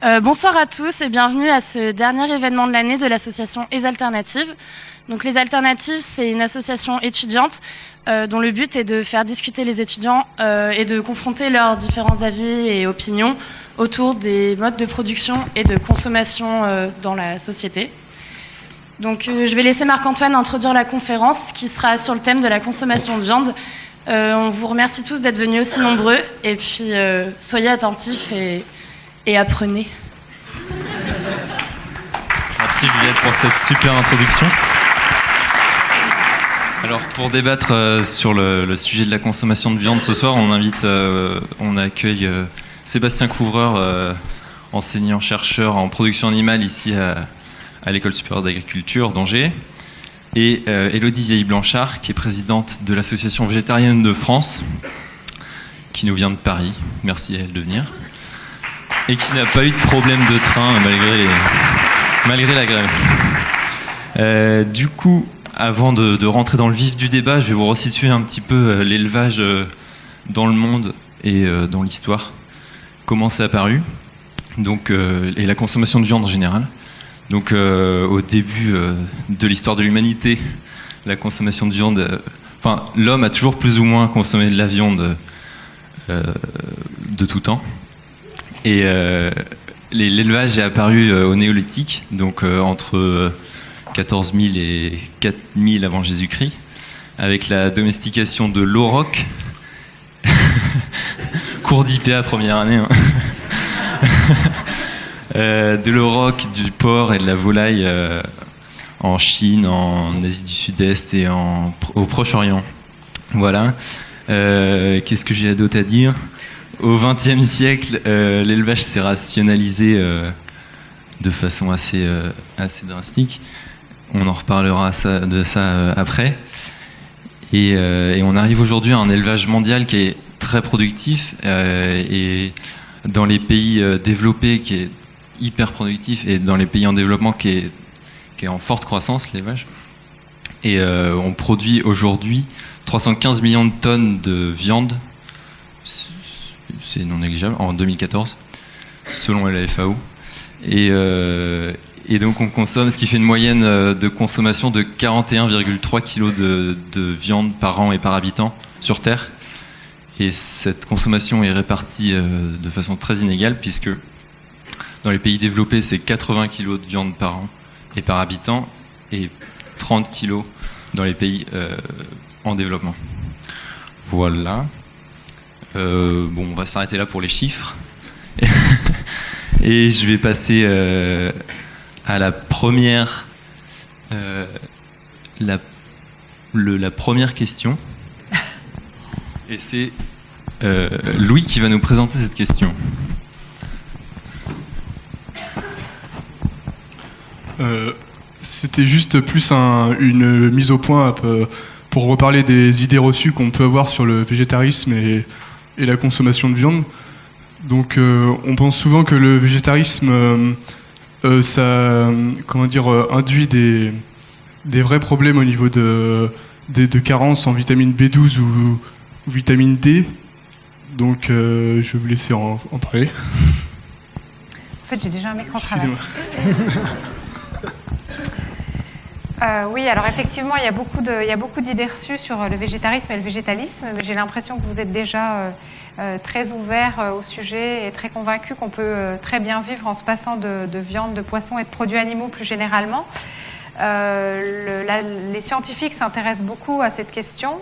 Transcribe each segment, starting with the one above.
Bonsoir à tous et bienvenue à ce dernier événement de l'année de l'association Les Alternatives. Donc Les Alternatives, c'est une association étudiante dont le but est de faire discuter les étudiants et de confronter leurs différents avis et opinions autour des modes de production et de consommation dans la société. Donc je vais laisser Marc-Antoine introduire la conférence qui sera sur le thème de la consommation de viande. On vous remercie tous d'être venus aussi nombreux et puis soyez attentifs et apprenez. Merci Juliette pour cette super introduction. Alors pour débattre sur le sujet de la consommation de viande ce soir, on accueille Sébastien Couvreur, enseignant-chercheur en production animale ici à l'École supérieure d'agriculture d'Angers, et Élodie Vieille-Blanchard, qui est présidente de l'Association végétarienne de France, qui nous vient de Paris. Merci à elle de venir. Et qui n'a pas eu de problème de train malgré la grève. Du coup, avant de rentrer dans le vif du débat, je vais vous resituer un petit peu l'élevage dans le monde et dans l'histoire. Comment c'est apparu, donc, et la consommation de viande en général. Donc, au début de l'histoire de l'humanité, la consommation de viande... l'homme a toujours plus ou moins consommé de la viande de tout temps. Et l'élevage est apparu au néolithique, donc entre 14 000 et 4 000 avant Jésus-Christ, avec la domestication de l'auroch, cours d'IPA première année, hein. De l'auroch, du porc et de la volaille en Chine, en Asie du Sud-Est et au Proche-Orient. Voilà. Qu'est-ce que j'ai d'autre à dire ? Au XXe siècle, l'élevage s'est rationalisé de façon assez drastique. On en reparlera de ça après. Et on arrive aujourd'hui à un élevage mondial qui est très productif et dans les pays développés qui est hyper productif et dans les pays en développement qui est en forte croissance, l'élevage. Et on produit aujourd'hui 315 millions de tonnes de viande. C'est non négligeable, en 2014, selon la FAO. Et donc on consomme, ce qui fait une moyenne de consommation de 41,3 kg de viande par an et par habitant sur Terre. Et cette consommation est répartie de façon très inégale, puisque dans les pays développés, c'est 80 kg de viande par an et par habitant, et 30 kg dans les pays en développement. Voilà. On va s'arrêter là pour les chiffres. Et je vais passer à la première première question. Et c'est Louis qui va nous présenter cette question. C'était juste plus une mise au point pour reparler des idées reçues qu'on peut avoir sur le végétarisme et la consommation de viande. Donc on pense souvent que le végétarisme ça induit des vrais problèmes au niveau de carences en vitamine B12 ou vitamine D. Donc je vais vous laisser en parler. En fait, j'ai déjà un micro-cravate. Oui, alors effectivement, il y a beaucoup d'idées reçues sur le végétarisme et le végétalisme, mais j'ai l'impression que vous êtes déjà très ouverts au sujet et très convaincus qu'on peut très bien vivre en se passant de viande, de poisson et de produits animaux plus généralement. Les scientifiques s'intéressent beaucoup à cette question,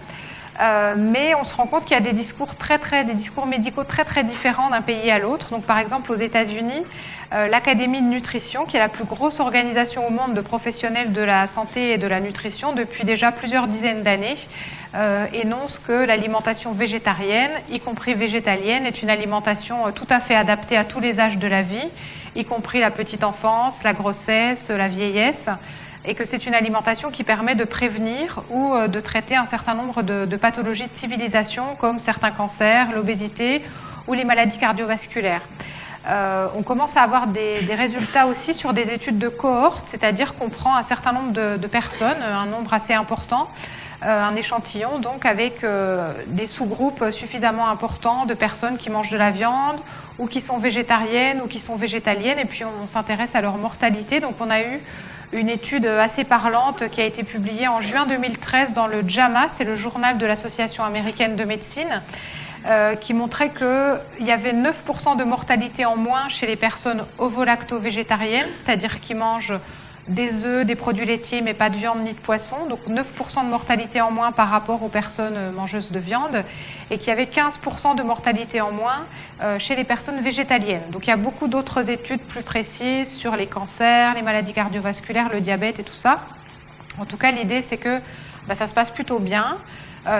mais on se rend compte qu'il y a des discours médicaux très différents d'un pays à l'autre. Donc, par exemple, aux États-Unis, l'Académie de nutrition, qui est la plus grosse organisation au monde de professionnels de la santé et de la nutrition depuis déjà plusieurs dizaines d'années, énonce que l'alimentation végétarienne, y compris végétalienne, est une alimentation tout à fait adaptée à tous les âges de la vie, y compris la petite enfance, la grossesse, la vieillesse, et que c'est une alimentation qui permet de prévenir ou de traiter un certain nombre de pathologies de civilisation, comme certains cancers, l'obésité ou les maladies cardiovasculaires. On commence à avoir des résultats aussi sur des études de cohorte, c'est-à-dire qu'on prend un certain nombre de personnes, un nombre assez important, un échantillon donc avec des sous-groupes suffisamment importants de personnes qui mangent de la viande ou qui sont végétariennes ou qui sont végétaliennes, et puis on s'intéresse à leur mortalité. Donc on a eu une étude assez parlante qui a été publiée en juin 2013 dans le JAMA, c'est le journal de l'Association américaine de médecine, qui montrait qu'il y avait 9% de mortalité en moins chez les personnes ovo-lacto-végétariennes, c'est-à-dire qui mangent des œufs, des produits laitiers, mais pas de viande ni de poisson. Donc 9% de mortalité en moins par rapport aux personnes mangeuses de viande, et qu'il y avait 15% de mortalité en moins chez les personnes végétaliennes. Donc il y a beaucoup d'autres études plus précises sur les cancers, les maladies cardiovasculaires, le diabète et tout ça. En tout cas, l'idée, c'est que ça se passe plutôt bien.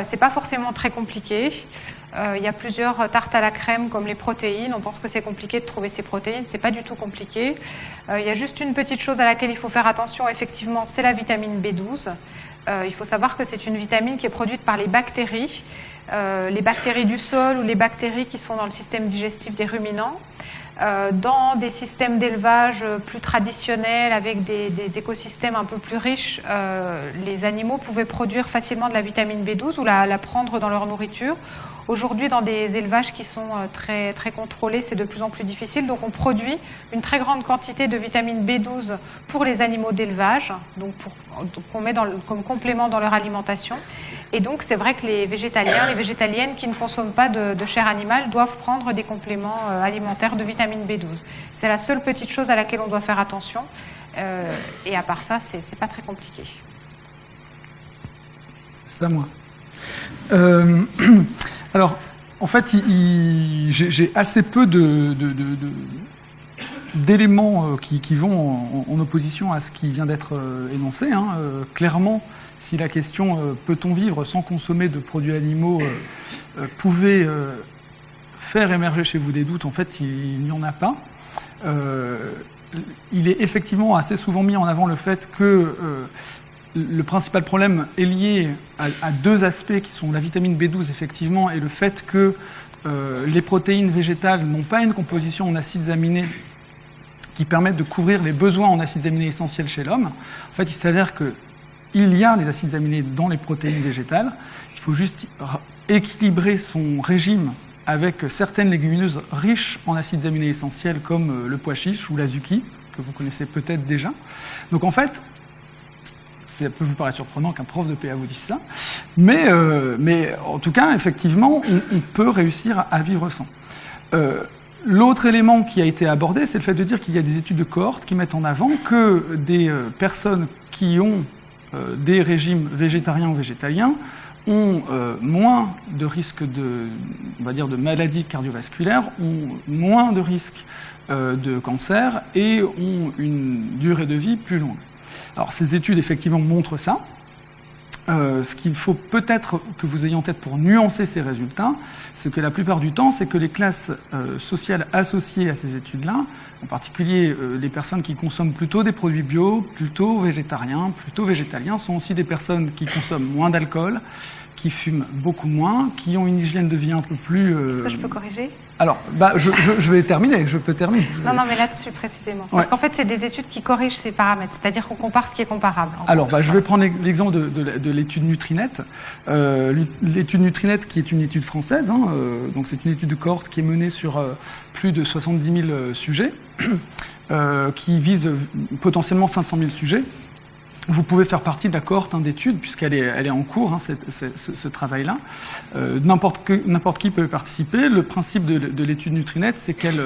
C'est pas forcément très compliqué. Il y a plusieurs tartes à la crème comme les protéines. On pense que c'est compliqué de trouver ces protéines. C'est pas du tout compliqué. Il y a juste une petite chose à laquelle il faut faire attention, effectivement, c'est la vitamine B12. Il faut savoir que c'est une vitamine qui est produite par les bactéries du sol ou les bactéries qui sont dans le système digestif des ruminants. Dans des systèmes d'élevage plus traditionnels, avec des écosystèmes un peu plus riches, les animaux pouvaient produire facilement de la vitamine B12 ou la prendre dans leur nourriture. Aujourd'hui, dans des élevages qui sont très, très contrôlés, c'est de plus en plus difficile. Donc on produit une très grande quantité de vitamine B12 pour les animaux d'élevage, donc qu'on met comme complément dans leur alimentation. Et donc c'est vrai que les végétaliens, les végétaliennes qui ne consomment pas de chair animale doivent prendre des compléments alimentaires de vitamine B12. C'est la seule petite chose à laquelle on doit faire attention. Et à part ça, c'est pas très compliqué. C'est à moi. Alors, en fait, j'ai assez peu d'éléments qui vont en opposition à ce qui vient d'être énoncé. Clairement, si la question peut-on vivre sans consommer de produits animaux pouvait faire émerger chez vous des doutes, en fait, il n'y en a pas. Il est effectivement assez souvent mis en avant le fait que le principal problème est lié à deux aspects qui sont la vitamine B12, effectivement, et le fait que les protéines végétales n'ont pas une composition en acides aminés qui permettent de couvrir les besoins en acides aminés essentiels chez l'homme. En fait, il s'avère qu'il y a des acides aminés dans les protéines végétales. Il faut juste équilibrer son régime avec certaines légumineuses riches en acides aminés essentiels comme le pois chiche ou la zucchini, que vous connaissez peut-être déjà. Donc en fait, ça peut vous paraître surprenant qu'un prof de PA vous dise ça, mais en tout cas, effectivement, on peut réussir à vivre sans. L'autre élément qui a été abordé, c'est le fait de dire qu'il y a des études de cohorte qui mettent en avant que des personnes qui ont des régimes végétariens ou végétaliens ont moins de risques on va dire, de maladies cardiovasculaires, ont moins de risques de cancer et ont une durée de vie plus longue. Alors ces études effectivement montrent ça. Ce qu'il faut peut-être que vous ayez en tête pour nuancer ces résultats, c'est que la plupart du temps, c'est que les classes sociales associées à ces études-là, en particulier les personnes qui consomment plutôt des produits bio, plutôt végétariens, plutôt végétaliens, sont aussi des personnes qui consomment moins d'alcool, qui fument beaucoup moins, qui ont une hygiène de vie un peu plus... Est-ce que je peux corriger ? Alors, je vais terminer, je peux terminer. Non, mais là-dessus précisément. Parce qu'en fait, c'est des études qui corrigent ces paramètres, c'est-à-dire qu'on compare ce qui est comparable. Alors, je vais prendre l'exemple de l'étude Nutrinet. L'étude Nutrinet, qui est une étude française, donc c'est une étude de cohorte qui est menée sur plus de 70 000 sujets, qui vise potentiellement 500 000 sujets. Vous pouvez faire partie de la cohorte d'études, puisqu'elle est en cours, ce travail-là. N'importe qui peut participer. Le principe de l'étude Nutrinet, c'est qu'elle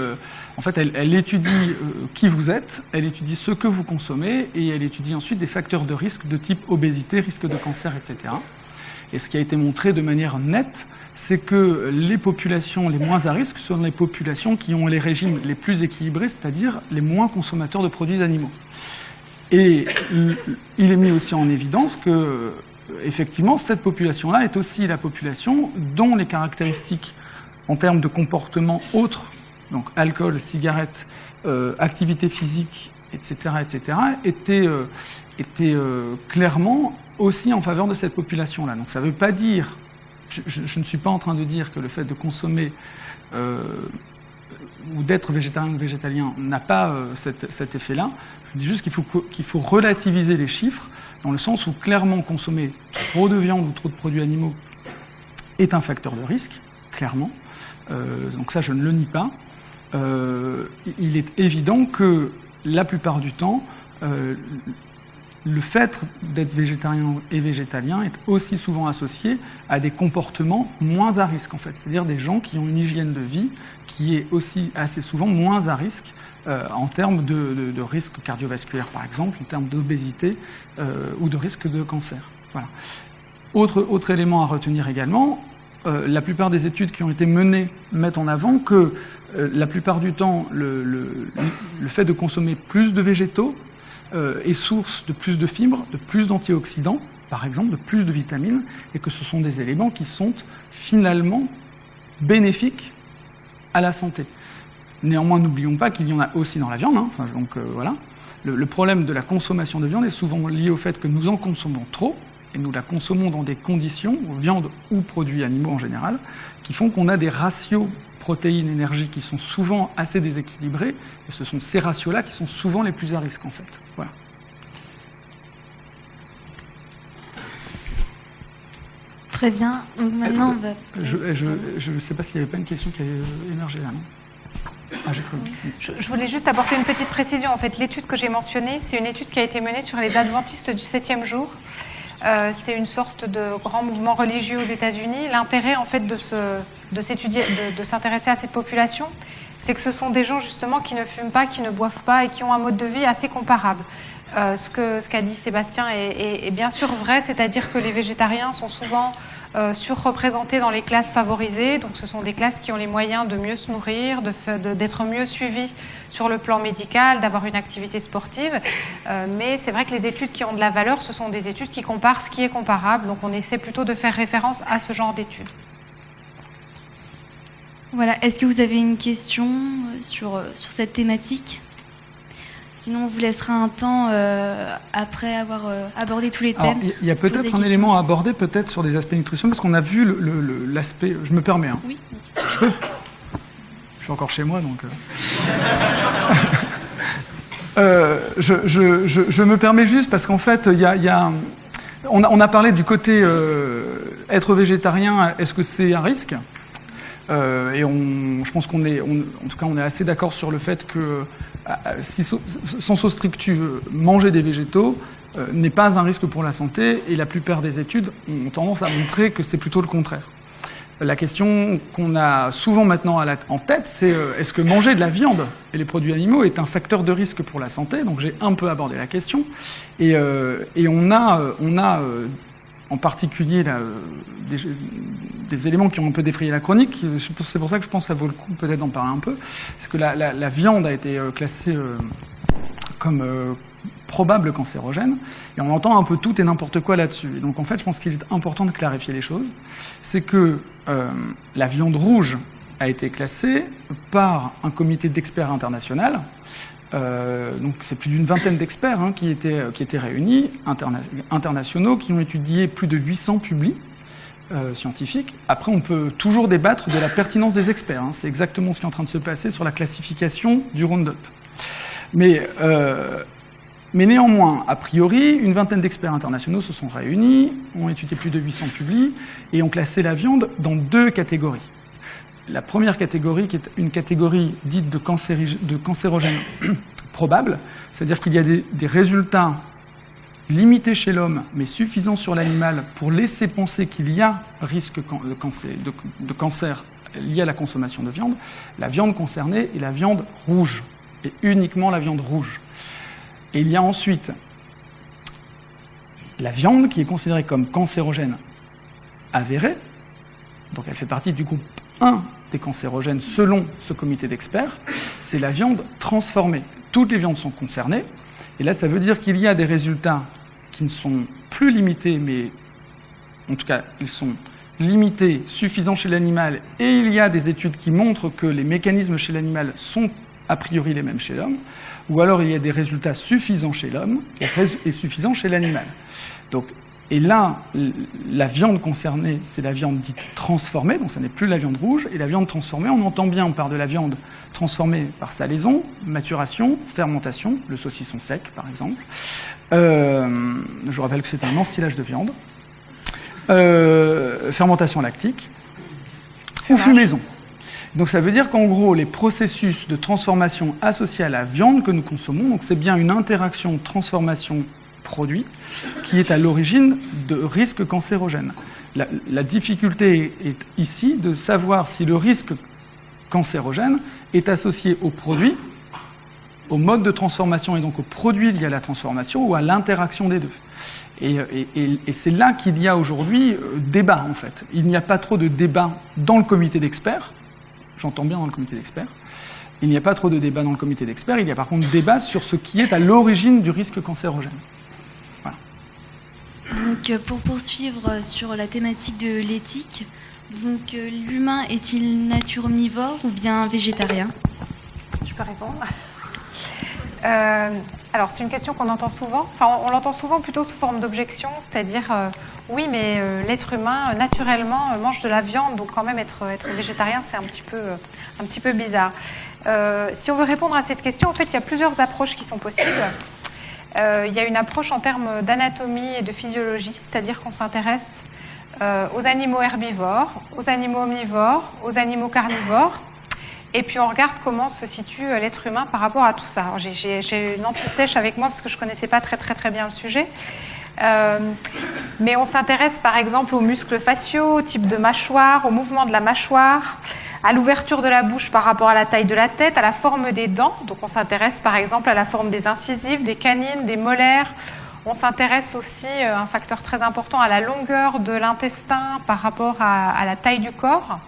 elle étudie qui vous êtes, elle étudie ce que vous consommez, et elle étudie ensuite des facteurs de risque de type obésité, risque de cancer, etc. Et ce qui a été montré de manière nette, c'est que les populations les moins à risque sont les populations qui ont les régimes les plus équilibrés, c'est-à-dire les moins consommateurs de produits animaux. Et il est mis aussi en évidence que, effectivement, cette population-là est aussi la population dont les caractéristiques en termes de comportement autres, donc alcool, cigarette, activité physique, etc., étaient clairement aussi en faveur de cette population-là. Donc ça ne veut pas dire, je ne suis pas en train de dire que le fait de consommer ou d'être végétarien ou végétalien n'a pas cet effet-là. Je dis juste qu'il faut relativiser les chiffres. dans le sens où clairement consommer trop de viande ou trop de produits animaux est un facteur de risque, clairement. Donc ça, je ne le nie pas. Il est évident que la plupart du temps, le fait d'être végétarien et végétalien est aussi souvent associé à des comportements moins à risque, en fait. C'est-à-dire des gens qui ont une hygiène de vie qui est aussi assez souvent moins à risque en termes de risque cardiovasculaire, par exemple, en termes d'obésité ou de risque de cancer. Voilà. Autre élément à retenir également, la plupart des études qui ont été menées mettent en avant que la plupart du temps, le fait de consommer plus de végétaux est source de plus de fibres, de plus d'antioxydants, par exemple, de plus de vitamines, et que ce sont des éléments qui sont finalement bénéfiques à la santé. Néanmoins, n'oublions pas qu'il y en a aussi dans la viande. Hein. Enfin, donc voilà. Le problème de la consommation de viande est souvent lié au fait que nous en consommons trop, et nous la consommons dans des conditions, viande ou produits animaux en général, qui font qu'on a des ratios protéines-énergie qui sont souvent assez déséquilibrés, et ce sont ces ratios-là qui sont souvent les plus à risque, en fait. Voilà. Très bien. Donc maintenant, on va... Je ne sais pas s'il n'y avait pas une question qui avait émergé là, non ? Ah, j'ai cru. Je voulais juste apporter une petite précision. En fait, l'étude que j'ai mentionnée, c'est une étude qui a été menée sur les adventistes du 7e jour. C'est une sorte de grand mouvement religieux aux États-Unis. L'intérêt, en fait, de s'intéresser à cette population, c'est que ce sont des gens, justement, qui ne fument pas, qui ne boivent pas et qui ont un mode de vie assez comparable. Ce qu'a dit Sébastien est bien sûr vrai, c'est-à-dire que les végétariens sont souvent surreprésentés dans les classes favorisées. Donc ce sont des classes qui ont les moyens de mieux se nourrir, d'être mieux suivies sur le plan médical, d'avoir une activité sportive. Mais c'est vrai que les études qui ont de la valeur, ce sont des études qui comparent ce qui est comparable. Donc on essaie plutôt de faire référence à ce genre d'études. Voilà. Est-ce que vous avez une question sur cette thématique ? Sinon, on vous laissera un temps après avoir abordé tous les thèmes. Il y a peut-être un élément à aborder, peut-être sur des aspects nutritionnels, parce qu'on a vu l'aspect... Je me permets. Hein. Oui, bien sûr. Je peux ? Je suis encore chez moi, donc... je me permets juste, parce qu'en fait, on a parlé du côté être végétarien, est-ce que c'est un risque ? Et je pense qu'on est, en tout cas, on est assez d'accord sur le fait que, si sensu strictu, manger des végétaux n'est pas un risque pour la santé, et la plupart des études ont tendance à montrer que c'est plutôt le contraire. La question qu'on a souvent maintenant en tête, c'est est-ce que manger de la viande et les produits animaux est un facteur de risque pour la santé ? Donc j'ai un peu abordé la question, et on a en particulier des éléments qui ont un peu défrayé la chronique. C'est pour ça que je pense que ça vaut le coup peut-être d'en parler un peu. C'est que la viande a été classée comme probable cancérogène, et on entend un peu tout et n'importe quoi là-dessus. Et donc en fait, je pense qu'il est important de clarifier les choses. C'est que la viande rouge a été classée par un comité d'experts international. Donc c'est plus d'une vingtaine d'experts qui étaient réunis, internationaux, qui ont étudié plus de 800 publis scientifiques. Après, on peut toujours débattre de la pertinence des experts. C'est exactement ce qui est en train de se passer sur la classification du Roundup. Mais néanmoins, a priori, une vingtaine d'experts internationaux se sont réunis, ont étudié plus de 800 publis et ont classé la viande dans 2 catégories. La première catégorie, qui est une catégorie dite de cancérogène probable, c'est-à-dire qu'il y a des résultats limités chez l'homme, mais suffisants sur l'animal pour laisser penser qu'il y a risque de cancer lié à la consommation de viande. La viande concernée est la viande rouge, et uniquement la viande rouge. Et il y a ensuite la viande qui est considérée comme cancérogène avérée, donc elle fait partie du groupe 1 des cancérogènes selon ce comité d'experts, c'est la viande transformée. Toutes les viandes sont concernées, et là ça veut dire qu'il y a des résultats qui ne sont plus limités, mais en tout cas ils sont limités, suffisants chez l'animal, et il y a des études qui montrent que les mécanismes chez l'animal sont a priori les mêmes chez l'homme, ou alors il y a des résultats suffisants chez l'homme et suffisants chez l'animal. Donc, et là, la viande concernée, c'est la viande dite transformée, donc ça n'est plus la viande rouge. Et la viande transformée, on entend bien par de la viande transformée par salaison, maturation, fermentation, le saucisson sec par exemple, Je vous rappelle que c'est un ensilage de viande. Fermentation lactique ou fumaison. Donc ça veut dire qu'en gros, les processus de transformation associés à la viande que nous consommons, donc c'est bien une interaction transformation-produit qui est à l'origine de risques cancérogènes. La difficulté est ici de savoir si le risque cancérogène est associé au produit, au mode de transformation et donc au produit lié à la transformation ou à l'interaction des deux. Et c'est là qu'il y a aujourd'hui débat, en fait. Il n'y a pas trop de débat dans le comité d'experts. J'entends bien dans le comité d'experts. Il n'y a pas trop de débat dans le comité d'experts. Il y a par contre débat sur ce qui est à l'origine du risque cancérogène. Voilà. Donc, pour poursuivre sur la thématique de l'éthique, donc l'humain est-il nature omnivore ou bien végétarien ? Je peux répondre. Alors, c'est une question qu'on entend souvent. Enfin, on l'entend souvent plutôt sous forme d'objection, c'est-à-dire, oui, mais l'être humain, naturellement, mange de la viande, donc quand même être végétarien, c'est un petit peu bizarre. Si on veut répondre à cette question, en fait, il y a plusieurs approches qui sont possibles. Il y a une approche en termes d'anatomie et de physiologie, c'est-à-dire qu'on s'intéresse aux animaux herbivores, aux animaux omnivores, aux animaux carnivores. Et puis on regarde comment se situe l'être humain par rapport à tout ça. Alors, j'ai une anti-sèche avec moi parce que je ne connaissais pas très bien le sujet. Mais on s'intéresse par exemple aux muscles faciaux, au type de mâchoire, au mouvement de la mâchoire, à l'ouverture de la bouche par rapport à la taille de la tête, à la forme des dents. Donc on s'intéresse par exemple à la forme des incisives, des canines, des molaires. On s'intéresse aussi, un facteur très important, à la longueur de l'intestin par rapport à la taille du corps.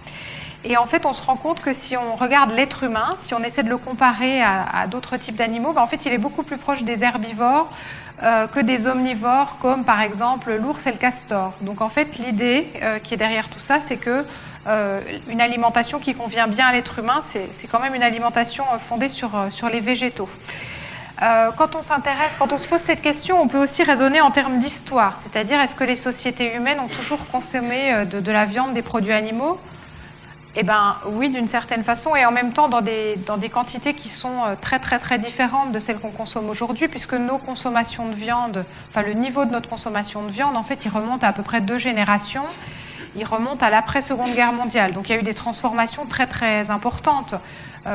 Et en fait, on se rend compte que si on regarde l'être humain, si on essaie de le comparer à d'autres types d'animaux, en fait, il est beaucoup plus proche des herbivores que des omnivores, comme par exemple l'ours et le castor. Donc en fait, l'idée qui est derrière tout ça, c'est que une alimentation qui convient bien à l'être humain, c'est quand même une alimentation fondée sur les végétaux. Quand on se pose cette question, on peut aussi raisonner en termes d'histoire, c'est-à-dire est-ce que les sociétés humaines ont toujours consommé de la viande, des produits animaux ? Eh bien, oui, d'une certaine façon, et en même temps dans des quantités qui sont très différentes de celles qu'on consomme aujourd'hui, puisque nos consommations de viande, enfin le niveau de notre consommation de viande, en fait, il remonte à peu près 2 générations. Il remonte à l'après-Seconde Guerre mondiale. Donc, il y a eu des transformations très importantes.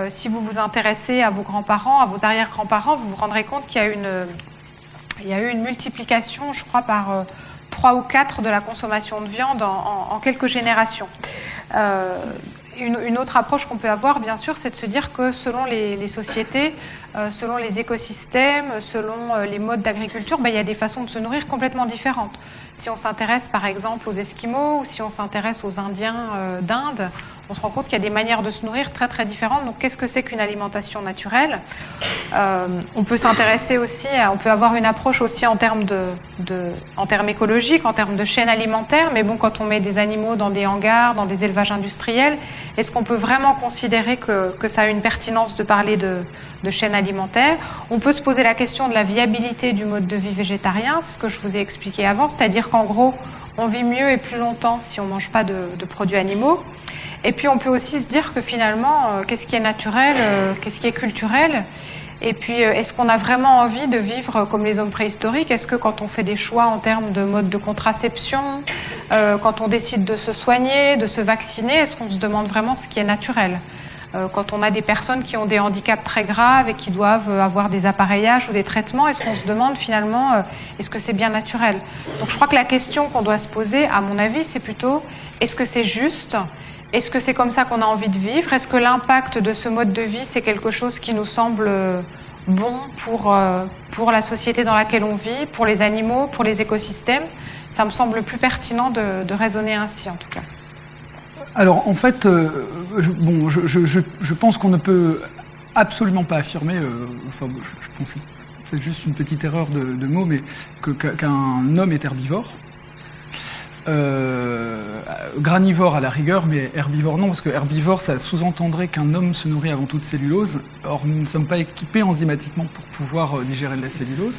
Si vous vous intéressez à vos grands-parents, à vos arrière-grands-parents, vous vous rendrez compte qu'il y a eu une multiplication, je crois, par 3 ou 4 de la consommation de viande en quelques générations. Une autre approche qu'on peut avoir, bien sûr, c'est de se dire que selon les sociétés, selon les écosystèmes, selon les modes d'agriculture, il y a des façons de se nourrir complètement différentes. Si on s'intéresse par exemple aux Esquimaux ou si on s'intéresse aux Indiens d'Inde, on se rend compte qu'il y a des manières de se nourrir très différentes. Donc qu'est-ce que c'est qu'une alimentation naturelle ? On peut s'intéresser aussi, on peut avoir une approche aussi en termes en termes écologiques, en termes de chaîne alimentaire. Mais bon, quand on met des animaux dans des hangars, dans des élevages industriels, est-ce qu'on peut vraiment considérer que ça a une pertinence de parler de chaîne alimentaire ? On peut se poser la question de la viabilité du mode de vie végétarien, ce que je vous ai expliqué avant, c'est-à-dire qu'en gros, on vit mieux et plus longtemps si on ne mange pas de produits animaux. Et puis on peut aussi se dire que finalement, qu'est-ce qui est naturel, qu'est-ce qui est culturel ? Et puis, est-ce qu'on a vraiment envie de vivre comme les hommes préhistoriques ? Est-ce que quand on fait des choix en termes de mode de contraception, quand on décide de se soigner, de se vacciner, est-ce qu'on se demande vraiment ce qui est naturel ? Quand on a des personnes qui ont des handicaps très graves et qui doivent avoir des appareillages ou des traitements, est-ce qu'on se demande finalement, est-ce que c'est bien naturel ? Donc je crois que la question qu'on doit se poser, à mon avis, c'est plutôt, est-ce que c'est juste ? Est-ce que c'est comme ça qu'on a envie de vivre ? Est-ce que l'impact de ce mode de vie, c'est quelque chose qui nous semble bon pour la société dans laquelle on vit, pour les animaux, pour les écosystèmes ? Ça me semble plus pertinent de raisonner ainsi, en tout cas. Alors, en fait, je pense qu'on ne peut absolument pas affirmer, je pense que c'est juste une petite erreur de mots, mais qu'un homme est herbivore. Granivore à la rigueur, mais herbivore non, parce que herbivore, ça sous-entendrait qu'un homme se nourrit avant tout de cellulose. Or, nous ne sommes pas équipés enzymatiquement pour pouvoir digérer de la cellulose.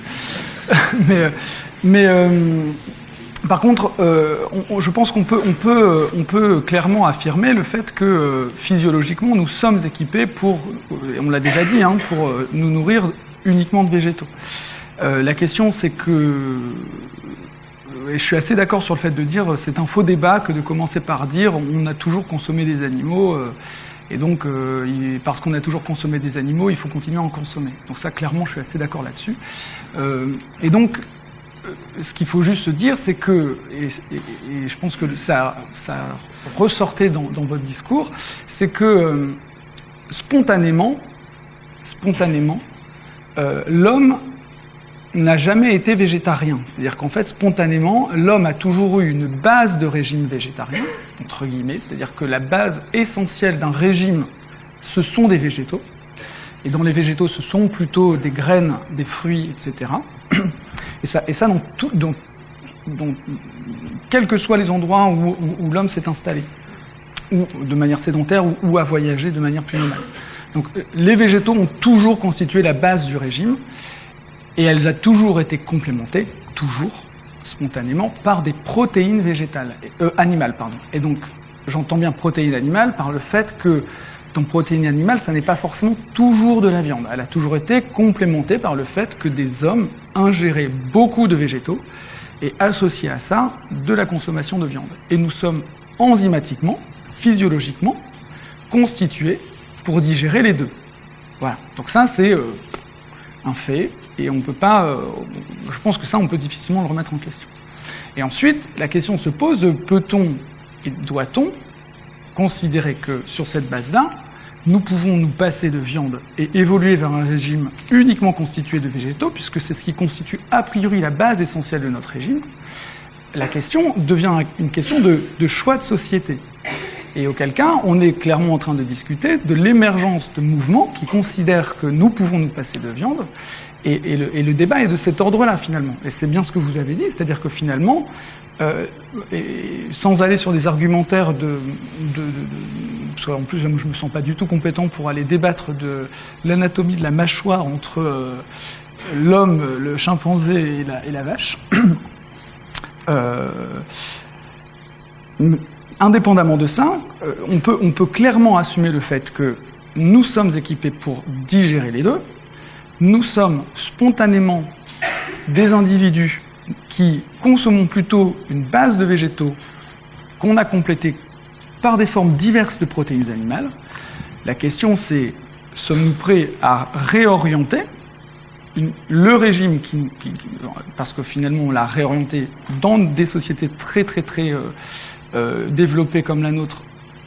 Par contre, je pense qu'on peut clairement affirmer le fait que physiologiquement, nous sommes équipés pour, on l'a déjà dit, pour nous nourrir uniquement de végétaux. La question, c'est que... Et je suis assez d'accord sur le fait de dire c'est un faux débat que de commencer par dire on a toujours consommé des animaux et donc parce qu'on a toujours consommé des animaux, il faut continuer à en consommer. Donc ça, clairement, je suis assez d'accord là-dessus. Et donc, ce qu'il faut juste se dire, c'est que, et je pense que ça ressortait dans votre discours, c'est que spontanément, l'homme n'a jamais été végétarien. C'est-à-dire qu'en fait, spontanément, l'homme a toujours eu une base de régime végétarien, entre guillemets, c'est-à-dire que la base essentielle d'un régime, ce sont des végétaux. Et dans les végétaux, ce sont plutôt des graines, des fruits, etc. Et ça dans quels que soient les endroits où l'homme s'est installé, ou de manière sédentaire, ou a voyagé de manière plus normale. Donc les végétaux ont toujours constitué la base du régime, et elle a toujours été complémentée, toujours, spontanément, par des protéines animales. Et donc, j'entends bien protéines animales par le fait que dans protéines animales, ça n'est pas forcément toujours de la viande. Elle a toujours été complémentée par le fait que des hommes ingéraient beaucoup de végétaux et associaient à ça de la consommation de viande. Et nous sommes enzymatiquement, physiologiquement, constitués pour digérer les deux. Voilà. Donc ça, c'est un fait. Et on peut pas, je pense que ça, on peut difficilement le remettre en question. Et ensuite, la question se pose de peut-on et doit-on considérer que sur cette base-là, nous pouvons nous passer de viande et évoluer vers un régime uniquement constitué de végétaux, puisque c'est ce qui constitue a priori la base essentielle de notre régime. La question devient une question de choix de société. Et auquel cas, on est clairement en train de discuter de l'émergence de mouvements qui considèrent que nous pouvons nous passer de viande. Et le débat est de cet ordre-là, finalement. Et c'est bien ce que vous avez dit, c'est-à-dire que finalement, sans aller sur des argumentaires parce qu'en plus, je ne me sens pas du tout compétent pour aller débattre de l'anatomie de la mâchoire entre l'homme, le chimpanzé et la vache. Indépendamment de ça, on peut clairement assumer le fait que nous sommes équipés pour digérer les deux. Nous sommes spontanément des individus qui consommons plutôt une base de végétaux qu'on a complétée par des formes diverses de protéines animales. La question, c'est, sommes-nous prêts à réorienter le régime parce que finalement on l'a réorienté dans des sociétés très développées comme la nôtre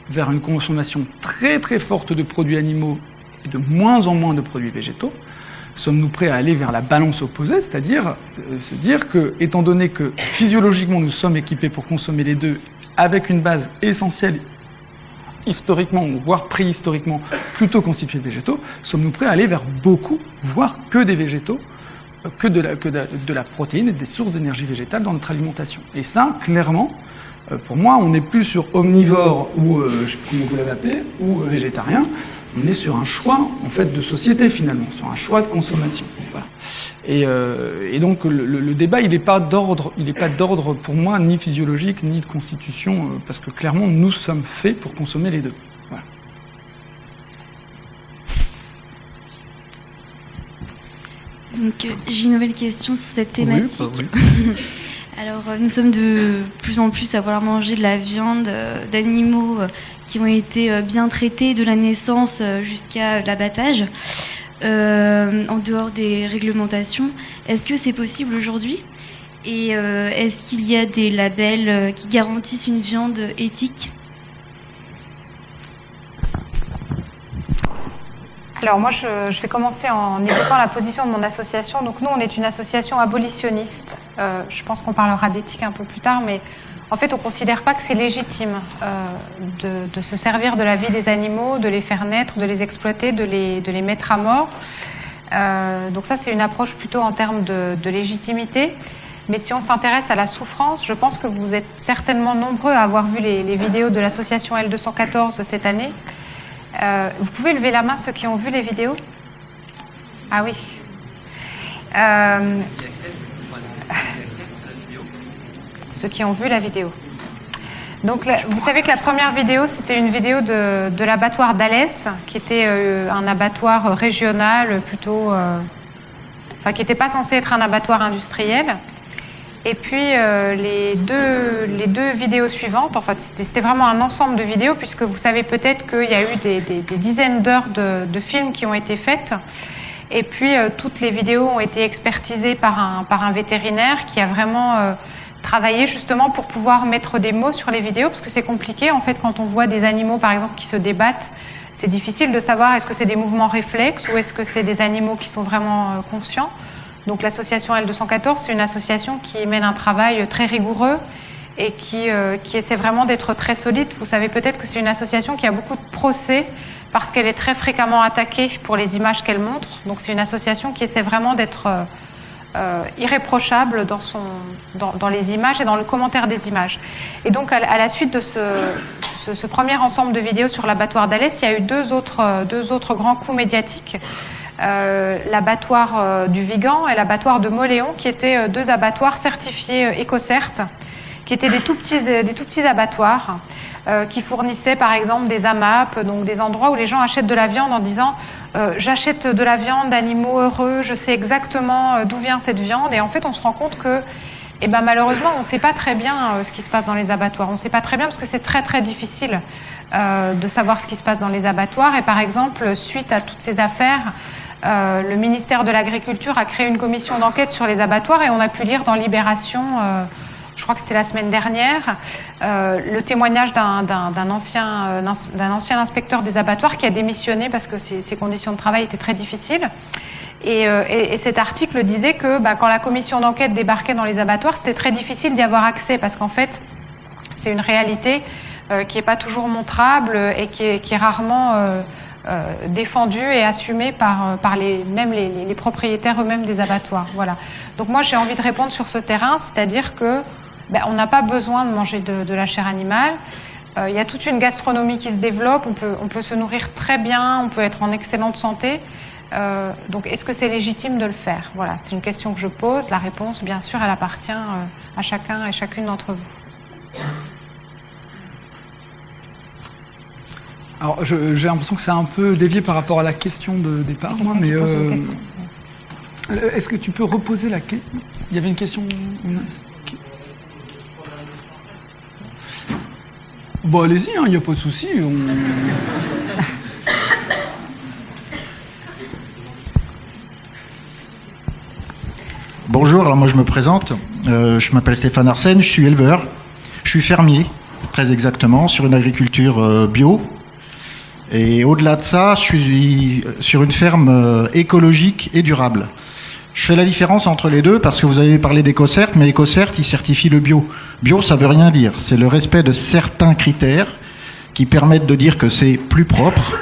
vers une consommation très forte de produits animaux et de moins en moins de produits végétaux. Sommes-nous prêts à aller vers la balance opposée, c'est-à-dire se dire que, étant donné que physiologiquement nous sommes équipés pour consommer les deux avec une base essentielle historiquement, voire préhistoriquement, plutôt constituée de végétaux, sommes-nous prêts à aller vers beaucoup, voire que des végétaux, que de la protéine et des sources d'énergie végétale dans notre alimentation. Et ça, clairement, pour moi, on n'est plus sur omnivore ou, comme vous l'avez appelé, ou végétarien. On est sur un choix, en fait, de société, finalement, sur un choix de consommation. Voilà. Et donc, le débat, il n'est pas d'ordre, pour moi, ni physiologique, ni de constitution, parce que, clairement, nous sommes faits pour consommer les deux. Voilà. Donc, j'ai une nouvelle question sur cette thématique. Oui. Alors, nous sommes de plus en plus à vouloir manger de la viande d'animaux qui ont été bien traités de la naissance jusqu'à l'abattage, en dehors des réglementations. Est-ce que c'est possible aujourd'hui ? Et est-ce qu'il y a des labels qui garantissent une viande éthique ? Alors moi, je vais commencer en évoquant la position de mon association. Donc nous, on est une association abolitionniste. Je pense qu'on parlera d'éthique un peu plus tard, mais en fait, on ne considère pas que c'est légitime de se servir de la vie des animaux, de les faire naître, de les exploiter, de les mettre à mort. Donc ça, c'est une approche plutôt en termes de légitimité. Mais si on s'intéresse à la souffrance, je pense que vous êtes certainement nombreux à avoir vu les vidéos de l'association L214 cette année. Vous pouvez lever la main ceux qui ont vu les vidéos ? Ah oui. Ceux qui ont vu la vidéo. Donc, vous savez que la première vidéo, c'était une vidéo de l'abattoir d'Alès, qui était un abattoir régional plutôt enfin qui n'était pas censé être un abattoir industriel. Et puis les deux vidéos suivantes, en fait, c'était vraiment un ensemble de vidéos, puisque vous savez peut-être qu'il y a eu des dizaines d'heures de films qui ont été faites. Et puis toutes les vidéos ont été expertisées par un vétérinaire qui a vraiment travaillé justement pour pouvoir mettre des mots sur les vidéos, parce que c'est compliqué en fait quand on voit des animaux par exemple qui se débattent. C'est difficile de savoir est-ce que c'est des mouvements réflexes ou est-ce que c'est des animaux qui sont vraiment conscients. Donc l'association L214, c'est une association qui mène un travail très rigoureux et qui essaie vraiment d'être très solide. Vous savez peut-être que c'est une association qui a beaucoup de procès parce qu'elle est très fréquemment attaquée pour les images qu'elle montre. Donc c'est une association qui essaie vraiment d'être irréprochable dans les images et dans le commentaire des images. Et donc à la suite de ce premier ensemble de vidéos sur l'abattoir d'Alès, il y a eu deux autres grands coups médiatiques. L'abattoir du Vigan et l'abattoir de Mauléon, qui étaient deux abattoirs certifiés EcoCert, qui étaient des tout petits abattoirs qui fournissaient par exemple des AMAP, donc des endroits où les gens achètent de la viande en disant j'achète de la viande d'animaux heureux, je sais exactement d'où vient cette viande. Et en fait on se rend compte que malheureusement on ne sait pas très bien ce qui se passe dans les abattoirs. On ne sait pas très bien parce que c'est très très difficile de savoir ce qui se passe dans les abattoirs. Et par exemple, suite à toutes ces affaires, le ministère de l'Agriculture a créé une commission d'enquête sur les abattoirs et on a pu lire dans Libération, je crois que c'était la semaine dernière, le témoignage d'un ancien inspecteur des abattoirs qui a démissionné parce que ses conditions de travail étaient très difficiles. Et cet article disait que quand la commission d'enquête débarquait dans les abattoirs, c'était très difficile d'y avoir accès parce qu'en fait, c'est une réalité qui n'est pas toujours montrable et qui est rarement défendue et assumée par les propriétaires eux-mêmes des abattoirs. Voilà. Donc moi, j'ai envie de répondre sur ce terrain, c'est-à-dire que on n'a pas besoin de manger de la chair animale. Il y a toute une gastronomie qui se développe, on peut se nourrir très bien, on peut être en excellente santé. Donc est-ce que c'est légitime de le faire? Voilà, c'est une question que je pose. La réponse, bien sûr, elle appartient à chacun et chacune d'entre vous. Alors j'ai l'impression que c'est un peu dévié par rapport à la question de départ, mais est-ce que tu peux reposer la question? Il y avait une question. Bon, allez-y, il n'y a pas de souci. Bonjour, alors moi je me présente. Je m'appelle Stéphane Arsène, je suis éleveur. Je suis fermier, très exactement, sur une agriculture bio. Et au-delà de ça, je suis sur une ferme écologique et durable. Je fais la différence entre les deux parce que vous avez parlé d'EcoCert, mais EcoCert, il certifie le bio. Bio, ça veut rien dire. C'est le respect de certains critères qui permettent de dire que c'est plus propre,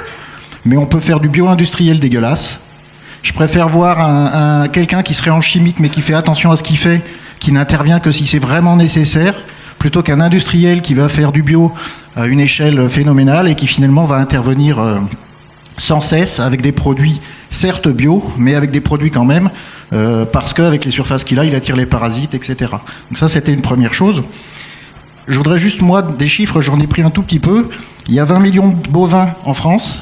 mais on peut faire du bio industriel dégueulasse. Je préfère voir quelqu'un qui serait en chimique, mais qui fait attention à ce qu'il fait, qui n'intervient que si c'est vraiment nécessaire, plutôt qu'un industriel qui va faire du bio à une échelle phénoménale et qui finalement va intervenir sans cesse avec des produits certes bio, mais avec des produits quand même, parce qu'avec les surfaces qu'il a, il attire les parasites, etc. Donc ça, c'était une première chose. Je voudrais juste, moi, des chiffres, j'en ai pris un tout petit peu. Il y a 20 millions de bovins en France.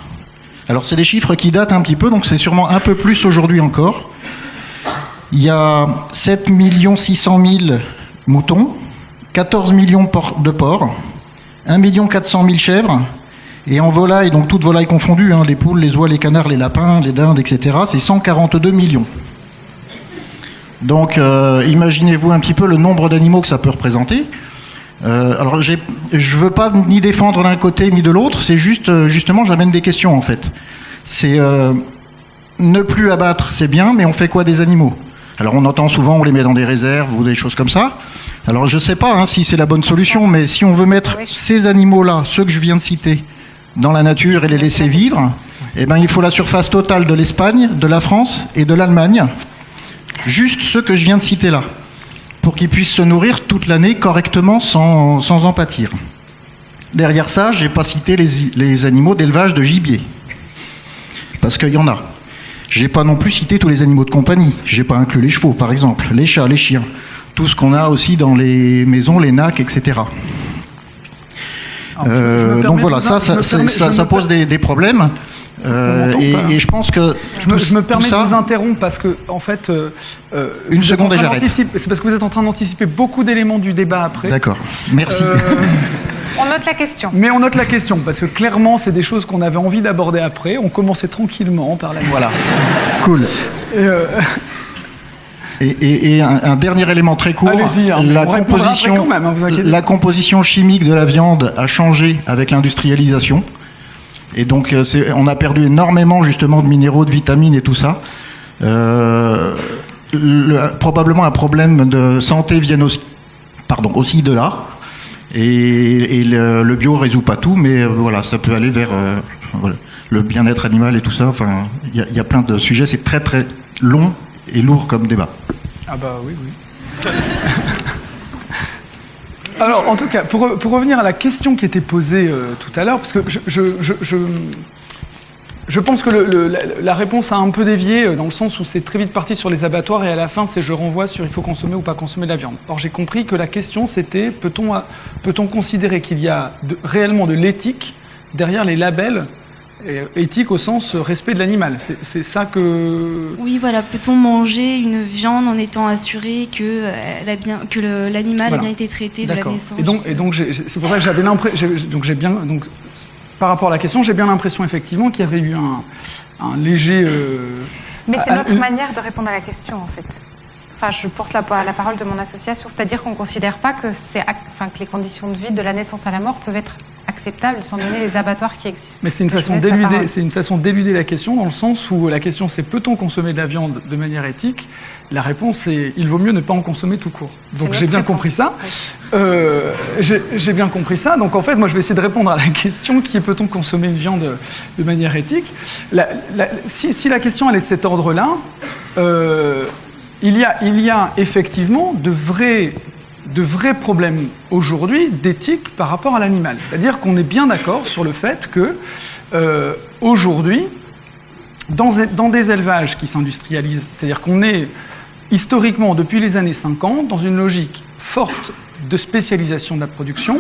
Alors c'est des chiffres qui datent un petit peu, donc c'est sûrement un peu plus aujourd'hui encore. Il y a 7 600 000 moutons, 14 millions de porcs, 1 400 000 chèvres, et en volaille, donc toutes volailles confondues, les poules, les oies, les canards, les lapins, les dindes, etc., c'est 142 millions. Donc imaginez-vous un petit peu le nombre d'animaux que ça peut représenter. Alors je ne veux pas ni défendre l'un côté ni de l'autre, c'est juste, justement, j'amène des questions en fait. C'est ne plus abattre, c'est bien, mais on fait quoi des animaux? Alors on entend souvent, on les met dans des réserves ou des choses comme ça. Alors je ne sais pas si c'est la bonne solution, mais si on veut mettre ces animaux-là, ceux que je viens de citer, dans la nature et les laisser vivre, eh ben, il faut la surface totale de l'Espagne, de la France et de l'Allemagne. Juste ceux que je viens de citer là, pour qu'ils puissent se nourrir toute l'année correctement sans en pâtir. Derrière ça, je n'ai pas cité les animaux d'élevage de gibier, parce qu'il y en a. Je n'ai pas non plus cité tous les animaux de compagnie. Je n'ai pas inclus les chevaux, par exemple, les chats, les chiens, tout ce qu'on a aussi dans les maisons, les nacs, etc. Donc voilà, ça pose des problèmes. Et je pense que je me permets tout ça, de vous interrompre parce que, en fait, une seconde et j'arrête. C'est parce que vous êtes en train d'anticiper beaucoup d'éléments du débat après. D'accord, merci. On note la question. Mais on note la question, parce que clairement, c'est des choses qu'on avait envie d'aborder après. On commençait tranquillement par la... Voilà, cool. Et un dernier élément très court, allez-y, hein, la composition chimique de la viande a changé avec l'industrialisation. Et donc, on a perdu énormément justement de minéraux, de vitamines et tout ça. Probablement un problème de santé vient aussi de là. Et le bio résout pas tout, mais voilà, ça peut aller vers le bien-être animal et tout ça. Enfin, il y a plein de sujets. C'est très très long et lourd comme débat. Ah bah oui. Alors, en tout cas, pour revenir à la question qui était posée tout à l'heure, parce que je pense que la réponse a un peu dévié dans le sens où c'est très vite parti sur les abattoirs et à la fin, c'est je renvoie sur il faut consommer ou pas consommer de la viande. Or, j'ai compris que la question, c'était peut-on considérer qu'il y a réellement de l'éthique derrière les labels éthique au sens respect de l'animal. C'est ça que... Oui, voilà. Peut-on manger une viande en étant assuré que l'animal a bien été traité de la naissance? Et donc c'est pour ça que j'avais l'impression... Donc, par rapport à la question, j'ai bien l'impression effectivement qu'il y avait eu un léger... Mais c'est notre manière de répondre à la question, en fait. Enfin, je porte la parole de mon association, c'est-à-dire qu'on ne considère pas que les conditions de vie de la naissance à la mort peuvent être acceptables sans donner les abattoirs qui existent. Mais c'est une façon d'éluder la question dans le sens où la question c'est peut-on consommer de la viande de manière éthique? La réponse est il vaut mieux ne pas en consommer tout court. Donc j'ai bien compris ça. J'ai bien compris ça. Donc en fait, moi je vais essayer de répondre à la question qui est peut-on consommer une viande de manière éthique? Si la question elle est de cet ordre-là, il y a effectivement de vrais problèmes aujourd'hui d'éthique par rapport à l'animal. C'est-à-dire qu'on est bien d'accord sur le fait que aujourd'hui, dans des élevages qui s'industrialisent, c'est-à-dire qu'on est historiquement depuis les années 50 dans une logique forte de spécialisation de la production,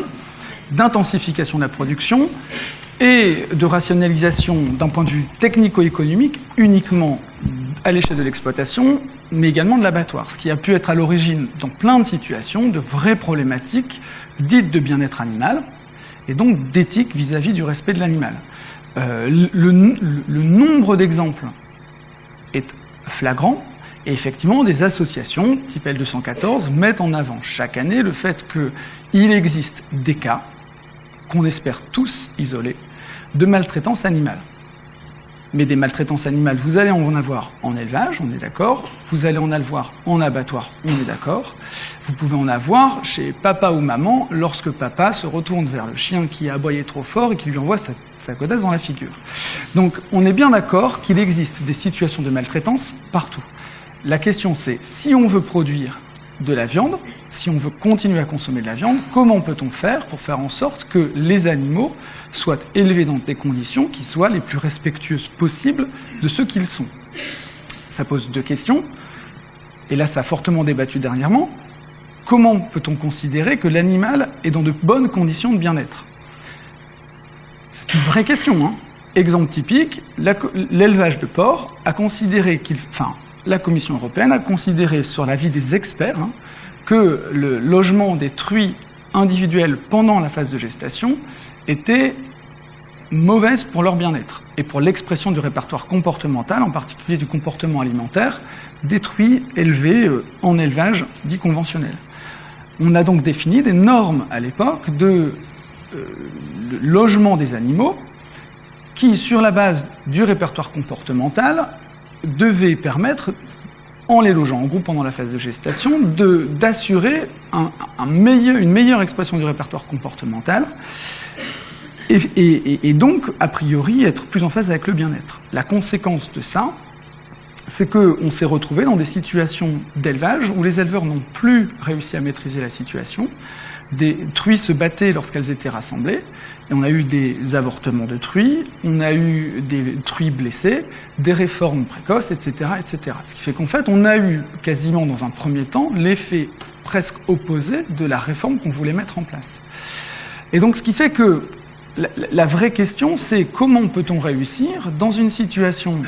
d'intensification de la production et de rationalisation d'un point de vue technico-économique uniquement à l'échelle de l'exploitation, mais également de l'abattoir, ce qui a pu être à l'origine, dans plein de situations, de vraies problématiques dites de bien-être animal, et donc d'éthique vis-à-vis du respect de l'animal. Le nombre d'exemples est flagrant, et effectivement, des associations, type L214, mettent en avant chaque année le fait qu'il existe des cas, qu'on espère tous isolés, de maltraitance animale. Mais des maltraitances animales, vous allez en avoir en élevage, on est d'accord. Vous allez en avoir en abattoir, on est d'accord. Vous pouvez en avoir chez papa ou maman lorsque papa se retourne vers le chien qui a aboyé trop fort et qui lui envoie sa godasse dans la figure. Donc on est bien d'accord qu'il existe des situations de maltraitance partout. La question c'est, si on veut produire de la viande, si on veut continuer à consommer de la viande, comment peut-on faire pour faire en sorte que les animaux soient élevés dans des conditions qui soient les plus respectueuses possibles de ceux qu'ils sont? Ça pose deux questions, et là ça a fortement débattu dernièrement. Comment peut-on considérer que l'animal est dans de bonnes conditions de bien-être? C'est une vraie question, hein. Exemple typique, l'élevage de porc a considéré la Commission européenne a considéré sur l'avis des experts que le logement des truies individuelles pendant la phase de gestation était mauvaise pour leur bien-être et pour l'expression du répertoire comportemental, en particulier du comportement alimentaire, des truies élevées en élevage dit conventionnel. On a donc défini des normes à l'époque de logement des animaux qui, sur la base du répertoire comportemental, devait permettre, en les logeant en groupe pendant la phase de gestation, d'assurer une meilleure expression du répertoire comportemental et donc, a priori, être plus en phase avec le bien-être. La conséquence de ça, c'est qu'on s'est retrouvé dans des situations d'élevage où les éleveurs n'ont plus réussi à maîtriser la situation. Des truies se battaient lorsqu'elles étaient rassemblées, et on a eu des avortements de truies, on a eu des truies blessées, des réformes précoces, etc., etc. Ce qui fait qu'en fait, on a eu quasiment dans un premier temps l'effet presque opposé de la réforme qu'on voulait mettre en place. Et donc, ce qui fait que la vraie question, c'est comment peut-on réussir dans une situation,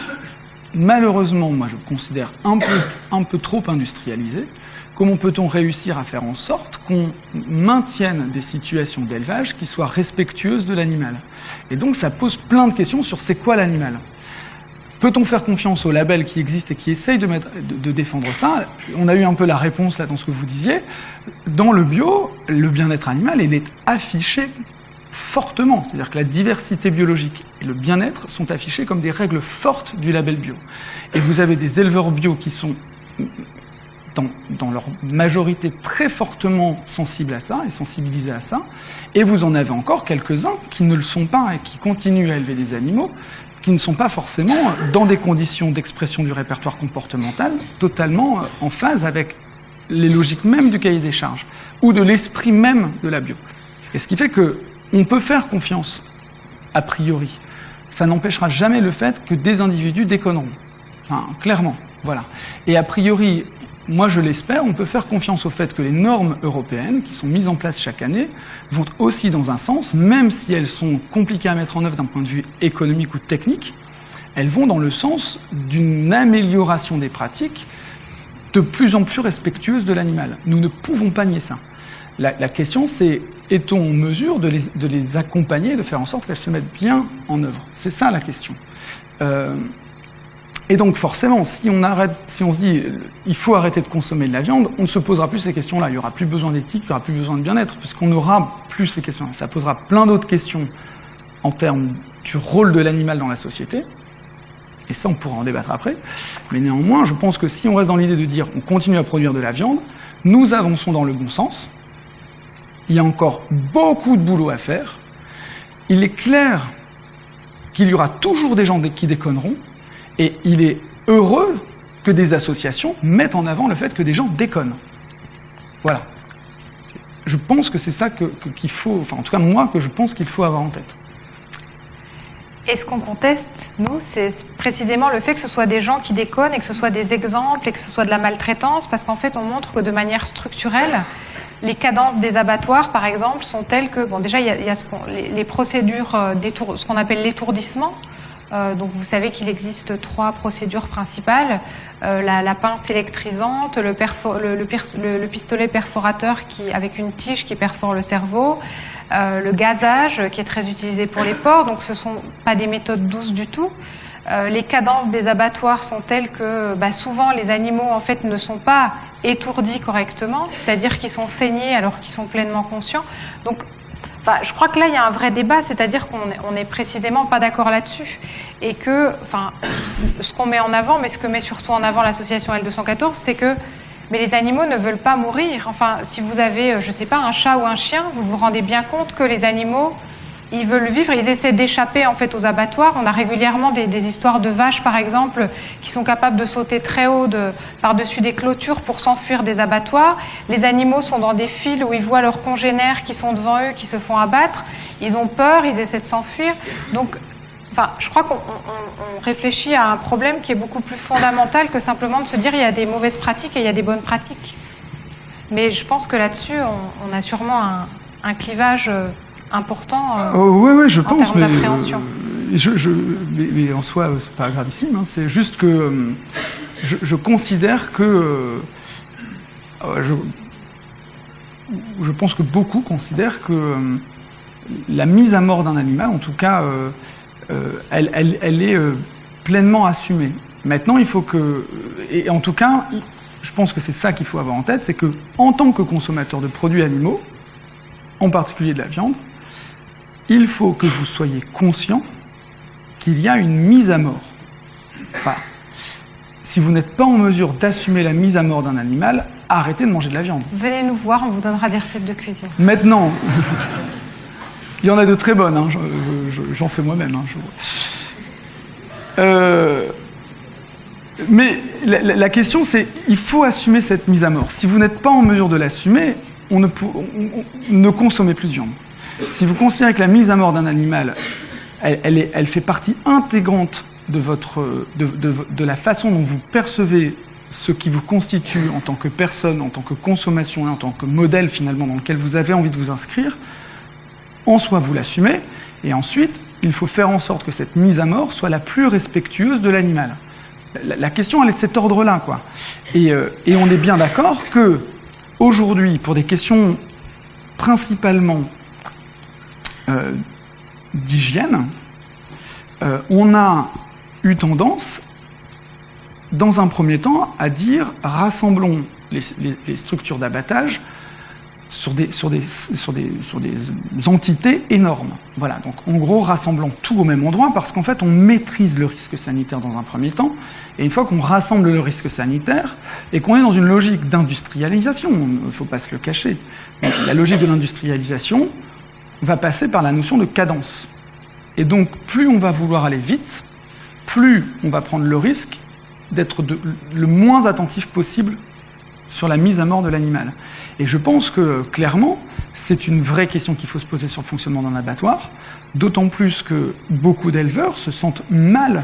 malheureusement, moi je considère un peu trop industrialisée, comment peut-on réussir à faire en sorte qu'on maintienne des situations d'élevage qui soient respectueuses de l'animal? Et donc ça pose plein de questions sur c'est quoi l'animal. Peut-on faire confiance aux labels qui existent et qui essayent de défendre ça? On a eu un peu la réponse là dans ce que vous disiez. Dans le bio, le bien-être animal, il est affiché fortement. C'est-à-dire que la diversité biologique et le bien-être sont affichés comme des règles fortes du label bio. Et vous avez des éleveurs bio qui sont, dans leur majorité, très fortement sensibles à ça et sensibilisés à ça. Et vous en avez encore quelques-uns qui ne le sont pas et qui continuent à élever des animaux qui ne sont pas forcément dans des conditions d'expression du répertoire comportemental totalement en phase avec les logiques même du cahier des charges ou de l'esprit même de la bio. Et ce qui fait qu'on peut faire confiance, a priori. Ça n'empêchera jamais le fait que des individus déconneront. Enfin, clairement, voilà. Et a priori, moi je l'espère, on peut faire confiance au fait que les normes européennes qui sont mises en place chaque année vont aussi dans un sens, même si elles sont compliquées à mettre en œuvre d'un point de vue économique ou technique, elles vont dans le sens d'une amélioration des pratiques de plus en plus respectueuses de l'animal. Nous ne pouvons pas nier ça. La question c'est, est-on en mesure de les accompagner, de faire en sorte qu'elles se mettent bien en œuvre? C'est ça la question. Et donc forcément, si on se dit il faut arrêter de consommer de la viande, on ne se posera plus ces questions-là. Il n'y aura plus besoin d'éthique, il n'y aura plus besoin de bien-être, puisqu'on n'aura plus ces questions-là. Ça posera plein d'autres questions en termes du rôle de l'animal dans la société. Et ça, on pourra en débattre après. Mais néanmoins, je pense que si on reste dans l'idée de dire on continue à produire de la viande, nous avançons dans le bon sens. Il y a encore beaucoup de boulot à faire. Il est clair qu'il y aura toujours des gens qui déconneront. Et il est heureux que des associations mettent en avant le fait que des gens déconnent. Voilà. Je pense que c'est ça qu'il faut, enfin en tout cas moi, que je pense qu'il faut avoir en tête. Et ce qu'on conteste, nous, c'est précisément le fait que ce soit des gens qui déconnent et que ce soit des exemples et que ce soit de la maltraitance, parce qu'en fait on montre que de manière structurelle, les cadences des abattoirs, par exemple, sont telles que, bon déjà il y a les procédures, ce qu'on appelle l'étourdissement. Donc vous savez qu'il existe 3 procédures principales, la pince électrisante, le pistolet perforateur avec une tige qui perfore le cerveau, le gazage qui est très utilisé pour les porcs, donc ce ne sont pas des méthodes douces du tout. Les cadences des abattoirs sont telles que souvent les animaux en fait ne sont pas étourdis correctement, c'est-à-dire qu'ils sont saignés alors qu'ils sont pleinement conscients. Donc enfin, je crois que là, il y a un vrai débat, c'est-à-dire qu'on n'est précisément pas d'accord là-dessus. Et que, enfin, ce qu'on met en avant, mais ce que met surtout en avant l'association L214, c'est que mais les animaux ne veulent pas mourir. Enfin, si vous avez, je ne sais pas, un chat ou un chien, vous vous rendez bien compte que les animaux, ils veulent vivre, ils essaient d'échapper en fait aux abattoirs. On a régulièrement des histoires de vaches, par exemple, qui sont capables de sauter très haut par-dessus des clôtures pour s'enfuir des abattoirs. Les animaux sont dans des files où ils voient leurs congénères qui sont devant eux, qui se font abattre. Ils ont peur, ils essaient de s'enfuir. Donc, enfin, je crois qu'on réfléchit à un problème qui est beaucoup plus fondamental que simplement de se dire il y a des mauvaises pratiques et il y a des bonnes pratiques. Mais je pense que là-dessus, on a sûrement un clivage important oui, je pense, termes d'appréhension. Mais en soi, c'est pas gravissime. Hein, c'est juste que je considère que je pense que beaucoup considèrent que la mise à mort d'un animal, en tout cas, elle est pleinement assumée. Maintenant, il faut que, et en tout cas, je pense que c'est ça qu'il faut avoir en tête, c'est que en tant que consommateur de produits animaux, en particulier de la viande, il faut que vous soyez conscient qu'il y a une mise à mort. Enfin, si vous n'êtes pas en mesure d'assumer la mise à mort d'un animal, arrêtez de manger de la viande. Venez nous voir, on vous donnera des recettes de cuisine. Maintenant, il y en a de très bonnes, hein, j'en fais moi-même. Hein, mais la question, c'est il faut assumer cette mise à mort. Si vous n'êtes pas en mesure de l'assumer, on ne consommez plus de viande. Si vous considérez que la mise à mort d'un animal, elle fait partie intégrante de la façon dont vous percevez ce qui vous constitue en tant que personne, en tant que consommation et en tant que modèle finalement dans lequel vous avez envie de vous inscrire, en soi vous l'assumez, Et ensuite, il faut faire en sorte que cette mise à mort soit la plus respectueuse de l'animal. La question, elle est de cet ordre-là, quoi. Et on est bien d'accord que, aujourd'hui, pour des questions principalement d'hygiène, on a eu tendance, dans un premier temps, à dire rassemblons les structures d'abattage sur des entités énormes. Voilà, donc en gros, rassemblons tout au même endroit parce qu'en fait, on maîtrise le risque sanitaire dans un premier temps. Et une fois qu'on rassemble le risque sanitaire et qu'on est dans une logique d'industrialisation, il ne faut pas se le cacher, la logique de l'industrialisation va passer par la notion de cadence. Et donc, plus on va vouloir aller vite, plus on va prendre le risque d'être le moins attentif possible sur la mise à mort de l'animal. Et je pense que, clairement, c'est une vraie question qu'il faut se poser sur le fonctionnement d'un abattoir, d'autant plus que beaucoup d'éleveurs se sentent mal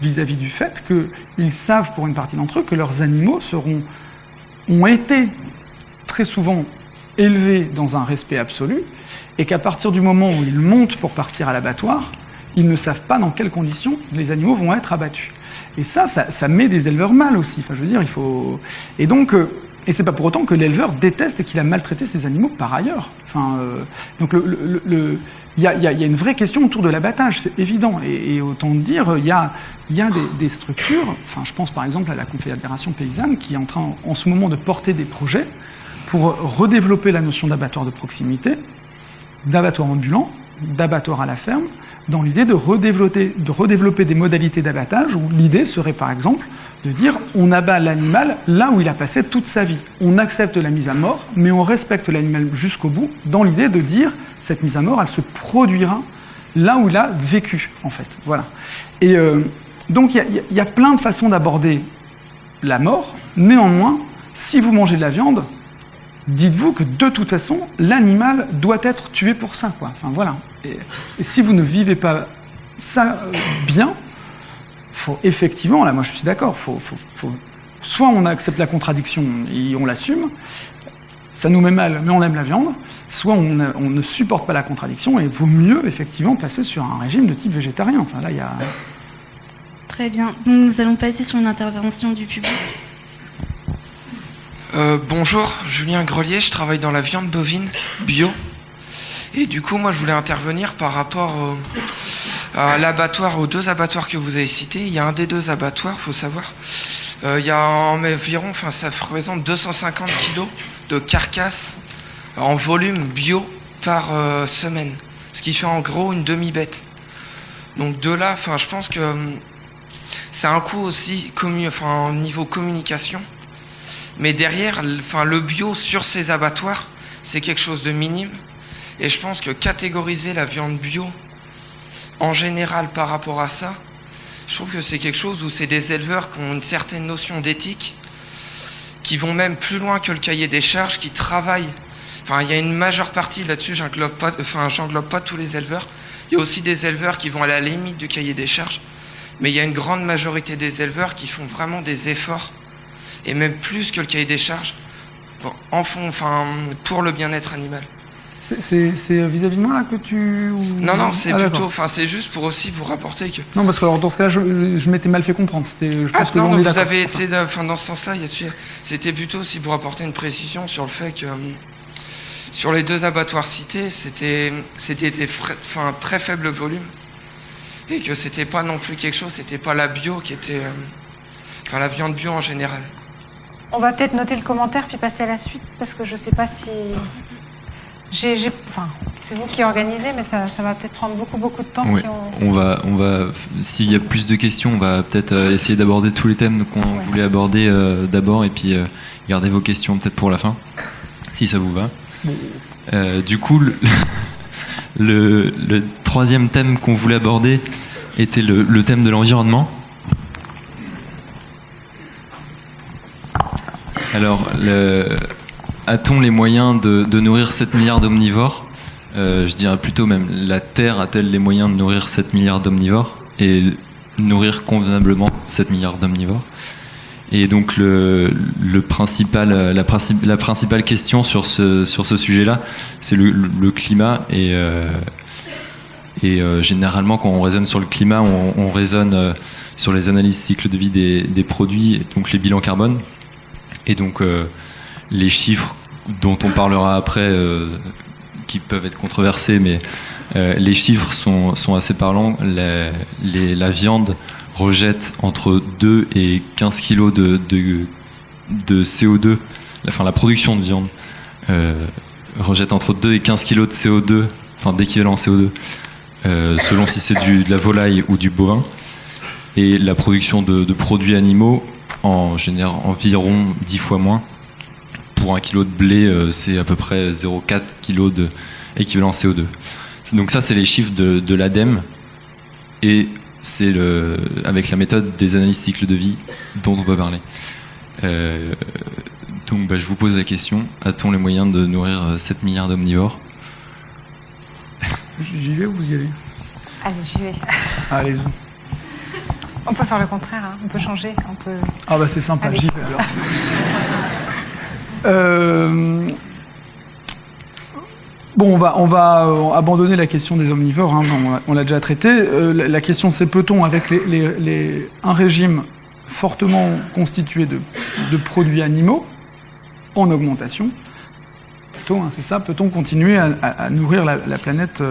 vis-à-vis du fait qu'ils savent, pour une partie d'entre eux, que leurs animaux ont été très souvent élevés dans un respect absolu, et qu'à partir du moment où ils montent pour partir à l'abattoir, ils ne savent pas dans quelles conditions les animaux vont être abattus. Et ça met des éleveurs mal aussi. Enfin, je veux dire, il faut... Et donc, et c'est pas pour autant que l'éleveur déteste et qu'il a maltraité ses animaux par ailleurs. Enfin, donc il y a une vraie question autour de l'abattage, c'est évident. Et autant dire, il y a des structures, enfin, je pense par exemple à la Confédération paysanne qui est en train en ce moment de porter des projets pour redévelopper la notion d'abattoir de proximité, d'abattoir ambulant, d'abattoir à la ferme, dans l'idée de redévelopper des modalités d'abattage où l'idée serait par exemple de dire on abat l'animal là où il a passé toute sa vie. On accepte la mise à mort, mais on respecte l'animal jusqu'au bout, dans l'idée de dire cette mise à mort, elle se produira là où il a vécu, en fait. Voilà. Et donc il y a plein de façons d'aborder la mort. Néanmoins, si vous mangez de la viande, dites-vous que de toute façon, l'animal doit être tué pour ça, quoi. Enfin voilà. Et si vous ne vivez pas ça bien, faut effectivement, là moi je suis d'accord, soit on accepte la contradiction et on l'assume, ça nous met mal mais on aime la viande, soit on ne supporte pas la contradiction et il vaut mieux effectivement passer sur un régime de type végétarien. Enfin là il y a... Très bien, nous allons passer sur une intervention du public. Bonjour, Julien Grelier, je travaille dans la viande bovine bio. Et du coup, moi, je voulais intervenir par rapport à l'abattoir, aux deux abattoirs que vous avez cités. Il y a un des deux abattoirs, faut savoir. Il y a environ, enfin, ça représente 250 kilos de carcasses en volume bio par semaine. Ce qui fait en gros une demi-bête. Donc de là, enfin, je pense que c'est un coût aussi au niveau communication. Mais derrière, enfin, le bio sur ces abattoirs, c'est quelque chose de minime. Et je pense que catégoriser la viande bio, en général par rapport à ça, je trouve que c'est quelque chose où c'est des éleveurs qui ont une certaine notion d'éthique, qui vont même plus loin que le cahier des charges, qui travaillent. Enfin, il y a une majeure partie là-dessus, j'englobe pas tous les éleveurs. Il y a aussi des éleveurs qui vont à la limite du cahier des charges. Mais il y a une grande majorité des éleveurs qui font vraiment des efforts, et même plus que le cahier des charges, pour le bien-être animal. C'est vis-à-vis de moi là que tu... Non, c'est plutôt... Enfin, c'est juste pour aussi vous rapporter que... Non, parce que alors, dans ce cas-là, je m'étais mal fait comprendre. Vous avez été... Enfin, dans ce sens-là, c'était plutôt aussi pour apporter une précision sur le fait que... sur les deux abattoirs cités, c'était très faible volume. Et que c'était pas non plus quelque chose, c'était pas la bio qui était... la viande bio en général. On va peut-être noter le commentaire puis passer à la suite, parce que je sais pas si... c'est vous qui organisez, mais ça va peut-être prendre beaucoup de temps. Oui. Si on va, s'il y a plus de questions, on va peut-être essayer d'aborder tous les thèmes qu'on voulait aborder d'abord, et puis garder vos questions peut-être pour la fin, si ça vous va. Du coup, le troisième thème qu'on voulait aborder était le thème de l'environnement. Alors, a-t-on les moyens de nourrir 7 milliards d'omnivores ? Je dirais plutôt même, la Terre a-t-elle les moyens de nourrir 7 milliards d'omnivores et nourrir convenablement 7 milliards d'omnivores ? Et donc la principale question sur ce sujet-là, c'est le climat et Et généralement, quand on raisonne sur le climat, on raisonne sur les analyses cycle de vie des produits, donc les bilans carbone. Et donc, les chiffres dont on parlera après, qui peuvent être controversés, mais les chiffres sont assez parlants. La viande rejette entre 2 et 15 kg de CO2. La production de viande rejette entre 2 et 15 kg de CO2, enfin d'équivalent CO2, selon si c'est de la volaille ou du bovin. Et la production de produits animaux en génère environ 10 fois moins. Pour 1 kg de blé, c'est à peu près 0,4 kg d'équivalent CO2. Donc ça, c'est les chiffres de l'ADEME. Et c'est avec la méthode des analyses cycle de vie dont on va parler. Donc je vous pose la question, a-t-on les moyens de nourrir 7 milliards d'omnivores? J'y vais ou vous y allez? Allez, j'y vais. Allez-y. On peut faire le contraire, hein. On peut changer. Ah bah c'est sympa, Allez. j'y vais alors. Bon, on va abandonner la question des omnivores, hein, on l'a déjà traité. La question c'est, peut-on, avec un régime fortement constitué de produits animaux en augmentation, c'est ça, peut-on continuer à nourrir la planète?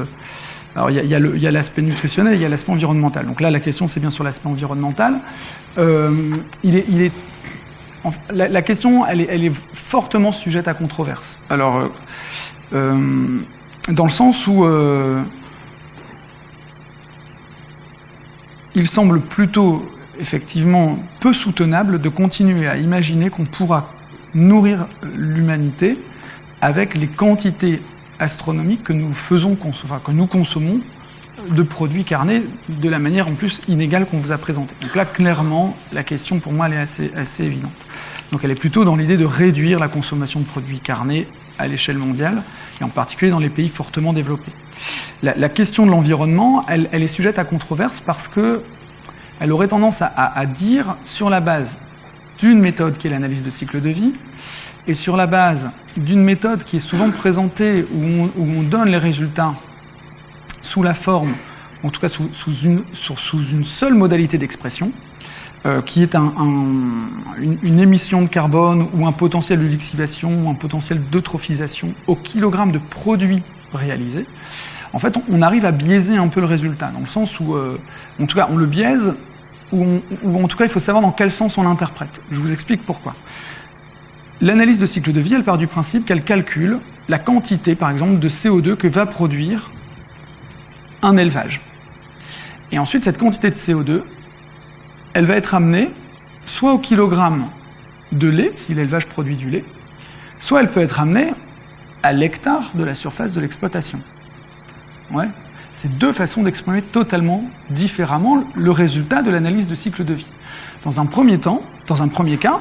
Alors il y a l'aspect nutritionnel, il y a l'aspect environnemental. Donc là, la question c'est bien sur l'aspect environnemental. La question, elle est fortement sujette à controverse. Alors, dans le sens où il semble plutôt, effectivement, peu soutenable de continuer à imaginer qu'on pourra nourrir l'humanité avec les quantités astronomiques que nous consommons de produits carnés de la manière en plus inégale qu'on vous a présentée. Donc là, clairement, la question pour moi, elle est assez évidente. Donc elle est plutôt dans l'idée de réduire la consommation de produits carnés à l'échelle mondiale, et en particulier dans les pays fortement développés. La question de l'environnement, elle est sujette à controverse parce que elle aurait tendance à dire, sur la base d'une méthode qui est l'analyse de cycle de vie, et sur la base d'une méthode qui est souvent présentée où on donne les résultats sous la forme, en tout cas sous une seule modalité d'expression, qui est une émission de carbone ou un potentiel de lixivation ou un potentiel d'eutrophisation au kilogramme de produit réalisé. En fait, on arrive à biaiser un peu le résultat, dans le sens où, en tout cas, on le biaise, ou en tout cas, il faut savoir dans quel sens on l'interprète. Je vous explique pourquoi. L'analyse de cycle de vie, elle part du principe qu'elle calcule la quantité, par exemple, de CO2 que va produire un élevage. Et ensuite, cette quantité de CO2, elle va être amenée soit au kilogramme de lait, si l'élevage produit du lait, soit elle peut être amenée à l'hectare de la surface de l'exploitation. Ouais. C'est deux façons d'exprimer totalement différemment le résultat de l'analyse de cycle de vie. Dans un premier cas,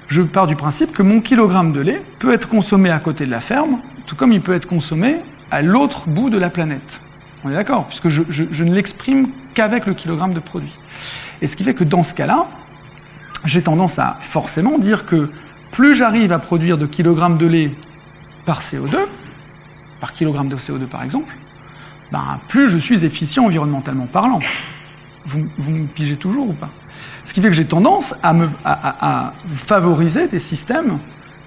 je pars du principe que mon kilogramme de lait peut être consommé à côté de la ferme, tout comme il peut être consommé à l'autre bout de la planète. On est d'accord, puisque je ne l'exprime qu'avec le kilogramme de produit. Et ce qui fait que dans ce cas-là, j'ai tendance à forcément dire que plus j'arrive à produire de kilogrammes de lait par CO2, par kilogramme de CO2 par exemple, plus je suis efficient environnementalement parlant. Vous me pigez toujours ou pas? Ce qui fait que j'ai tendance à favoriser des systèmes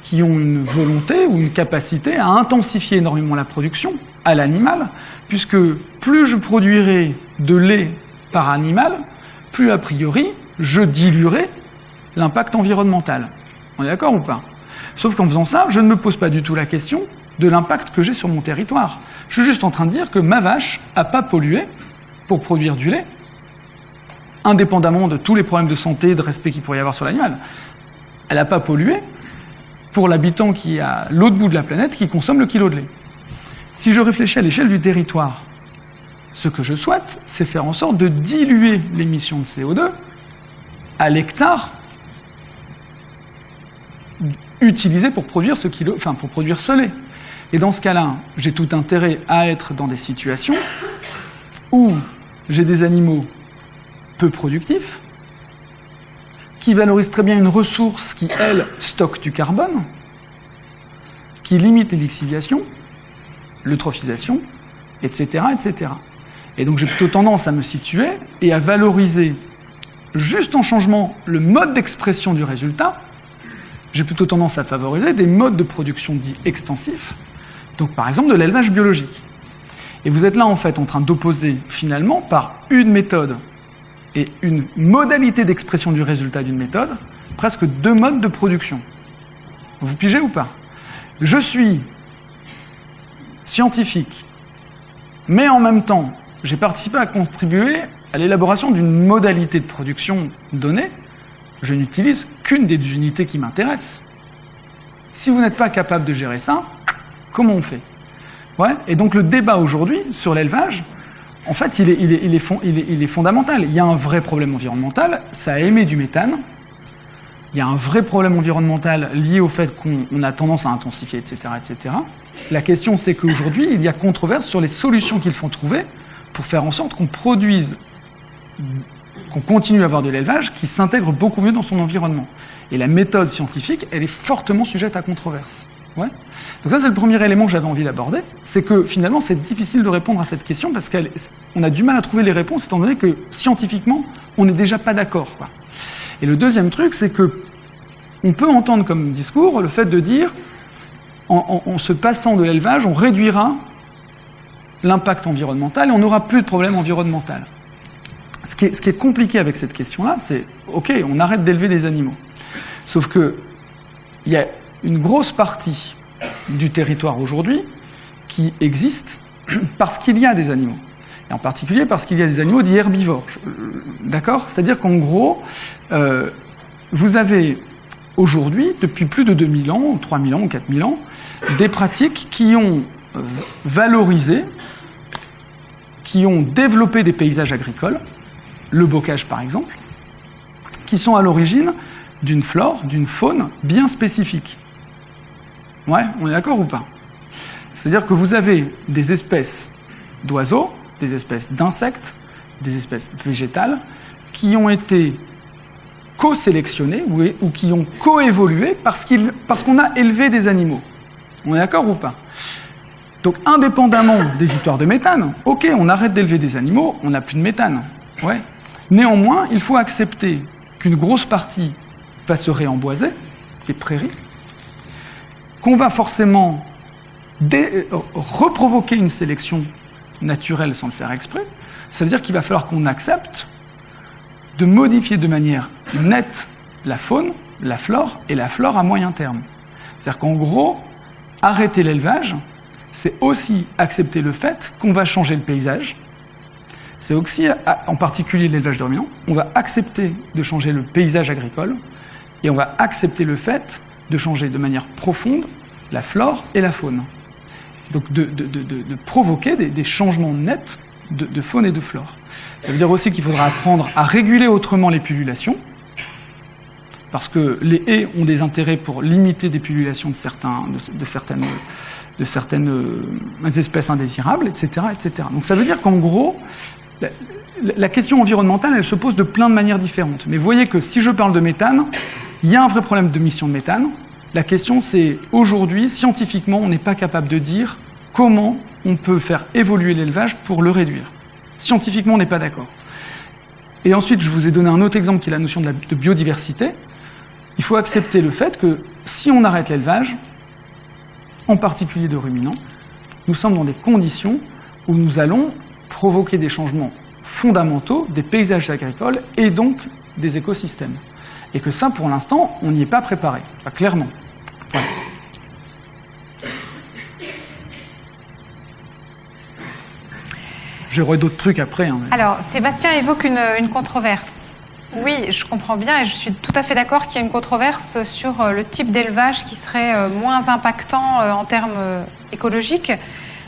qui ont une volonté ou une capacité à intensifier énormément la production à l'animal, puisque plus je produirai de lait par animal, plus a priori, je diluerai l'impact environnemental. On est d'accord ou pas? Sauf qu'en faisant ça, je ne me pose pas du tout la question de l'impact que j'ai sur mon territoire. Je suis juste en train de dire que ma vache n'a pas pollué pour produire du lait, indépendamment de tous les problèmes de santé et de respect qu'il pourrait y avoir sur l'animal. Elle n'a pas pollué pour l'habitant qui est à l'autre bout de la planète qui consomme le kilo de lait. Si je réfléchis à l'échelle du territoire, ce que je souhaite, c'est faire en sorte de diluer l'émission de CO2 à l'hectare utilisé pour produire ce lait. Et dans ce cas-là, j'ai tout intérêt à être dans des situations où j'ai des animaux peu productifs, qui valorisent très bien une ressource qui, elle, stocke du carbone, qui limite les lixiviations, l'eutrophisation, etc., etc. Et donc j'ai plutôt tendance à me situer et à valoriser, juste en changeant le mode d'expression du résultat, j'ai plutôt tendance à favoriser des modes de production dits extensifs, donc par exemple de l'élevage biologique. Et vous êtes là en fait en train d'opposer finalement par une méthode et une modalité d'expression du résultat d'une méthode, presque deux modes de production. Vous pigez ou pas? Je suis scientifique, mais en même temps, j'ai participé à contribuer à l'élaboration d'une modalité de production donnée. Je n'utilise qu'une des unités qui m'intéressent. Si vous n'êtes pas capable de gérer ça, comment on fait? Ouais. Et donc le débat aujourd'hui sur l'élevage, en fait, il est fondamental. Il y a un vrai problème environnemental, ça émet du méthane. Il y a un vrai problème environnemental lié au fait qu'on a tendance à intensifier, etc., etc. La question, c'est qu'aujourd'hui, il y a controverse sur les solutions qu'ils font trouver pour faire en sorte qu'on produise, qu'on continue à avoir de l'élevage qui s'intègre beaucoup mieux dans son environnement. Et la méthode scientifique, elle est fortement sujette à controverse. Ouais. Donc ça, c'est le premier élément que j'avais envie d'aborder, c'est que finalement, c'est difficile de répondre à cette question parce qu'on a du mal à trouver les réponses, étant donné que scientifiquement, on n'est déjà pas d'accord, quoi. Et le deuxième truc, c'est que on peut entendre comme discours le fait de dire, en se passant de l'élevage, on réduira l'impact environnemental et on n'aura plus de problème environnemental. Ce qui est compliqué avec cette question-là, c'est, ok, on arrête d'élever des animaux. Sauf que il y a une grosse partie du territoire aujourd'hui qui existe parce qu'il y a des animaux. Et en particulier parce qu'il y a des animaux dits herbivores. D'accord ? C'est-à-dire qu'en gros, vous avez aujourd'hui, depuis plus de 2000 ans, 3000 ans ou 4000 ans, des pratiques qui ont valorisé, qui ont développé des paysages agricoles, le bocage par exemple, qui sont à l'origine d'une flore, d'une faune bien spécifique. Ouais, on est d'accord ou pas ? C'est-à-dire que vous avez des espèces d'oiseaux, des espèces d'insectes, des espèces végétales, qui ont été co-sélectionnées ou qui ont co-évolué parce qu'on a élevé des animaux. On est d'accord ou pas ? Donc, indépendamment des histoires de méthane, ok, on arrête d'élever des animaux, on n'a plus de méthane. Ouais. Néanmoins, il faut accepter qu'une grosse partie va se réemboiser, les prairies, qu'on va forcément reprovoquer une sélection naturelle sans le faire exprès. Ça veut dire qu'il va falloir qu'on accepte de modifier de manière nette la faune, la flore et la flore à moyen terme. C'est-à-dire qu'en gros, arrêter l'élevage, c'est aussi accepter le fait qu'on va changer le paysage. C'est aussi, en particulier l'élevage de ruminants, on va accepter de changer le paysage agricole et on va accepter le fait de changer de manière profonde la flore et la faune. Donc de provoquer des changements nets de faune et de flore. Ça veut dire aussi qu'il faudra apprendre à réguler autrement les pullulations, parce que les haies ont des intérêts pour limiter des pullulations de certaines espèces indésirables, etc., etc. Donc ça veut dire qu'en gros, la question environnementale, elle se pose de plein de manières différentes. Mais vous voyez que si je parle de méthane, il y a un vrai problème d'émission de méthane. La question, c'est aujourd'hui, scientifiquement, on n'est pas capable de dire comment on peut faire évoluer l'élevage pour le réduire. Scientifiquement, on n'est pas d'accord. Et ensuite, je vous ai donné un autre exemple qui est la notion de biodiversité. Il faut accepter le fait que si on arrête l'élevage, en particulier de ruminants, nous sommes dans des conditions où nous allons provoquer des changements fondamentaux des paysages agricoles et donc des écosystèmes. Et que ça, pour l'instant, on n'y est pas préparé, pas clairement. Voilà. J'aurai d'autres trucs après. Hein, mais... Alors, Sébastien évoque une controverse. Oui, je comprends bien et je suis tout à fait d'accord qu'il y a une controverse sur le type d'élevage qui serait moins impactant en termes écologiques.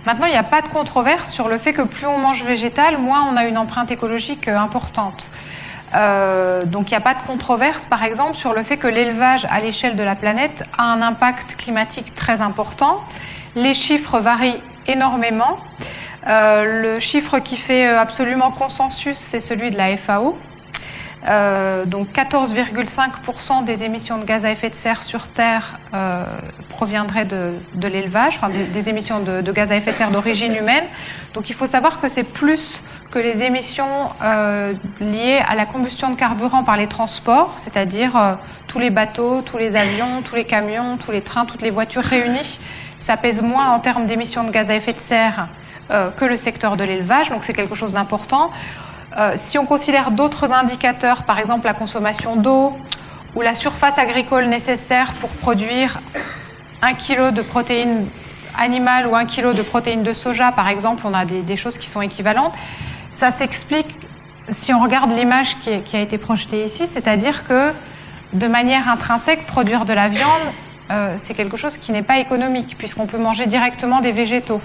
Maintenant, il n'y a pas de controverse sur le fait que plus on mange végétal, moins on a une empreinte écologique importante. Donc il n'y a pas de controverse, par exemple, sur le fait que l'élevage à l'échelle de la planète a un impact climatique très important. Les chiffres varient énormément. Le chiffre qui fait absolument consensus, c'est celui de la FAO. Donc 14,5% des émissions de gaz à effet de serre sur Terre proviendraient de l'élevage, enfin des émissions de gaz à effet de serre d'origine humaine. Donc il faut savoir que c'est plus que les émissions liées à la combustion de carburant par les transports, c'est-à-dire tous les bateaux, tous les avions, tous les camions, tous les trains, toutes les voitures réunies. Ça pèse moins en termes d'émissions de gaz à effet de serre que le secteur de l'élevage, donc c'est quelque chose d'important. Si on considère d'autres indicateurs, par exemple la consommation d'eau ou la surface agricole nécessaire pour produire 1 kg de protéines animales ou 1 kg de protéines de soja, par exemple, on a des choses qui sont équivalentes. Ça s'explique si on regarde l'image qui a été projetée ici, c'est-à-dire que de manière intrinsèque, produire de la viande, c'est quelque chose qui n'est pas économique, puisqu'on peut manger directement des végétaux.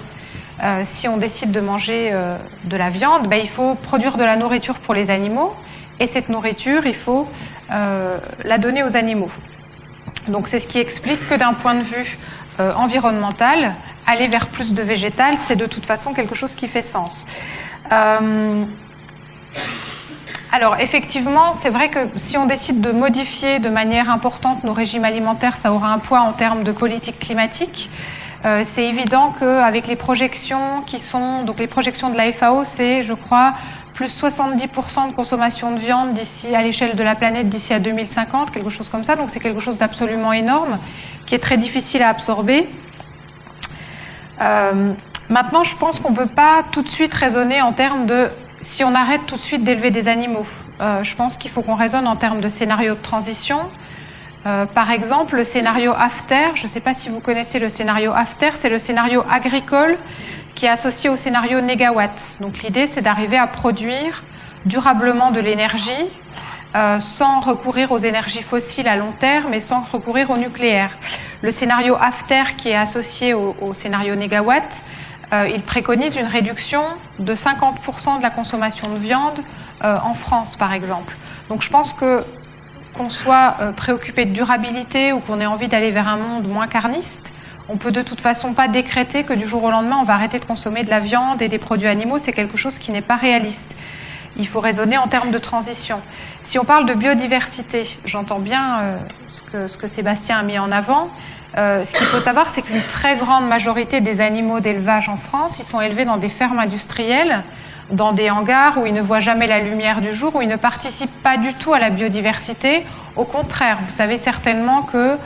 Si on décide de manger de la viande, il faut produire de la nourriture pour les animaux, et cette nourriture, il faut la donner aux animaux. Donc c'est ce qui explique que d'un point de vue environnemental, aller vers plus de végétal, c'est de toute façon quelque chose qui fait sens. Alors effectivement, c'est vrai que si on décide de modifier de manière importante nos régimes alimentaires, ça aura un poids en termes de politique climatique. C'est évident qu'avec les projections qui sont, donc les projections de la FAO, c'est, je crois, plus 70% de consommation de viande d'ici à l'échelle de la planète d'ici à 2050, quelque chose comme ça. Donc c'est quelque chose d'absolument énorme, qui est très difficile à absorber. Maintenant, je pense qu'on ne peut pas tout de suite raisonner en termes de si on arrête tout de suite d'élever des animaux. Je pense qu'il faut qu'on raisonne en termes de scénario de transition. Par exemple, le scénario AFTER, je ne sais pas si vous connaissez le scénario AFTER, c'est le scénario agricole qui est associé au scénario négawatt. Donc l'idée, c'est d'arriver à produire durablement de l'énergie sans recourir aux énergies fossiles à long terme et sans recourir au nucléaire. Le scénario AFTER qui est associé au scénario négawatt, il préconise une réduction de 50% de la consommation de viande en France, par exemple. Donc je pense qu'on soit préoccupé de durabilité ou qu'on ait envie d'aller vers un monde moins carniste, on peut de toute façon pas décréter que du jour au lendemain on va arrêter de consommer de la viande et des produits animaux, c'est quelque chose qui n'est pas réaliste. Il faut raisonner en termes de transition. Si on parle de biodiversité, j'entends bien ce que Sébastien a mis en avant. Ce qu'il faut savoir, c'est qu'une très grande majorité des animaux d'élevage en France, ils sont élevés dans des fermes industrielles, dans des hangars où ils ne voient jamais la lumière du jour, où ils ne participent pas du tout à la biodiversité. Au contraire, vous savez certainement que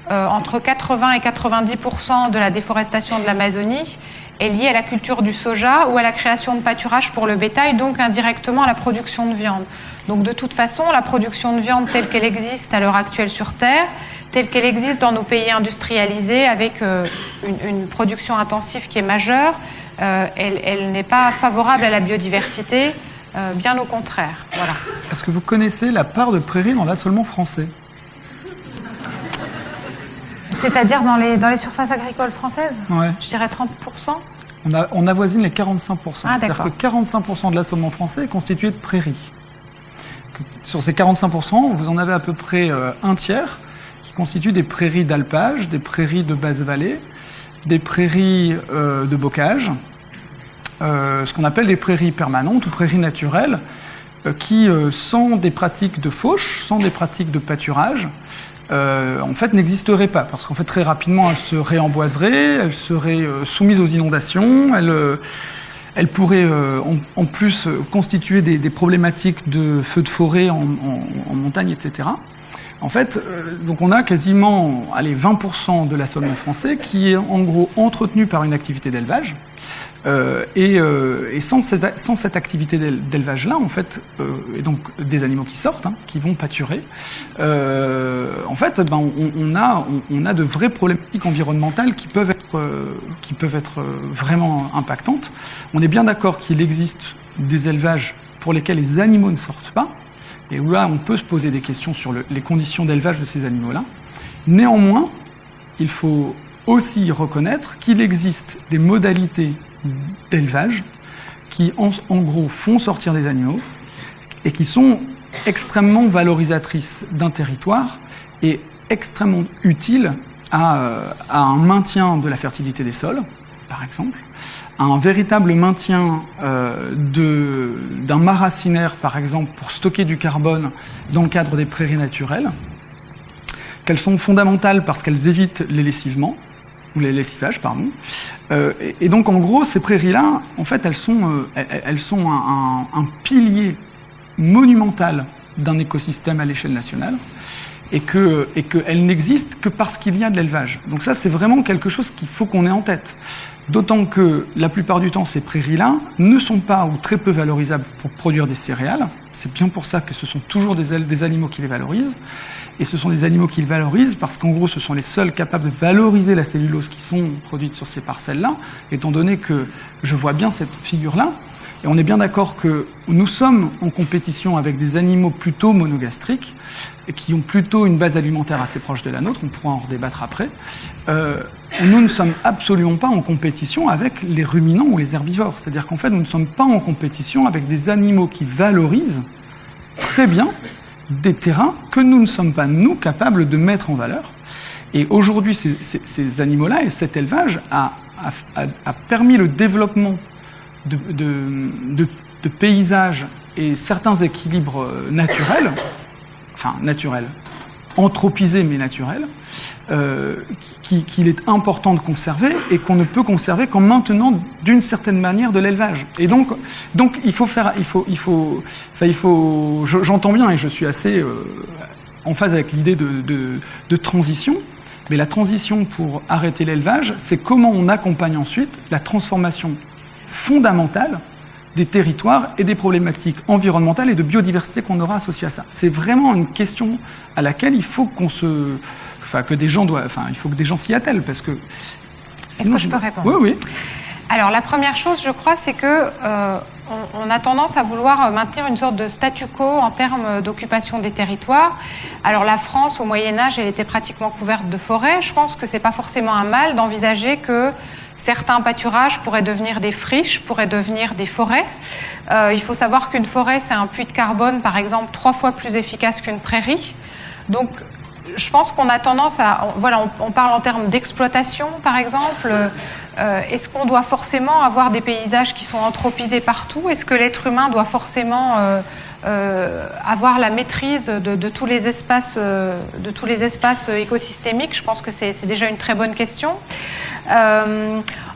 entre 80 et 90% de la déforestation de l'Amazonie est liée à la culture du soja ou à la création de pâturages pour le bétail, donc indirectement à la production de viande. Donc de toute façon, la production de viande telle qu'elle existe à l'heure actuelle sur Terre, telle qu'elle existe dans nos pays industrialisés avec une production intensive qui est majeure, elle n'est pas favorable à la biodiversité, bien au contraire. Voilà. Est-ce que vous connaissez la part de prairies dans l'assolement français ? C'est-à-dire dans les surfaces agricoles françaises ? Ouais. Je dirais 30%. On avoisine les 45%. Ah, c'est-à-dire que 45% de l'assolement français est constitué de prairies. Sur ces 45%, vous en avez à peu près un tiers qui constituent des prairies d'alpage, des prairies de basse vallée, des prairies de bocage, ce qu'on appelle des prairies permanentes ou prairies naturelles, qui, sans des pratiques de fauche, sans des pratiques de pâturage, en fait n'existeraient pas, parce qu'en fait très rapidement elles se réemboiseraient, elles seraient soumises aux inondations, elles pourraient en plus constituer des problématiques de feux de forêt en montagne, etc. En fait, donc on a quasiment 20% de l'assolement français qui est en gros entretenu par une activité d'élevage. Et sans cette activité d'élevage-là, en fait, et donc des animaux qui sortent, qui vont pâturer, en fait, on a de vraies problématiques environnementales qui peuvent être vraiment impactantes. On est bien d'accord qu'il existe des élevages pour lesquels les animaux ne sortent pas, et où là, on peut se poser des questions sur les conditions d'élevage de ces animaux-là. Néanmoins, il faut aussi reconnaître qu'il existe des modalités d'élevage qui, en gros, font sortir des animaux et qui sont extrêmement valorisatrices d'un territoire et extrêmement utiles à un maintien de la fertilité des sols, par exemple, un véritable maintien d'un mât racinaire, par exemple, pour stocker du carbone dans le cadre des prairies naturelles, qu'elles sont fondamentales parce qu'elles évitent les lessivements, ou les lessivages, pardon. Et donc, en gros, ces prairies-là, en fait, elles sont un pilier monumental d'un écosystème à l'échelle nationale, et qu'elles n'existent que parce qu'il y a de l'élevage. Donc ça, c'est vraiment quelque chose qu'il faut qu'on ait en tête. D'autant que la plupart du temps, ces prairies-là ne sont pas ou très peu valorisables pour produire des céréales. C'est bien pour ça que ce sont toujours des animaux qui les valorisent. Et ce sont des animaux qui les valorisent parce qu'en gros, ce sont les seuls capables de valoriser la cellulose qui sont produites sur ces parcelles-là, étant donné que je vois bien cette figure-là. Et on est bien d'accord que nous sommes en compétition avec des animaux plutôt monogastriques, et qui ont plutôt une base alimentaire assez proche de la nôtre, on pourra en redébattre après. Nous ne sommes absolument pas en compétition avec les ruminants ou les herbivores. C'est-à-dire qu'en fait, nous ne sommes pas en compétition avec des animaux qui valorisent très bien des terrains que nous ne sommes pas, nous, capables de mettre en valeur. Et aujourd'hui, ces animaux-là et cet élevage a permis le développement de paysages et certains équilibres naturels, anthropisés mais naturels, qu'il est important de conserver et qu'on ne peut conserver qu'en maintenant d'une certaine manière de l'élevage. Et donc j'entends bien et je suis assez en phase avec l'idée de transition, mais la transition pour arrêter l'élevage, c'est comment on accompagne ensuite la transformation fondamentale des territoires et des problématiques environnementales et de biodiversité qu'on aura associées à ça. C'est vraiment une question à laquelle il faut il faut que des gens s'y attellent, parce que... Est-ce que je peux répondre ? Oui. Alors, la première chose, je crois, c'est que on a tendance à vouloir maintenir une sorte de statu quo en termes d'occupation des territoires. Alors, la France, au Moyen-Âge, elle était pratiquement couverte de forêts. Je pense que c'est pas forcément un mal d'envisager que certains pâturages pourraient devenir des friches, pourraient devenir des forêts. Il faut savoir qu'une forêt, c'est un puits de carbone, par exemple, 3 fois plus efficace qu'une prairie. Donc, je pense qu'on a tendance à... on parle en termes d'exploitation, par exemple. Est-ce qu'on doit forcément avoir des paysages qui sont anthropisés partout ? Est-ce que l'être humain doit forcément avoir la maîtrise de tous les espaces, écosystémiques ? Je pense que c'est déjà une très bonne question.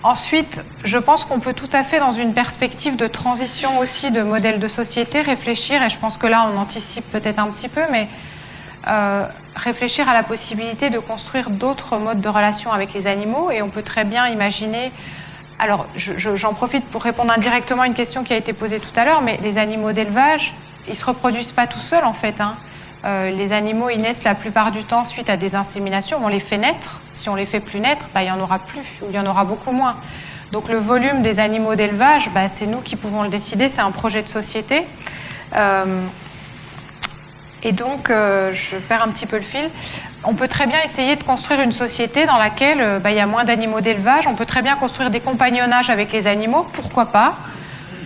Ensuite, je pense qu'on peut tout à fait, dans une perspective de transition aussi de modèle de société, réfléchir, et je pense que là on anticipe peut-être un petit peu, mais réfléchir à la possibilité de construire d'autres modes de relation avec les animaux. Et on peut très bien imaginer... Alors, j'en profite pour répondre indirectement à une question qui a été posée tout à l'heure, mais les animaux d'élevage, ils ne se reproduisent pas tout seuls, en fait, hein. Les animaux, ils naissent la plupart du temps suite à des inséminations. On les fait naître. Si on les fait plus naître, il n'y en aura plus, ou il y en aura beaucoup moins. Donc le volume des animaux d'élevage, c'est nous qui pouvons le décider, c'est un projet de société. Et donc, je perds un petit peu le fil. On peut très bien essayer de construire une société dans laquelle il y a moins d'animaux d'élevage. On peut très bien construire des compagnonnages avec les animaux, pourquoi pas ?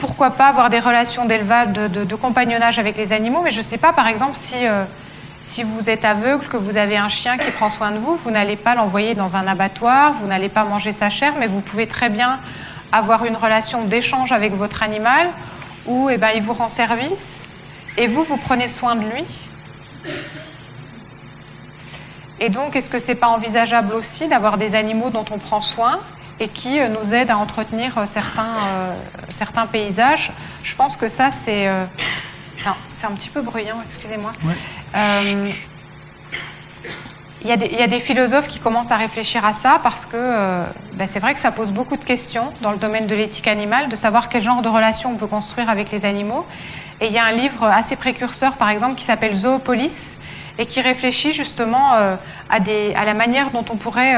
Pourquoi pas avoir des relations d'élevage, de compagnonnage avec les animaux ? Mais je ne sais pas, par exemple, si vous êtes aveugle, que vous avez un chien qui prend soin de vous, vous n'allez pas l'envoyer dans un abattoir, vous n'allez pas manger sa chair, mais vous pouvez très bien avoir une relation d'échange avec votre animal où il vous rend service et vous prenez soin de lui. Et donc, est-ce que c'est pas envisageable aussi d'avoir des animaux dont on prend soin et qui nous aident à entretenir certains paysages ? Je pense que ça, c'est un petit peu bruyant, excusez-moi. Ouais. Il y a des philosophes qui commencent à réfléchir à ça parce que c'est vrai que ça pose beaucoup de questions dans le domaine de l'éthique animale, de savoir quel genre de relation on peut construire avec les animaux. Et il y a un livre assez précurseur, par exemple, qui s'appelle Zoopolis et qui réfléchit justement à la manière dont on pourrait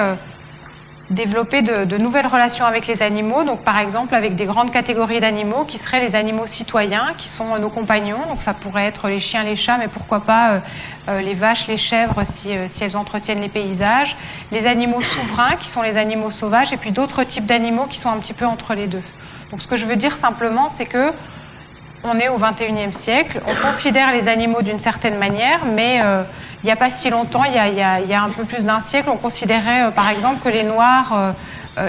développer de nouvelles relations avec les animaux. Donc, par exemple, avec des grandes catégories d'animaux qui seraient les animaux citoyens, qui sont nos compagnons. Donc, ça pourrait être les chiens, les chats, mais pourquoi pas les vaches, les chèvres, si elles entretiennent les paysages. Les animaux souverains, qui sont les animaux sauvages, et puis d'autres types d'animaux qui sont un petit peu entre les deux. Donc, ce que je veux dire simplement, c'est que on est au XXIe siècle, on considère les animaux d'une certaine manière, mais il n'y a pas si longtemps, il y a un peu plus d'un siècle, on considérait par exemple que les Noirs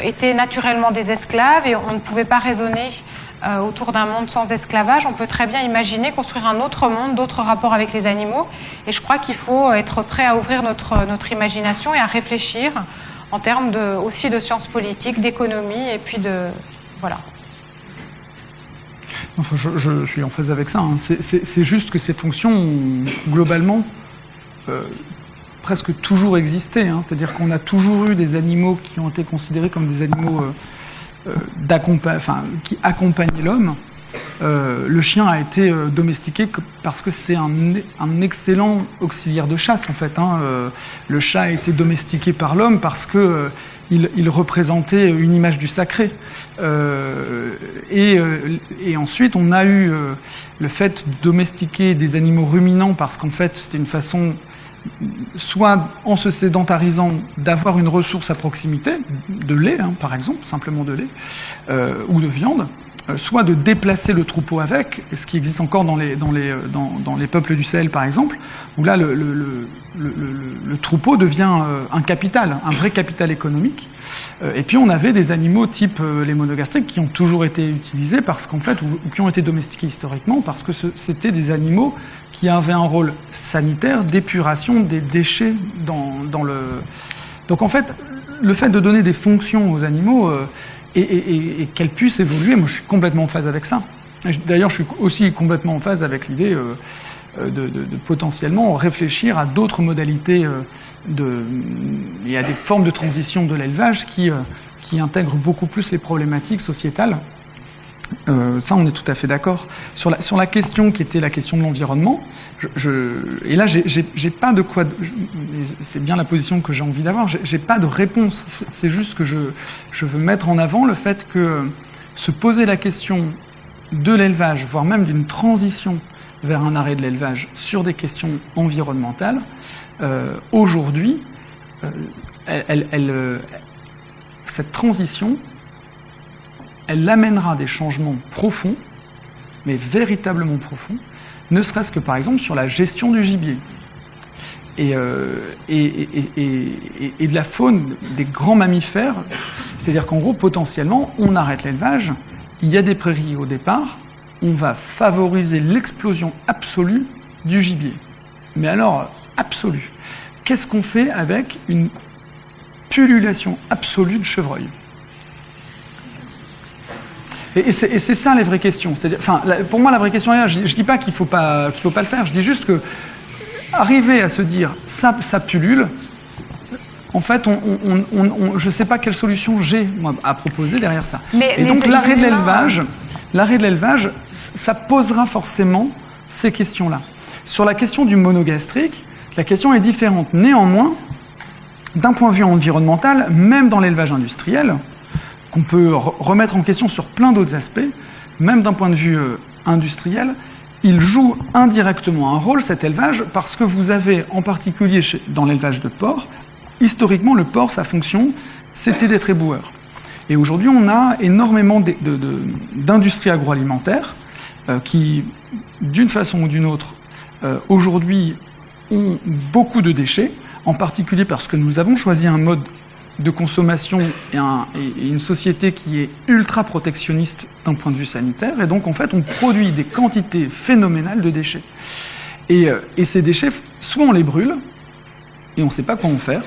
étaient naturellement des esclaves et on ne pouvait pas raisonner autour d'un monde sans esclavage. On peut très bien imaginer construire un autre monde, d'autres rapports avec les animaux. Et je crois qu'il faut être prêt à ouvrir notre imagination et à réfléchir en termes aussi de sciences politiques, d'économie et puis de... Voilà. Enfin, je suis en phase avec ça. Hein. C'est juste que ces fonctions ont globalement presque toujours existé. Hein. C'est-à-dire qu'on a toujours eu des animaux qui ont été considérés comme des animaux qui accompagnaient l'homme. Le chien a été domestiqué parce que c'était un excellent auxiliaire de chasse, en fait. Hein. Le chat a été domestiqué par l'homme parce que il représentait une image du sacré. Et ensuite, on a eu le fait de domestiquer des animaux ruminants parce qu'en fait, c'était une façon, soit en se sédentarisant, d'avoir une ressource à proximité, de lait, hein, par exemple, simplement de lait, ou de viande, soit de déplacer le troupeau avec, ce qui existe encore dans les peuples du Sahel, par exemple, où là, le troupeau devient un capital, un vrai capital économique. Et puis, on avait des animaux type les monogastriques qui ont toujours été utilisés parce qu'en fait, ou qui ont été domestiqués historiquement, parce que c'était des animaux qui avaient un rôle sanitaire, d'épuration des déchets dans le... Donc, en fait, le fait de donner des fonctions aux animaux... Et qu'elle puisse évoluer, moi je suis complètement en phase avec ça. D'ailleurs, je suis aussi complètement en phase avec l'idée de potentiellement réfléchir à d'autres modalités et à des formes de transition de l'élevage qui intègrent beaucoup plus les problématiques sociétales. Ça, on est tout à fait d'accord. Sur la question qui était la question de l'environnement, et là, j'ai pas de quoi... c'est bien la position que j'ai envie d'avoir. J'ai pas de réponse. C'est juste que je veux mettre en avant le fait que se poser la question de l'élevage, voire même d'une transition vers un arrêt de l'élevage sur des questions environnementales, aujourd'hui, cette transition, elle amènera des changements profonds, mais véritablement profonds, ne serait-ce que par exemple sur la gestion du gibier et de la faune des grands mammifères. C'est-à-dire qu'en gros, potentiellement, on arrête l'élevage, il y a des prairies au départ, on va favoriser l'explosion absolue du gibier. Mais alors, absolue. Qu'est-ce qu'on fait avec une pullulation absolue de chevreuils ? Et c'est ça les vraies questions. C'est-à-dire, enfin, pour moi, la vraie question est là. Je dis pas qu'il faut pas le faire. Je dis juste que arriver à se dire ça pullule. En fait, je sais pas quelle solution j'ai moi à proposer derrière ça. Et donc l'arrêt de l'élevage, ça posera forcément ces questions-là. Sur la question du monogastrique, la question est différente. Néanmoins, d'un point de vue environnemental, même dans l'élevage industriel, qu'on peut remettre en question sur plein d'autres aspects, même d'un point de vue industriel, il joue indirectement un rôle, cet élevage, parce que vous avez, en particulier dans l'élevage de porc, historiquement, le porc, sa fonction, c'était d'être éboueur. Et aujourd'hui, on a énormément d'industries agroalimentaires qui, d'une façon ou d'une autre, aujourd'hui, ont beaucoup de déchets, en particulier parce que nous avons choisi un mode de consommation et une société qui est ultra protectionniste d'un point de vue sanitaire, et donc en fait on produit des quantités phénoménales de déchets. Et ces déchets, soit on les brûle, et on ne sait pas quoi en faire,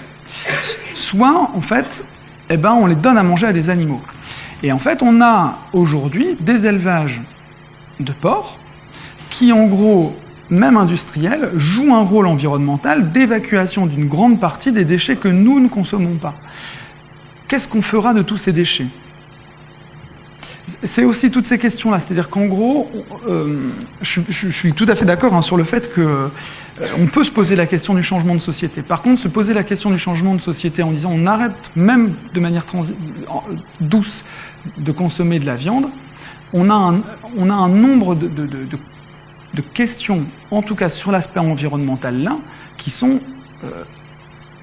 soit en fait, on les donne à manger à des animaux. Et en fait on a aujourd'hui des élevages de porcs qui en gros, même industriels, jouent un rôle environnemental d'évacuation d'une grande partie des déchets que nous ne consommons pas. Qu'est-ce qu'on fera de tous ces déchets ? C'est aussi toutes ces questions-là. C'est-à-dire qu'en gros, je suis tout à fait d'accord sur le fait qu'on peut se poser la question du changement de société. Par contre, se poser la question du changement de société en disant on arrête même de manière douce de consommer de la viande, on a un nombre de questions, en tout cas sur l'aspect environnemental là, qui sont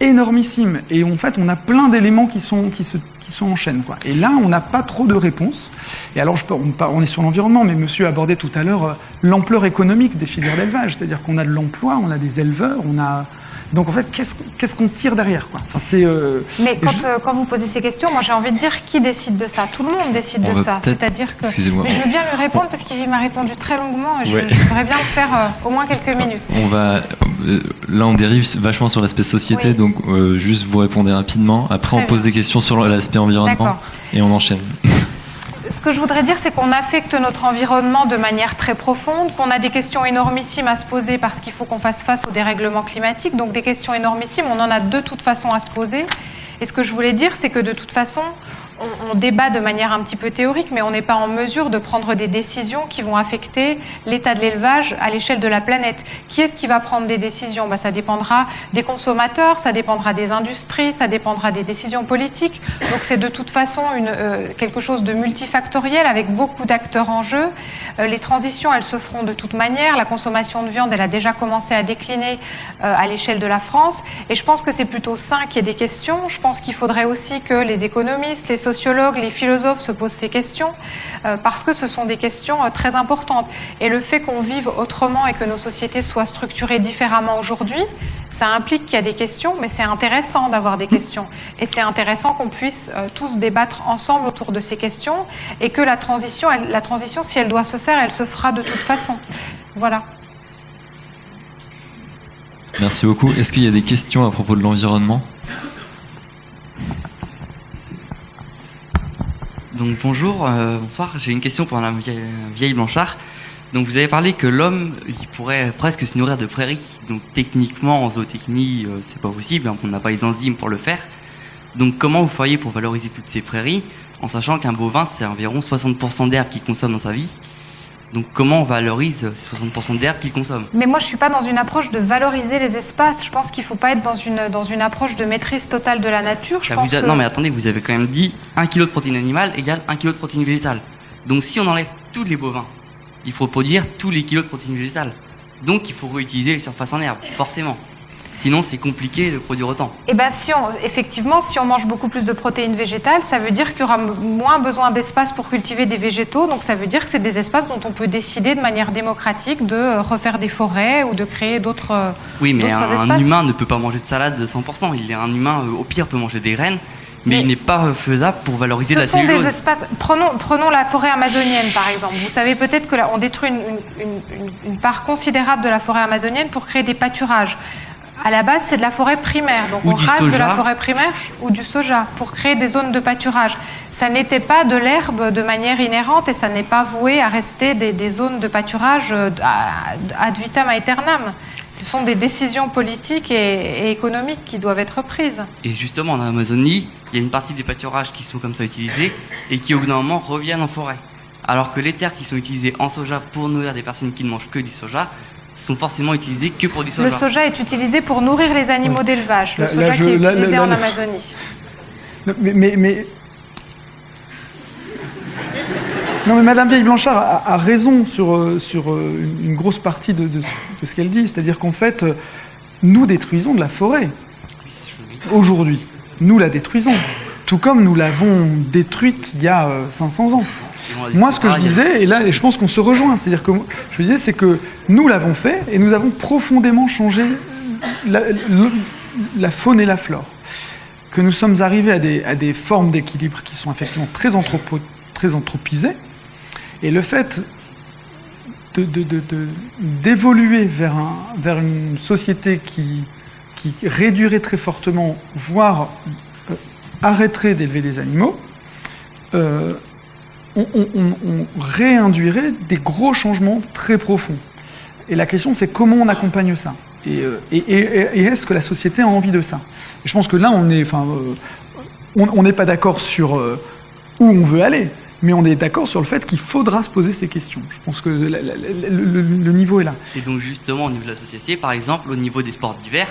énormissimes. Et en fait, on a plein d'éléments qui s'enchaînent, quoi. Et là, on n'a pas trop de réponses. Et alors, on est sur l'environnement, mais monsieur abordait tout à l'heure l'ampleur économique des filières d'élevage. C'est-à-dire qu'on a de l'emploi, on a des éleveurs, on a Donc en fait, qu'est-ce qu'on tire derrière, quoi. Enfin, Mais quand vous posez ces questions, moi j'ai envie de dire qui décide de ça. Tout le monde décide de ça. C'est-à-dire que. Excusez-moi. Mais je veux bien lui répondre parce qu'il m'a répondu très longuement et je voudrais bien le faire au moins quelques minutes. Là, on dérive vachement sur l'aspect société, donc juste vous répondez rapidement. Après, on pose des questions sur l'aspect environnement et on enchaîne. Ce que je voudrais dire, c'est qu'on affecte notre environnement de manière très profonde, qu'on a des questions énormissimes à se poser parce qu'il faut qu'on fasse face au dérèglement climatique. Donc des questions énormissimes, on en a de toute façon à se poser. Et ce que je voulais dire, c'est que de toute façon, on débat de manière un petit peu théorique, mais on n'est pas en mesure de prendre des décisions qui vont affecter l'état de l'élevage à l'échelle de la planète. Qui est-ce qui va prendre des décisions ? Ça dépendra des consommateurs, ça dépendra des industries, ça dépendra des décisions politiques. Donc c'est de toute façon quelque chose de multifactoriel avec beaucoup d'acteurs en jeu. Les transitions, elles se feront de toute manière. La consommation de viande, elle a déjà commencé à décliner à l'échelle de la France. Et je pense que c'est plutôt sain qu'il y ait des questions. Je pense qu'il faudrait aussi que les économistes, les sociologues, les philosophes se posent ces questions parce que ce sont des questions très importantes. Et le fait qu'on vive autrement et que nos sociétés soient structurées différemment aujourd'hui, ça implique qu'il y a des questions, mais c'est intéressant d'avoir des questions. Et c'est intéressant qu'on puisse tous débattre ensemble autour de ces questions et que la transition, si elle doit se faire, elle se fera de toute façon. Voilà. Merci beaucoup. Est-ce qu'il y a des questions à propos de l'environnement ? Donc bonjour, bonsoir. J'ai une question pour Madame Vieille Blanchard. Donc vous avez parlé que l'homme, il pourrait presque se nourrir de prairies. Donc techniquement, en zootechnie, c'est pas possible. On n'a pas les enzymes pour le faire. Donc comment vous feriez pour valoriser toutes ces prairies, en sachant qu'un bovin, c'est environ 60% d'herbe qu'il consomme dans sa vie. Donc comment on valorise ces 60% d'herbe qu'il consomme ? Mais moi, je suis pas dans une approche de valoriser les espaces. Je pense qu'il faut pas être dans une approche de maîtrise totale de la nature. Non mais attendez, vous avez quand même dit 1 kg de protéines animales égale 1 kg de protéines végétales. Donc si on enlève tous les bovins, il faut produire tous les kilos de protéines végétales. Donc il faut réutiliser les surfaces en herbe, forcément. Sinon, c'est compliqué de produire autant. Eh bien, effectivement, si on mange beaucoup plus de protéines végétales, ça veut dire qu'il y aura moins besoin d'espace pour cultiver des végétaux. Donc, ça veut dire que c'est des espaces dont on peut décider de manière démocratique de refaire des forêts ou de créer d'autres espaces. Oui, mais un humain ne peut pas manger de salade de 100%. Un humain, au pire, peut manger des graines. Mais il n'est pas faisable pour valoriser la cellulose. Ce sont des espaces. Prenons la forêt amazonienne, par exemple. Vous savez peut-être que là, on détruit une part considérable de la forêt amazonienne pour créer des pâturages. À la base, c'est de la forêt primaire. Donc on rase de la forêt primaire ou du soja pour créer des zones de pâturage. Ça n'était pas de l'herbe de manière inhérente et ça n'est pas voué à rester des zones de pâturage ad vitam aeternam. Ce sont des décisions politiques et économiques qui doivent être prises. Et justement, en Amazonie, il y a une partie des pâturages qui sont comme ça utilisés et qui au bout d'un moment reviennent en forêt. Alors que les terres qui sont utilisées en soja pour nourrir des personnes qui ne mangent que du soja sont forcément utilisés que pour du soja. Le soja est utilisé pour nourrir les animaux d'élevage. Le soja qui est utilisé en Amazonie. Mais Madame Vieille-Blanchard a raison sur une grosse partie de ce qu'elle dit. C'est-à-dire qu'en fait, nous détruisons de la forêt. Aujourd'hui, nous la détruisons. Tout comme nous l'avons détruite il y a 500 ans. Moi, ce que je disais, et là, je pense qu'on se rejoint, c'est-à-dire que je disais, c'est que nous l'avons fait et nous avons profondément changé la faune et la flore. Que nous sommes arrivés à des formes d'équilibre qui sont effectivement très anthropisées. Et le fait d'évoluer vers une société qui réduirait très fortement, voire arrêterait d'élever des animaux, on réinduirait des gros changements très profonds. Et la question, c'est comment on accompagne ça ? Et est-ce que la société a envie de ça ? Et je pense que là, on n'est pas d'accord sur où on veut aller, mais on est d'accord sur le fait qu'il faudra se poser ces questions. Je pense que le niveau est là. Et donc justement, au niveau de la société, par exemple, au niveau des sports d'hiver,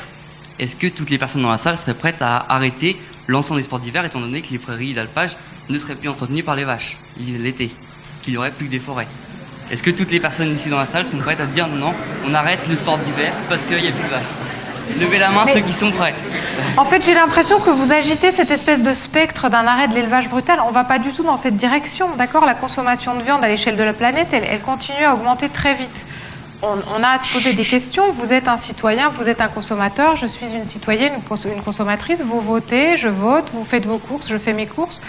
est-ce que toutes les personnes dans la salle seraient prêtes à arrêter l'ensemble des sports d'hiver, étant donné que les prairies d'alpage ne seraient plus entretenues par les vaches l'été, qu'il n'y aurait plus que des forêts? Est-ce que toutes les personnes ici dans la salle sont prêtes à dire non, on arrête le sport d'hiver parce qu'il n'y a plus de vaches? Levez la main ceux qui sont prêts. En fait, j'ai l'impression que vous agitez cette espèce de spectre d'un arrêt de l'élevage brutal. On ne va pas du tout dans cette direction, d'accord? La consommation de viande à l'échelle de la planète, elle continue à augmenter très vite. on a à se poser des questions. Vous êtes un citoyen, vous êtes un consommateur, je suis une citoyenne, une consommatrice, vous votez, je vote, vous faites vos courses, je fais mes courses.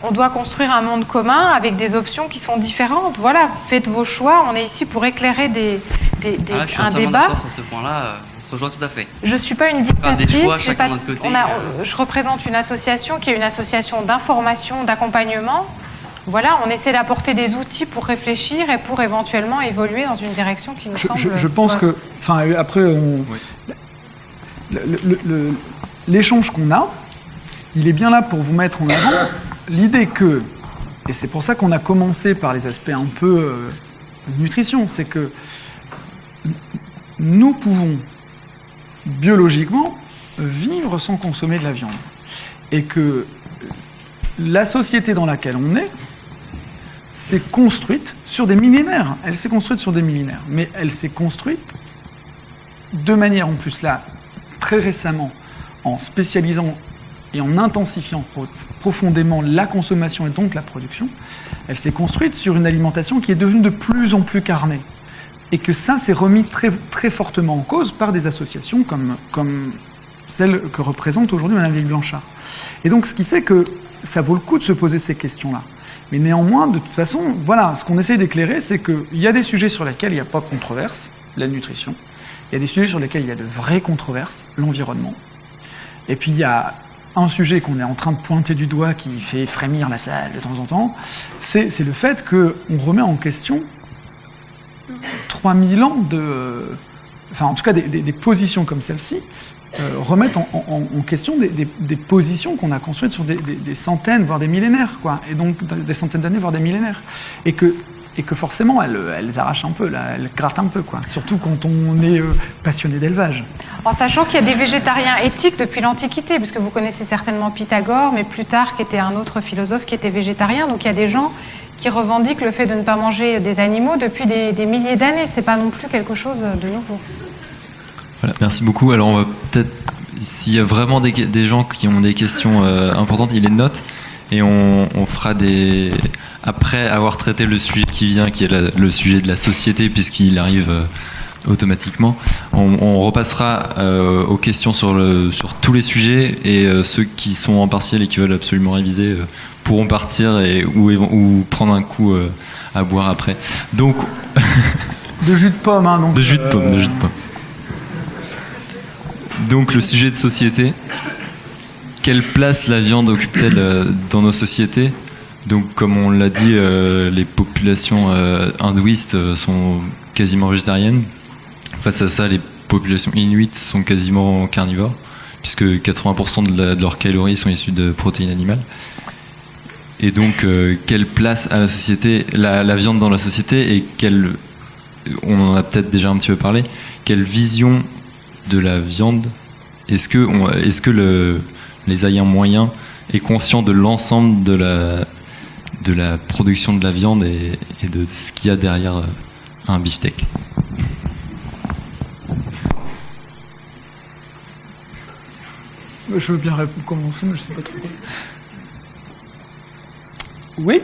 On doit construire un monde commun avec des options qui sont différentes. Voilà, faites vos choix, on est ici pour éclairer je suis un débat. d'accord sur ce point-là, on se rejoint tout à fait. Je ne suis pas une dictatrice, des choix, chacun de notre côté. je représente une association qui est une association d'information, d'accompagnement. Voilà, on essaie d'apporter des outils pour réfléchir et pour éventuellement évoluer dans une direction qui nous semble... Je pense que... Enfin, après, l'échange qu'on a, il est bien là pour vous mettre en avant l'idée que... Et c'est pour ça qu'on a commencé par les aspects un peu nutrition, c'est que nous pouvons biologiquement vivre sans consommer de la viande. Et que la société dans laquelle on est s'est construite sur des millénaires. Elle s'est construite sur des millénaires. Mais elle s'est construite de manière, en plus là, très récemment, en spécialisant et en intensifiant profondément la consommation et donc la production, elle s'est construite sur une alimentation qui est devenue de plus en plus carnée. Et que ça s'est remis très, très fortement en cause par des associations comme celle que représente aujourd'hui Mme Vieille-Blanchard. Et donc, ce qui fait que ça vaut le coup de se poser ces questions-là. Mais néanmoins, de toute façon, voilà, ce qu'on essaie d'éclairer, c'est qu'il y a des sujets sur lesquels il n'y a pas de controverse, la nutrition. Il y a des sujets sur lesquels il y a de vraies controverses, l'environnement. Et puis, il y a un sujet qu'on est en train de pointer du doigt qui fait frémir la salle de temps en temps, c'est le fait qu'on remet en question 3000 ans de... Enfin, en tout cas, des positions comme celle-ci remettent en question des positions qu'on a construites sur des centaines, voire des millénaires, quoi. Et donc, des centaines d'années, voire des millénaires. Et que forcément, elles arrachent un peu, là, elles grattent un peu, quoi. Surtout quand on est passionné d'élevage. En sachant qu'il y a des végétariens éthiques depuis l'Antiquité, puisque vous connaissez certainement Pythagore, mais Plutarque était un autre philosophe qui était végétarien. Donc il y a des gens qui revendiquent le fait de ne pas manger des animaux depuis des milliers d'années. C'est pas non plus quelque chose de nouveau. Voilà, merci beaucoup. Alors on va peut-être, s'il y a vraiment des gens qui ont des questions importantes, ils les notent et on fera des... Après avoir traité le sujet qui vient, qui est le sujet de la société, puisqu'il arrive automatiquement, on repassera aux questions sur tous les sujets, et ceux qui sont en partiel et qui veulent absolument réviser pourront partir ou prendre un coup à boire après. Donc... De jus de pomme, hein, donc... De jus de pomme. Donc le sujet de société, quelle place la viande occupe-t-elle dans nos sociétés ? Donc comme on l'a dit, les populations hindouistes sont quasiment végétariennes. Face à ça, les populations inuites sont quasiment carnivores, puisque 80% de leurs calories sont issues de protéines animales. Et donc quelle place a la société, la viande dans la société, et on en a peut-être déjà un petit peu parlé, quelle vision de la viande, est-ce que les ayants moyens est conscient de l'ensemble de la production de la viande et de ce qu'il y a derrière un beefsteak? Je veux bien commencer, mais je sais pas trop. Oui.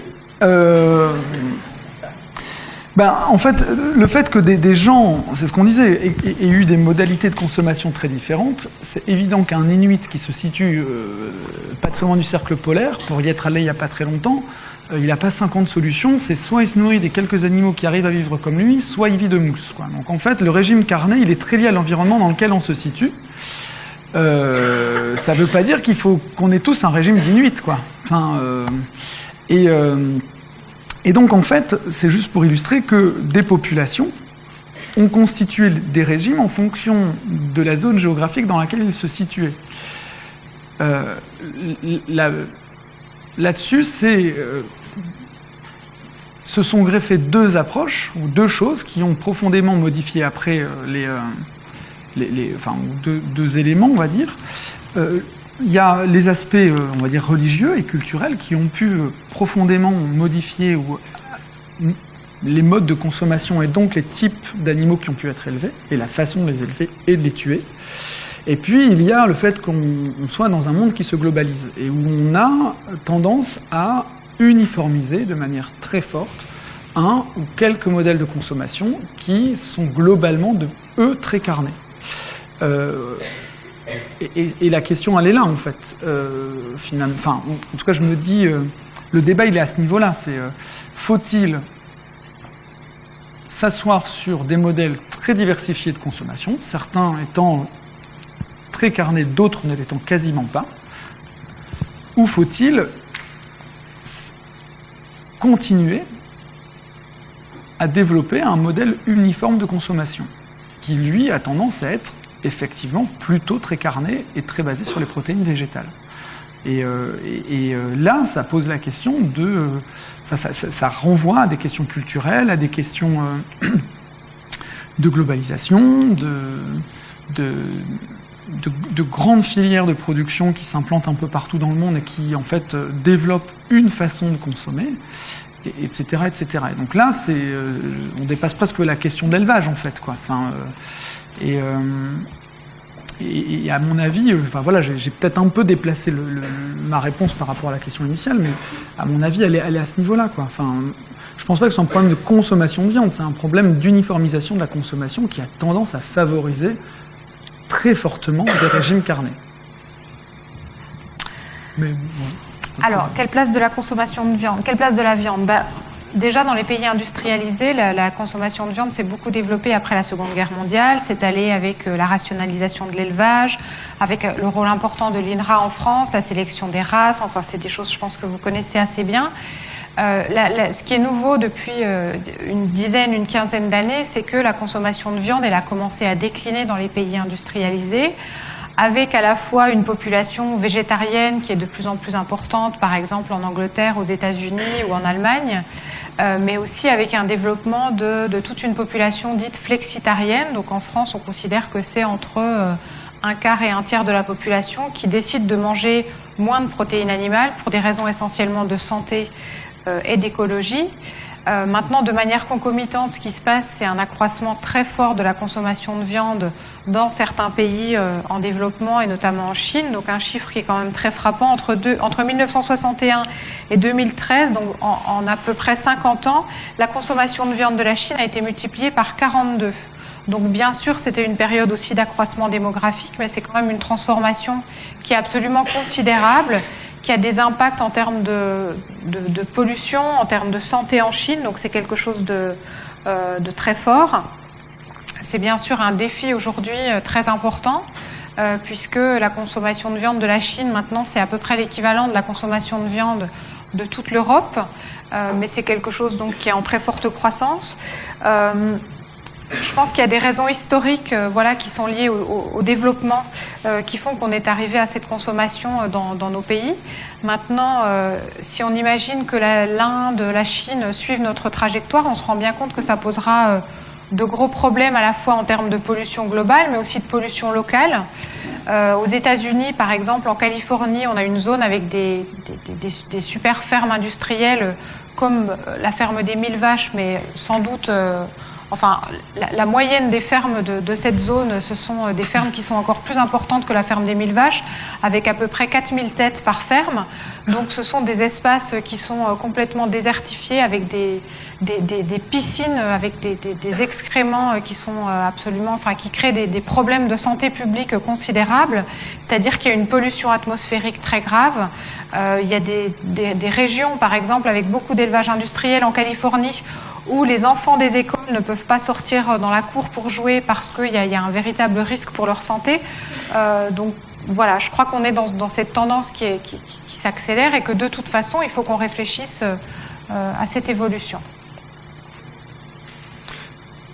En fait, le fait que des gens, c'est ce qu'on disait, aient eu des modalités de consommation très différentes, c'est évident qu'un Inuit qui se situe pas très loin du cercle polaire, pour y être allé il n'y a pas très longtemps, il n'a pas 50 solutions, c'est soit il se nourrit des quelques animaux qui arrivent à vivre comme lui, soit il vit de mousse, quoi. Donc en fait, le régime carné, il est très lié à l'environnement dans lequel on se situe. Ça ne veut pas dire qu'il faut qu'on ait tous un régime d'Inuit, quoi. Et donc, en fait, c'est juste pour illustrer que des populations ont constitué des régimes en fonction de la zone géographique dans laquelle ils se situaient. Là-dessus, se sont greffées deux approches, ou deux choses, qui ont profondément modifié après deux éléments, on va dire. Il y a les aspects, on va dire, religieux et culturels qui ont pu profondément modifier les modes de consommation et donc les types d'animaux qui ont pu être élevés et la façon de les élever et de les tuer. Et puis, il y a le fait qu'on soit dans un monde qui se globalise et où on a tendance à uniformiser de manière très forte un ou quelques modèles de consommation qui sont globalement, très carnés. Et la question, elle est là, en fait. Finalement, enfin, en tout cas, je me dis, le débat, il est à ce niveau-là. C'est faut-il s'asseoir sur des modèles très diversifiés de consommation, certains étant très carnés, d'autres ne l'étant quasiment pas, ou faut-il continuer à développer un modèle uniforme de consommation qui, lui, a tendance à être effectivement plutôt très carné et très basé sur les protéines végétales. Et là, ça pose la question de... ça renvoie à des questions culturelles, à des questions de globalisation, de grandes filières de production qui s'implantent un peu partout dans le monde et qui, en fait, développent une façon de consommer, etc., etc. Et donc là, on dépasse presque la question de l'élevage, en fait, quoi. Enfin, et à mon avis, voilà, j'ai peut-être un peu déplacé ma réponse par rapport à la question initiale, mais à mon avis, elle est à ce niveau-là, quoi. Enfin, je pense pas que ce soit un problème de consommation de viande, c'est un problème d'uniformisation de la consommation qui a tendance à favoriser très fortement des régimes carnés. Mais, bon, alors, quelle place de la consommation de viande? Quelle place de la viande? Déjà, dans les pays industrialisés, la consommation de viande s'est beaucoup développée après la Seconde Guerre mondiale. C'est allé avec la rationalisation de l'élevage, avec le rôle important de l'INRA en France, la sélection des races. Enfin, c'est des choses, je pense, que vous connaissez assez bien. Ce qui est nouveau depuis une quinzaine d'années, c'est que la consommation de viande, elle a commencé à décliner dans les pays industrialisés, avec à la fois une population végétarienne qui est de plus en plus importante, par exemple en Angleterre, aux États-Unis ou en Allemagne, mais aussi avec un développement de toute une population dite flexitarienne. Donc en France, on considère que c'est entre un quart et un tiers de la population qui décide de manger moins de protéines animales pour des raisons essentiellement de santé et d'écologie. Maintenant, de manière concomitante, ce qui se passe, c'est un accroissement très fort de la consommation de viande dans certains pays en développement, et notamment en Chine. Donc un chiffre qui est quand même très frappant. Entre 1961 et 2013, donc en à peu près 50 ans, la consommation de viande de la Chine a été multipliée par 42. Donc bien sûr, c'était une période aussi d'accroissement démographique, mais c'est quand même une transformation qui est absolument considérable, qui a des impacts en termes de pollution, en termes de santé en Chine. Donc c'est quelque chose de très fort. C'est bien sûr un défi aujourd'hui très important, puisque la consommation de viande de la Chine, maintenant, c'est à peu près l'équivalent de la consommation de viande de toute l'Europe. Mais c'est quelque chose donc, qui est en très forte croissance. Je pense qu'il y a des raisons historiques qui sont liées au développement qui font qu'on est arrivé à cette consommation dans nos pays. Maintenant, si on imagine que l'Inde, la Chine suivent notre trajectoire, on se rend bien compte que ça posera de gros problèmes à la fois en termes de pollution globale, mais aussi de pollution locale. Aux États-Unis, par exemple, en Californie, on a une zone avec des super fermes industrielles comme la ferme des 1000 vaches, mais sans doute... la moyenne des fermes de cette zone, ce sont des fermes qui sont encore plus importantes que la ferme des 1000 vaches, avec à peu près 4000 têtes par ferme. Donc ce sont des espaces qui sont complètement désertifiés, avec des piscines, avec des excréments qui sont absolument, qui créent des problèmes de santé publique considérables. C'est-à-dire qu'il y a une pollution atmosphérique très grave. Il y a des régions, par exemple, avec beaucoup d'élevage industriel en Californie, où les enfants des écoles ne peuvent pas sortir dans la cour pour jouer parce qu'il y a un véritable risque pour leur santé. Donc voilà, je crois qu'on est dans cette tendance qui s'accélère et que de toute façon, il faut qu'on réfléchisse à cette évolution.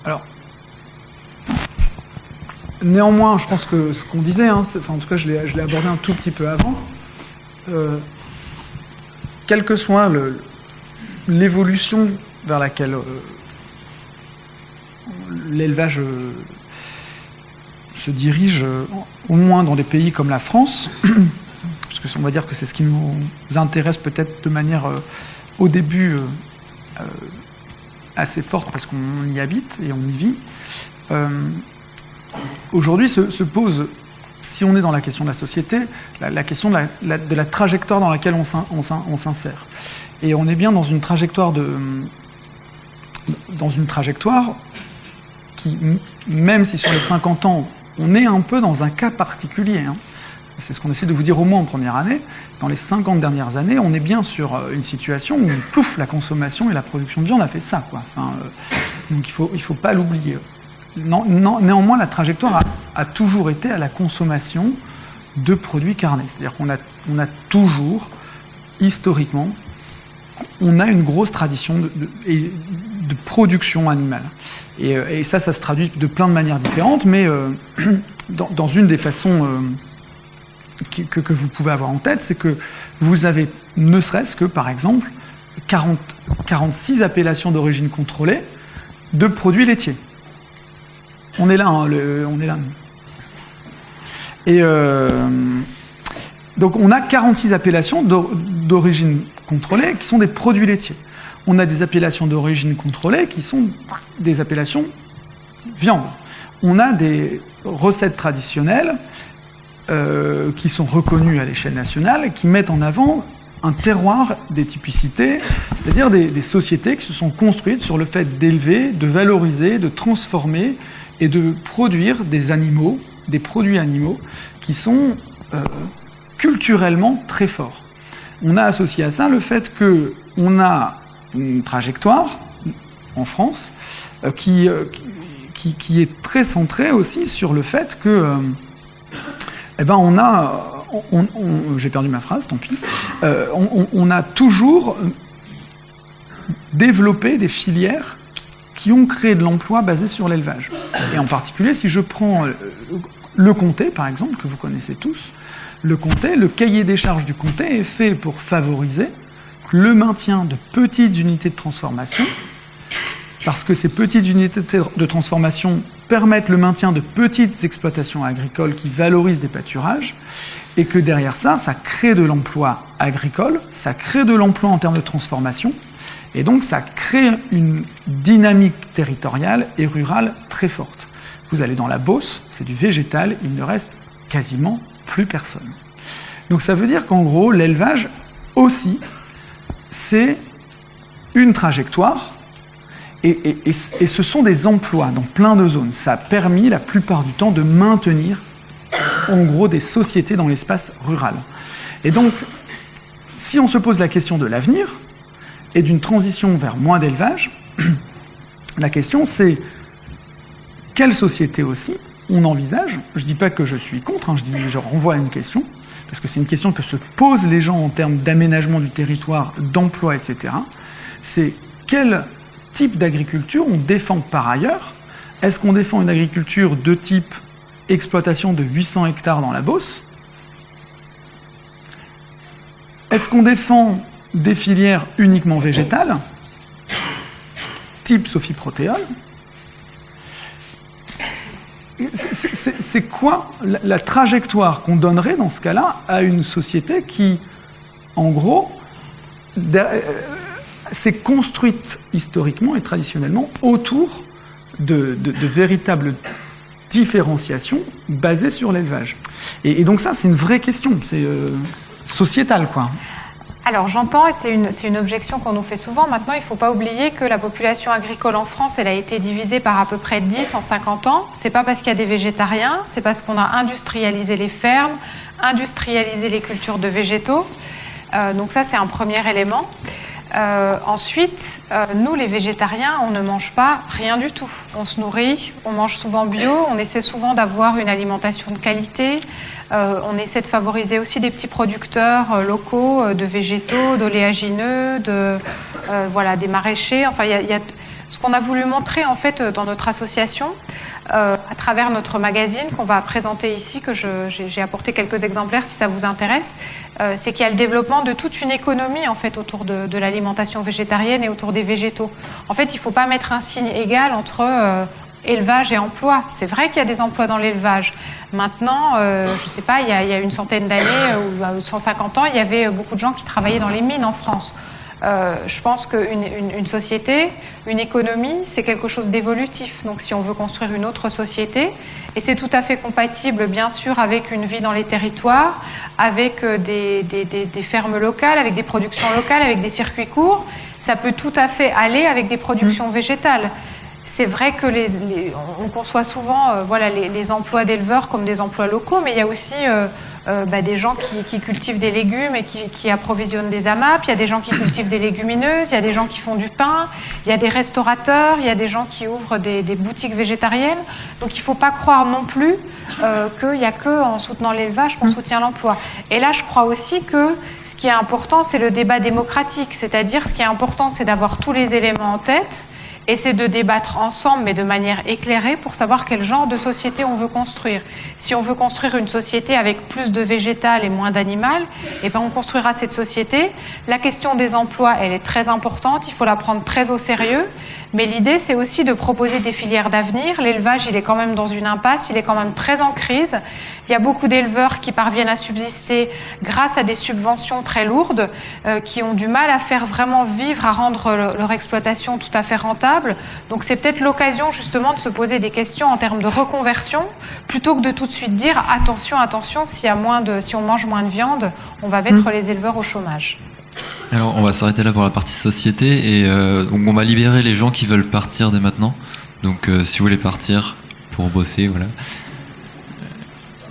Alors, néanmoins, je pense que ce qu'on disait, en tout cas je l'ai abordé un tout petit peu avant, quelle que soit l'évolution vers laquelle l'élevage se dirige, au moins dans des pays comme la France, parce que on va dire que c'est ce qui nous intéresse peut-être de manière au début assez forte parce qu'on y habite et on y vit. Aujourd'hui se pose, si on est dans la question de la société, la question de la trajectoire dans laquelle on s'insère. Et on est bien dans une trajectoire dans une trajectoire qui, même si sur les 50 ans, on est un peu dans un cas particulier, hein. C'est ce qu'on essaie de vous dire au moins en première année. Dans les 50 dernières années, on est bien sur une situation où, pouf, la consommation et la production de viande a fait ça, quoi. Enfin, donc il faut pas l'oublier. Néanmoins, la trajectoire a toujours été à la consommation de produits carnés. C'est-à-dire qu'on a toujours, historiquement, on a une grosse tradition de production animale. Et ça se traduit de plein de manières différentes, mais dans une des façons que vous pouvez avoir en tête, c'est que vous avez, ne serait-ce que, par exemple, 46 appellations d'origine contrôlée de produits laitiers. On est là, hein, on est là. Et donc on a 46 appellations d'origine contrôlée qui sont des produits laitiers. On a des appellations d'origine contrôlée qui sont des appellations viande. On a des recettes traditionnelles qui sont reconnues à l'échelle nationale, qui mettent en avant un terroir des typicités, c'est-à-dire des sociétés qui se sont construites sur le fait d'élever, de valoriser, de transformer et de produire des produits animaux qui sont culturellement très forts. On a associé à ça le fait qu'on a une trajectoire en France qui est très centrée aussi sur le fait que j'ai perdu ma phrase, tant pis. On a toujours développé des filières qui ont créé de l'emploi basé sur l'élevage. Et en particulier, si je prends le comté, par exemple, que vous connaissez tous, le comté, le cahier des charges du comté est fait pour favoriser le maintien de petites unités de transformation, parce que ces petites unités de transformation permettent le maintien de petites exploitations agricoles qui valorisent des pâturages, et que derrière ça crée de l'emploi agricole, ça crée de l'emploi en termes de transformation, et donc ça crée une dynamique territoriale et rurale très forte. Vous allez dans la Beauce, c'est du végétal, il ne reste quasiment plus personne. Donc ça veut dire qu'en gros, l'élevage aussi, c'est une trajectoire, et ce sont des emplois dans plein de zones. Ça a permis la plupart du temps de maintenir en gros des sociétés dans l'espace rural. Et donc, si on se pose la question de l'avenir et d'une transition vers moins d'élevage, la question c'est quelle société aussi on envisage. Je ne dis pas que je suis contre, hein, je renvoie à une question, parce que c'est une question que se posent les gens en termes d'aménagement du territoire, d'emploi, etc. C'est quel type d'agriculture on défend par ailleurs. Est-ce qu'on défend une agriculture de type exploitation de 800 hectares dans la Beauce? Est-ce qu'on défend des filières uniquement végétales, type Sophie Protéol? C'est quoi la trajectoire qu'on donnerait dans ce cas-là à une société qui, en gros, s'est construite historiquement et traditionnellement autour de véritables différenciations basées sur l'élevage. Et donc ça, c'est une vraie question, c'est sociétal, quoi. Alors j'entends, et c'est une objection qu'on nous fait souvent. Maintenant, il ne faut pas oublier que la population agricole en France, elle a été divisée par à peu près 10 en 50 ans. C'est pas parce qu'il y a des végétariens, c'est parce qu'on a industrialisé les fermes, industrialisé les cultures de végétaux. Donc ça, c'est un premier élément. Ensuite, nous, les végétariens, on ne mange pas rien du tout. On se nourrit, on mange souvent bio, on essaie souvent d'avoir une alimentation de qualité. On essaie de favoriser aussi des petits producteurs locaux de végétaux, d'oléagineux, des maraîchers. Enfin, il y a ce qu'on a voulu montrer en fait dans notre association à travers notre magazine qu'on va présenter ici, que j'ai apporté quelques exemplaires si ça vous intéresse. C'est qu'il y a le développement de toute une économie en fait autour de l'alimentation végétarienne et autour des végétaux. En fait, il ne faut pas mettre un signe égal entre élevage et emploi. C'est vrai qu'il y a des emplois dans l'élevage. Maintenant, je ne sais pas, il y a une centaine d'années ou 150 ans, il y avait beaucoup de gens qui travaillaient dans les mines en France. Je pense qu'une société, une économie, c'est quelque chose d'évolutif. Donc si on veut construire une autre société, et c'est tout à fait compatible, bien sûr, avec une vie dans les territoires, avec des fermes locales, avec des productions locales, avec des circuits courts, ça peut tout à fait aller avec des productions végétales. C'est vrai que on conçoit souvent les emplois d'éleveurs comme des emplois locaux, mais il y a aussi des gens qui cultivent des légumes et qui approvisionnent des AMAP, il y a des gens qui cultivent des légumineuses, il y a des gens qui font du pain, il y a des restaurateurs, il y a des gens qui ouvrent des boutiques végétariennes. Donc il ne faut pas croire non plus qu'il n'y a qu'en soutenant l'élevage qu'on soutient l'emploi. Et là, je crois aussi que ce qui est important, c'est le débat démocratique. C'est-à-dire, ce qui est important, c'est d'avoir tous les éléments en tête, et c'est de débattre ensemble, mais de manière éclairée, pour savoir quel genre de société on veut construire. Si on veut construire une société avec plus de végétal et moins d'animal, eh ben on construira cette société. La question des emplois, elle est très importante, il faut la prendre très au sérieux, mais l'idée, c'est aussi de proposer des filières d'avenir. L'élevage, il est quand même dans une impasse, il est quand même très en crise. Il y a beaucoup d'éleveurs qui parviennent à subsister grâce à des subventions très lourdes, qui ont du mal à faire vraiment vivre, à rendre leur exploitation tout à fait rentable. Donc c'est peut-être l'occasion justement de se poser des questions en termes de reconversion, plutôt que de tout de suite dire attention, si on mange moins de viande, on va mettre les éleveurs au chômage. Alors on va s'arrêter là pour la partie société et donc on va libérer les gens qui veulent partir dès maintenant. Donc si vous voulez partir pour bosser, voilà.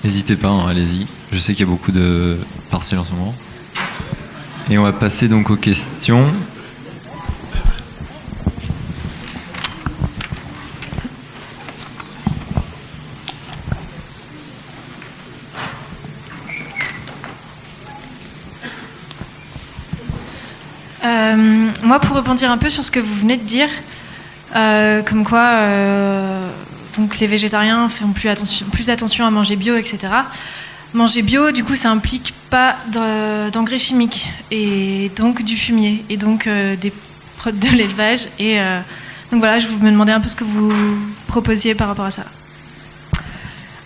N'hésitez pas, hein, allez-y. Je sais qu'il y a beaucoup de partiels en ce moment. Et on va passer donc aux questions. Moi, pour rebondir un peu sur ce que vous venez de dire, comme quoi donc les végétariens font plus attention à manger bio, etc. Manger bio, du coup, ça implique pas d'engrais chimiques et donc du fumier et donc de l'élevage. Et donc voilà, je me demandais un peu ce que vous proposiez par rapport à ça.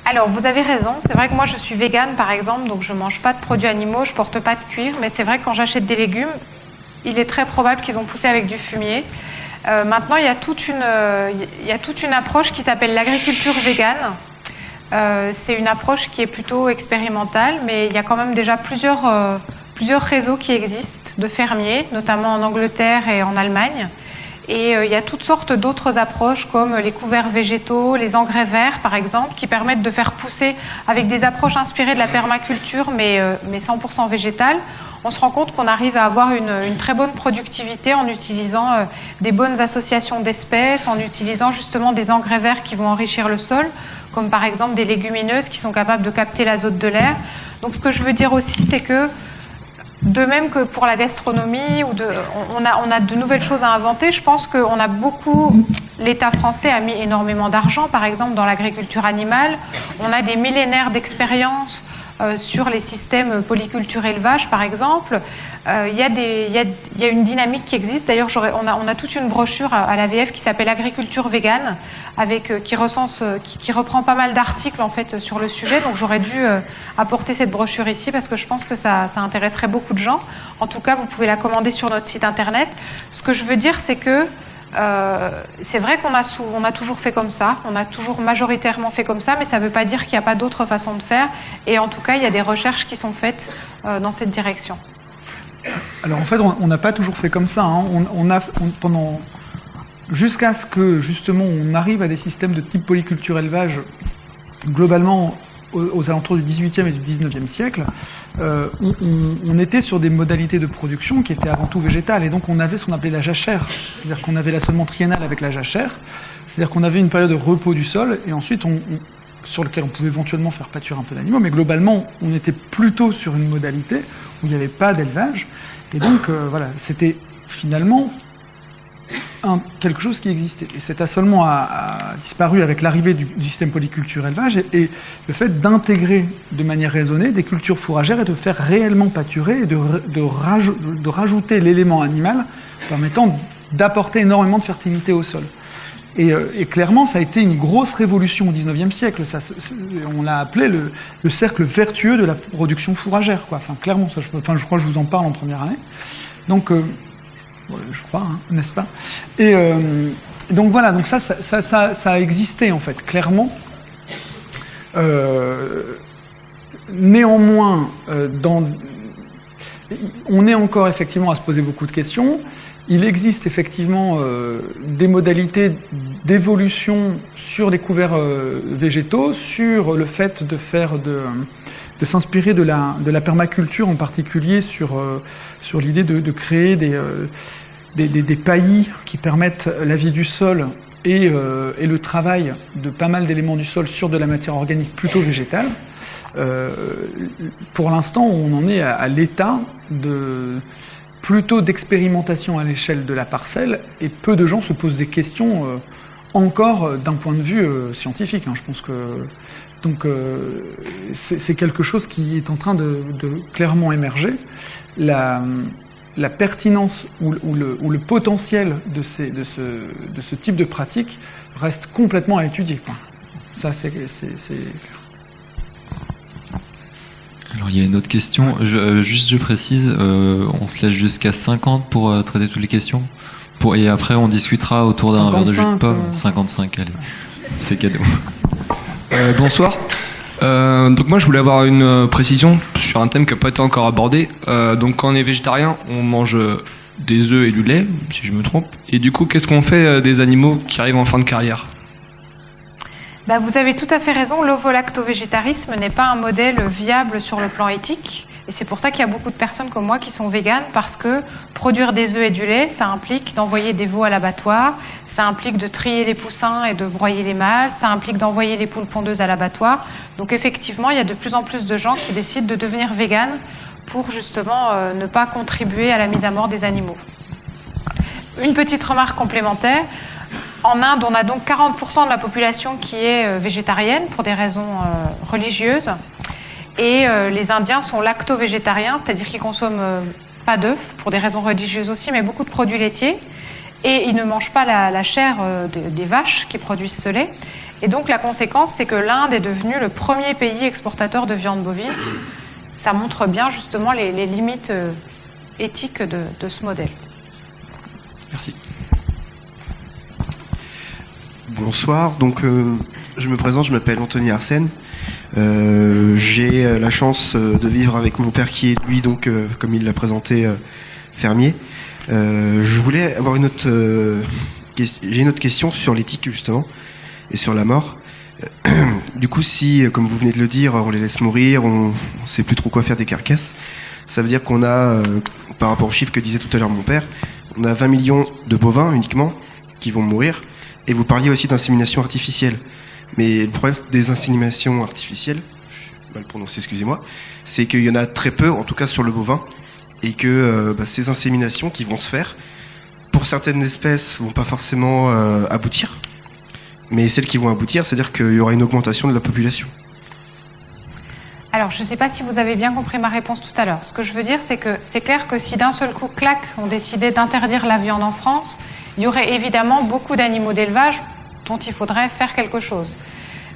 Alors, vous avez raison. C'est vrai que moi, je suis végane, par exemple, donc je mange pas de produits animaux, je porte pas de cuir. Mais c'est vrai que quand j'achète des légumes, il est très probable qu'ils ont poussé avec du fumier. Maintenant, il y a toute une approche qui s'appelle l'agriculture végane. C'est une approche qui est plutôt expérimentale, mais il y a quand même déjà plusieurs réseaux qui existent de fermiers, notamment en Angleterre et en Allemagne. Et il y a toutes sortes d'autres approches comme les couverts végétaux, les engrais verts par exemple, qui permettent de faire pousser avec des approches inspirées de la permaculture mais 100% végétale. On se rend compte qu'on arrive à avoir une très bonne productivité en utilisant des bonnes associations d'espèces, en utilisant justement des engrais verts qui vont enrichir le sol, comme par exemple des légumineuses qui sont capables de capter l'azote de l'air. Donc ce que je veux dire aussi, c'est que de même que pour la gastronomie, on a de nouvelles choses à inventer. Je pense qu'on a l'État français a mis énormément d'argent, par exemple, dans l'agriculture animale. On a des millénaires d'expérience sur les systèmes polyculture-élevage, par exemple. Il y a une dynamique qui existe. D'ailleurs, on a toute une brochure à l'AVF qui s'appelle Agriculture végane, qui reprend pas mal d'articles en fait sur le sujet. Donc, j'aurais dû apporter cette brochure ici parce que je pense que ça intéresserait beaucoup de gens. En tout cas, vous pouvez la commander sur notre site internet. Ce que je veux dire, c'est que c'est vrai qu'on a toujours fait comme ça, on a toujours majoritairement fait comme ça, mais ça ne veut pas dire qu'il n'y a pas d'autres façons de faire. Et en tout cas, il y a des recherches qui sont faites dans cette direction. Alors en fait, on n'a pas toujours fait comme ça. Hein. Jusqu'à ce que justement on arrive à des systèmes de type polyculture élevage globalement aux alentours du 18e et du 19e siècle, on était sur des modalités de production qui étaient avant tout végétales. Et donc on avait ce qu'on appelait la jachère. C'est-à-dire qu'on avait l'assolement triennal avec la jachère. C'est-à-dire qu'on avait une période de repos du sol et ensuite sur lequel on pouvait éventuellement faire pâturer un peu d'animaux. Mais globalement, on était plutôt sur une modalité où il n'y avait pas d'élevage. Et donc voilà, c'était finalement quelque chose qui existait. Et cet assolement a disparu avec l'arrivée du système polyculture-élevage et le fait d'intégrer de manière raisonnée des cultures fourragères et de faire réellement pâturer et de rajouter l'élément animal permettant d'apporter énormément de fertilité au sol. Et clairement, ça a été une grosse révolution au XIXe siècle. On l'a appelé le cercle vertueux de la production fourragère, quoi. Enfin, clairement, je crois que je vous en parle en première année. Donc, je crois, hein, n'est-ce pas? Et donc voilà, donc ça a existé en fait, clairement. Néanmoins, on est encore effectivement à se poser beaucoup de questions. Il existe effectivement des modalités d'évolution sur les couverts végétaux, sur le fait de s'inspirer de la permaculture, en particulier sur l'idée de créer des paillis qui permettent la vie du sol et le travail de pas mal d'éléments du sol sur de la matière organique plutôt végétale. Pour l'instant, on en est à l'état plutôt d'expérimentation à l'échelle de la parcelle, et peu de gens se posent des questions encore d'un point de vue scientifique. Je pense que donc c'est quelque chose qui est en train de clairement émerger. La pertinence ou le potentiel de ce type de pratique reste complètement à étudier, quoi. Ça, c'est clair. Alors il y a une autre question, je précise, on se laisse jusqu'à 50 pour traiter toutes les questions, et après on discutera autour d'un verre de jus de pomme. 55, allez, c'est cadeau. Bonsoir. Donc moi je voulais avoir une précision sur un thème qui n'a pas été encore abordé. Donc quand on est végétarien, on mange des œufs et du lait, si je me trompe. Et du coup, qu'est-ce qu'on fait des animaux qui arrivent en fin de carrière ? Vous avez tout à fait raison, l'ovolacto-végétarisme n'est pas un modèle viable sur le plan éthique. Et c'est pour ça qu'il y a beaucoup de personnes comme moi qui sont véganes, parce que produire des œufs et du lait, ça implique d'envoyer des veaux à l'abattoir, ça implique de trier les poussins et de broyer les mâles, ça implique d'envoyer les poules pondeuses à l'abattoir. Donc effectivement, il y a de plus en plus de gens qui décident de devenir véganes pour justement ne pas contribuer à la mise à mort des animaux. Une petite remarque complémentaire. En Inde, on a donc 40% de la population qui est végétarienne pour des raisons religieuses. Et les Indiens sont lacto-végétariens, c'est-à-dire qu'ils consomment pas d'œufs, pour des raisons religieuses aussi, mais beaucoup de produits laitiers. Et ils ne mangent pas la chair des vaches qui produisent ce lait. Et donc la conséquence, c'est que l'Inde est devenue le premier pays exportateur de viande bovine. Ça montre bien justement les limites éthiques de ce modèle. Merci. Bonsoir, donc je me présente, je m'appelle Anthony Arsène. J'ai la chance de vivre avec mon père qui est lui, donc, comme il l'a présenté, fermier. Je voulais avoir j'ai une autre question sur l'éthique justement et sur la mort. Du coup, si, comme vous venez de le dire, on les laisse mourir, on sait plus trop quoi faire des carcasses, ça veut dire qu'on a, par rapport aux chiffres que disait tout à l'heure mon père, on a 20 millions de bovins uniquement qui vont mourir. Et vous parliez aussi d'insémination artificielle. Mais le problème des inséminations artificielles, je suis mal prononcé, excusez-moi, c'est qu'il y en a très peu, en tout cas sur le bovin, et que ces inséminations qui vont se faire, pour certaines espèces, vont pas forcément aboutir. Mais celles qui vont aboutir, c'est-à-dire qu'il y aura une augmentation de la population. Alors, je ne sais pas si vous avez bien compris ma réponse tout à l'heure. Ce que je veux dire, c'est que c'est clair que si d'un seul coup, clac, on décidait d'interdire la viande en France, il y aurait évidemment beaucoup d'animaux d'élevage dont il faudrait faire quelque chose.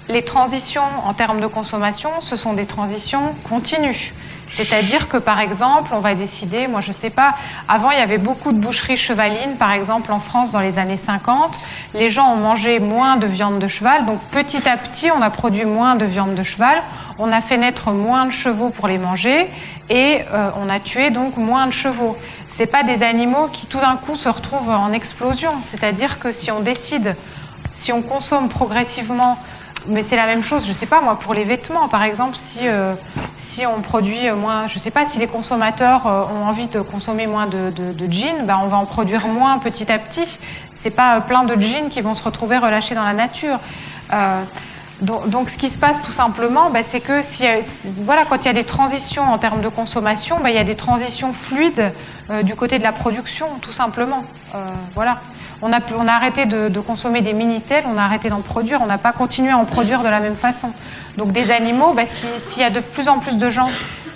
Les transitions en termes de consommation, ce sont des transitions continues. C'est-à-dire que, par exemple, on va décider, moi je sais pas, avant il y avait beaucoup de boucheries chevalines, par exemple en France dans les années 50, les gens ont mangé moins de viande de cheval, donc petit à petit on a produit moins de viande de cheval, on a fait naître moins de chevaux pour les manger, et on a tué donc moins de chevaux. C'est pas des animaux qui tout d'un coup se retrouvent en explosion, c'est-à-dire que si on décide, si on consomme progressivement. Mais c'est la même chose, je sais pas moi, pour les vêtements par exemple, si on produit moins, je sais pas, si les consommateurs ont envie de consommer moins de jeans, on va en produire moins petit à petit. C'est pas plein de jeans qui vont se retrouver relâchés dans la nature. Donc ce qui se passe tout simplement, c'est que voilà, quand il y a des transitions en termes de consommation, il y a des transitions fluides du côté de la production, tout simplement. Voilà. On a arrêté de consommer des Minitel, on a arrêté d'en produire, on n'a pas continué à en produire de la même façon. Donc des animaux, s'il y a de plus en plus de gens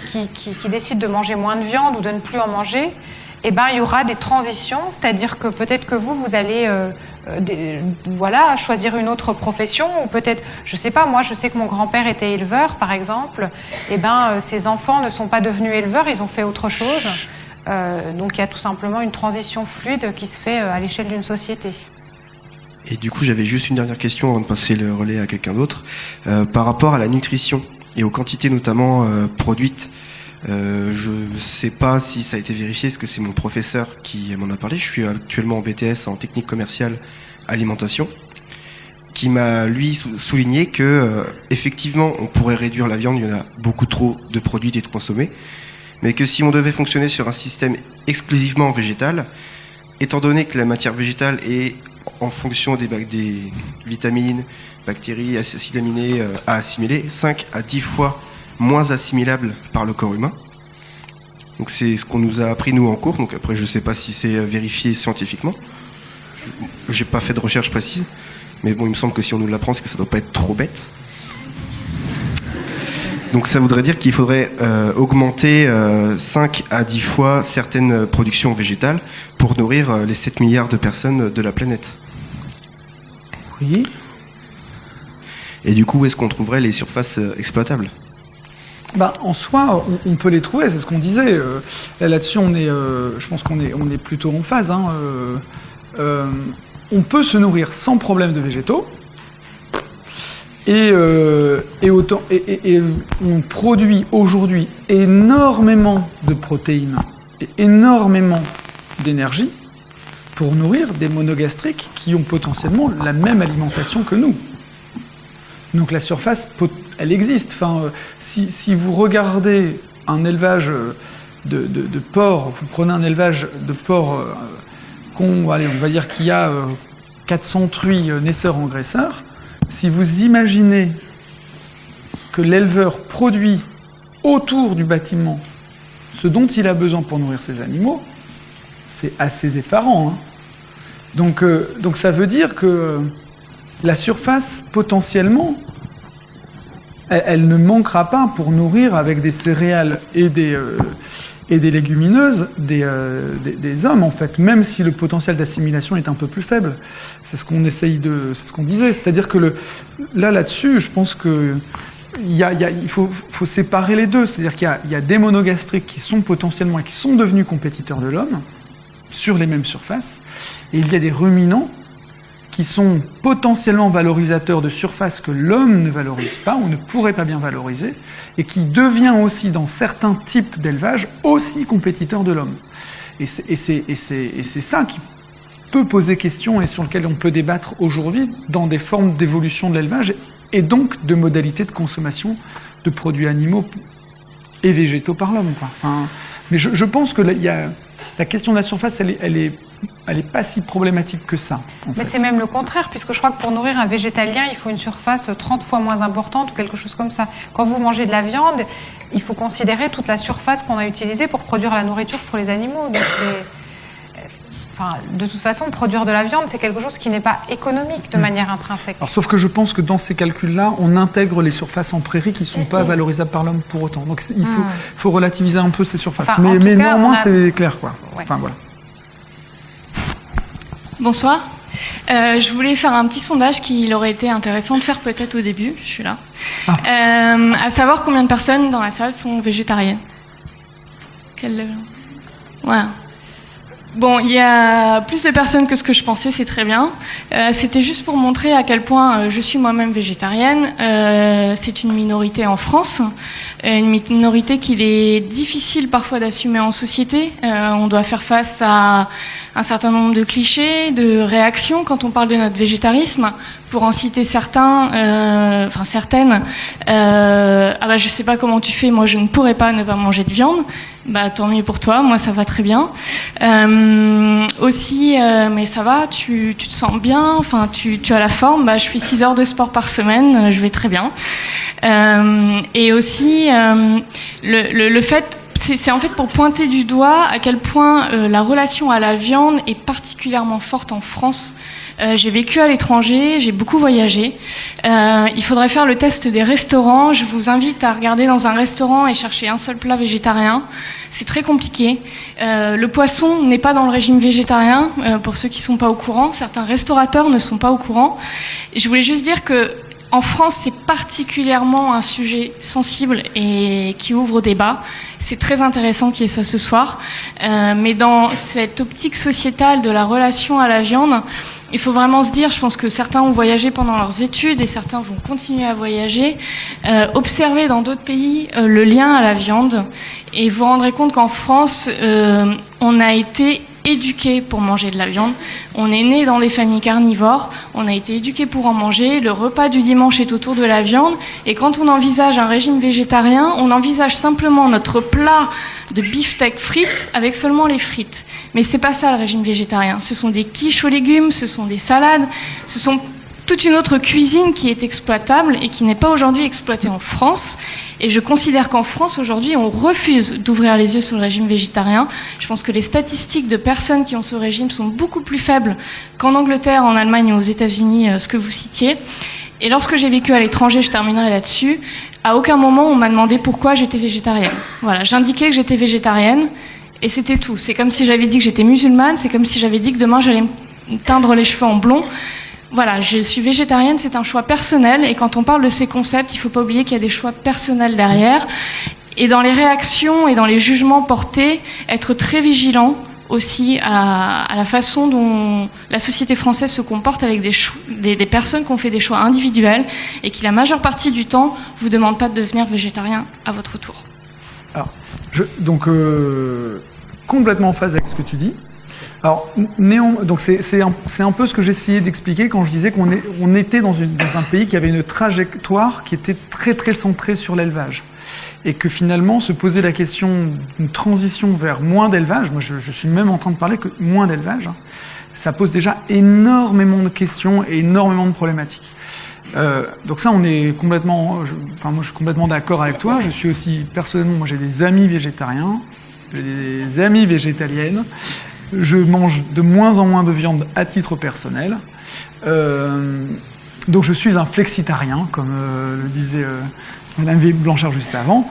qui décident de manger moins de viande ou de ne plus en manger, il y aura des transitions, c'est-à-dire que peut-être que vous allez choisir une autre profession, ou peut-être, je sais pas, moi je sais que mon grand-père était éleveur par exemple, ses enfants ne sont pas devenus éleveurs, ils ont fait autre chose. Donc il y a tout simplement une transition fluide qui se fait à l'échelle d'une société. Et du coup, j'avais juste une dernière question avant de passer le relais à quelqu'un d'autre. Par rapport à la nutrition et aux quantités notamment produites, je ne sais pas si ça a été vérifié, parce que c'est mon professeur qui m'en a parlé. Je suis actuellement en BTS en technique commerciale alimentation, qui m'a lui souligné que effectivement on pourrait réduire la viande, il y en a beaucoup trop de produits et de consommés, mais que si on devait fonctionner sur un système exclusivement végétal, étant donné que la matière végétale est en fonction des vitamines, bactéries, acides aminés à assimiler, 5 à 10 fois moins assimilable par le corps humain. Donc c'est ce qu'on nous a appris nous en cours, donc après je sais pas si c'est vérifié scientifiquement. J'ai pas fait de recherche précise, mais bon, il me semble que si on nous l'apprend, c'est que ça doit pas être trop bête. Donc ça voudrait dire qu'il faudrait augmenter 5 à 10 fois certaines productions végétales pour nourrir les 7 milliards de personnes de la planète. Oui. Et du coup, où est-ce qu'on trouverait les surfaces exploitables ? En soi, on peut les trouver, c'est ce qu'on disait. Là-dessus, je pense qu'on est plutôt en phase. On peut se nourrir sans problème de végétaux. Et on produit aujourd'hui énormément de protéines et énormément d'énergie pour nourrir des monogastriques qui ont potentiellement la même alimentation que nous. Donc la surface, elle existe. Enfin, si vous regardez un élevage de porcs, vous prenez un élevage de porcs on va dire qu'il y a 400 truies naisseurs-engraisseurs, si vous imaginez que l'éleveur produit autour du bâtiment ce dont il a besoin pour nourrir ses animaux, c'est assez effarant. Donc ça veut dire que la surface, potentiellement, elle ne manquera pas pour nourrir avec des céréales et des légumineuses des hommes, en fait, même si le potentiel d'assimilation est un peu plus faible. C'est ce qu'on c'est ce qu'on disait. C'est-à-dire que là-dessus, je pense que il faut séparer les deux. C'est-à-dire qu'il y a des monogastriques qui sont potentiellement et qui sont devenus compétiteurs de l'homme sur les mêmes surfaces, et il y a des ruminants qui sont potentiellement valorisateurs de surfaces que l'homme ne valorise pas ou ne pourrait pas bien valoriser, et qui devient aussi, dans certains types d'élevage, aussi compétiteur de l'homme. Et c'est ça qui peut poser question et sur lequel on peut débattre aujourd'hui dans des formes d'évolution de l'élevage et donc de modalités de consommation de produits animaux et végétaux par l'homme. Enfin, mais je pense que la question de la surface, elle est pas si problématique que ça. Mais c'est même le contraire, puisque je crois que pour nourrir un végétalien, il faut une surface 30 fois moins importante ou quelque chose comme ça. Quand vous mangez de la viande, il faut considérer toute la surface qu'on a utilisée pour produire la nourriture pour les animaux. Donc de toute façon, produire de la viande, c'est quelque chose qui n'est pas économique de manière intrinsèque. Alors, sauf que je pense que dans ces calculs-là, on intègre les surfaces en prairie qui ne sont pas valorisables par l'homme pour autant. Donc il faut relativiser un peu ces surfaces. Enfin, mais néanmoins, c'est clair, quoi. Ouais. Enfin, voilà. Bonsoir. Je voulais faire un petit sondage qu'il aurait été intéressant de faire peut-être au début. Je suis là. À savoir combien de personnes dans la salle sont végétariennes. Voilà. Bon, il y a plus de personnes que ce que je pensais, c'est très bien. C'était juste pour montrer à quel point je suis moi-même végétarienne. C'est une minorité en France, une minorité qu'il est difficile parfois d'assumer en société. On doit faire face à un certain nombre de clichés, de réactions quand on parle de notre végétarisme. Pour en citer certaines, je sais pas comment tu fais, moi je ne pourrais pas ne pas manger de viande. Bah tant mieux pour toi, moi ça va très bien. Aussi, mais ça va, tu te sens bien, enfin tu as la forme. Bah je fais 6 heures de sport par semaine, je vais très bien. Et aussi le fait, c'est en fait pour pointer du doigt à quel point la relation à la viande est particulièrement forte en France. J'ai vécu à l'étranger, j'ai beaucoup voyagé. Il faudrait faire le test des restaurants. Je vous invite à regarder dans un restaurant et chercher un seul plat végétarien. C'est très compliqué. Le poisson n'est pas dans le régime végétarien, pour ceux qui sont pas au courant. Certains restaurateurs ne sont pas au courant. Et je voulais juste dire que en France, c'est particulièrement un sujet sensible et qui ouvre au débat. C'est très intéressant qu'il y ait ça ce soir. Mais dans cette optique sociétale de la relation à la viande, il faut vraiment se dire, je pense que certains ont voyagé pendant leurs études et certains vont continuer à voyager, observer dans d'autres pays le lien à la viande et vous rendrez compte qu'en France, on a été éduqués pour manger de la viande. On est né dans des familles carnivores, on a été éduqués pour en manger, le repas du dimanche est autour de la viande, et quand on envisage un régime végétarien, on envisage simplement notre plat de beefsteak frites avec seulement les frites. Mais c'est pas ça le régime végétarien. Ce sont des quiches aux légumes, ce sont des salades, ce sont toute une autre cuisine qui est exploitable et qui n'est pas aujourd'hui exploitée en France. Et je considère qu'en France, aujourd'hui, on refuse d'ouvrir les yeux sur le régime végétarien. Je pense que les statistiques de personnes qui ont ce régime sont beaucoup plus faibles qu'en Angleterre, en Allemagne ou aux États-Unis, ce que vous citiez. Et lorsque j'ai vécu à l'étranger, je terminerai là-dessus, à aucun moment on m'a demandé pourquoi j'étais végétarienne. Voilà, j'indiquais que j'étais végétarienne et c'était tout. C'est comme si j'avais dit que j'étais musulmane, c'est comme si j'avais dit que demain j'allais me teindre les cheveux en blond. Voilà, je suis végétarienne, c'est un choix personnel et quand on parle de ces concepts, il ne faut pas oublier qu'il y a des choix personnels derrière. Et dans les réactions et dans les jugements portés, être très vigilant aussi à la façon dont la société française se comporte avec des personnes qui ont fait des choix individuels et qui la majeure partie du temps vous demandent pas de devenir végétarien à votre tour. Alors, complètement en phase avec ce que tu dis. Alors, donc c'est un peu ce que j'essayais d'expliquer quand je disais qu'on était dans un pays qui avait une trajectoire qui était très très centrée sur l'élevage. Et que finalement, se poser la question d'une transition vers moins d'élevage, moi je suis même en train de parler que moins d'élevage, ça pose déjà énormément de questions et énormément de problématiques. Donc ça, on est complètement, moi je suis complètement d'accord avec toi. Je suis aussi personnellement, moi j'ai des amis végétariens, j'ai des amis végétaliennes. Je mange de moins en moins de viande à titre personnel. Donc je suis un flexitarien, comme le disait Madame Blanchard juste avant.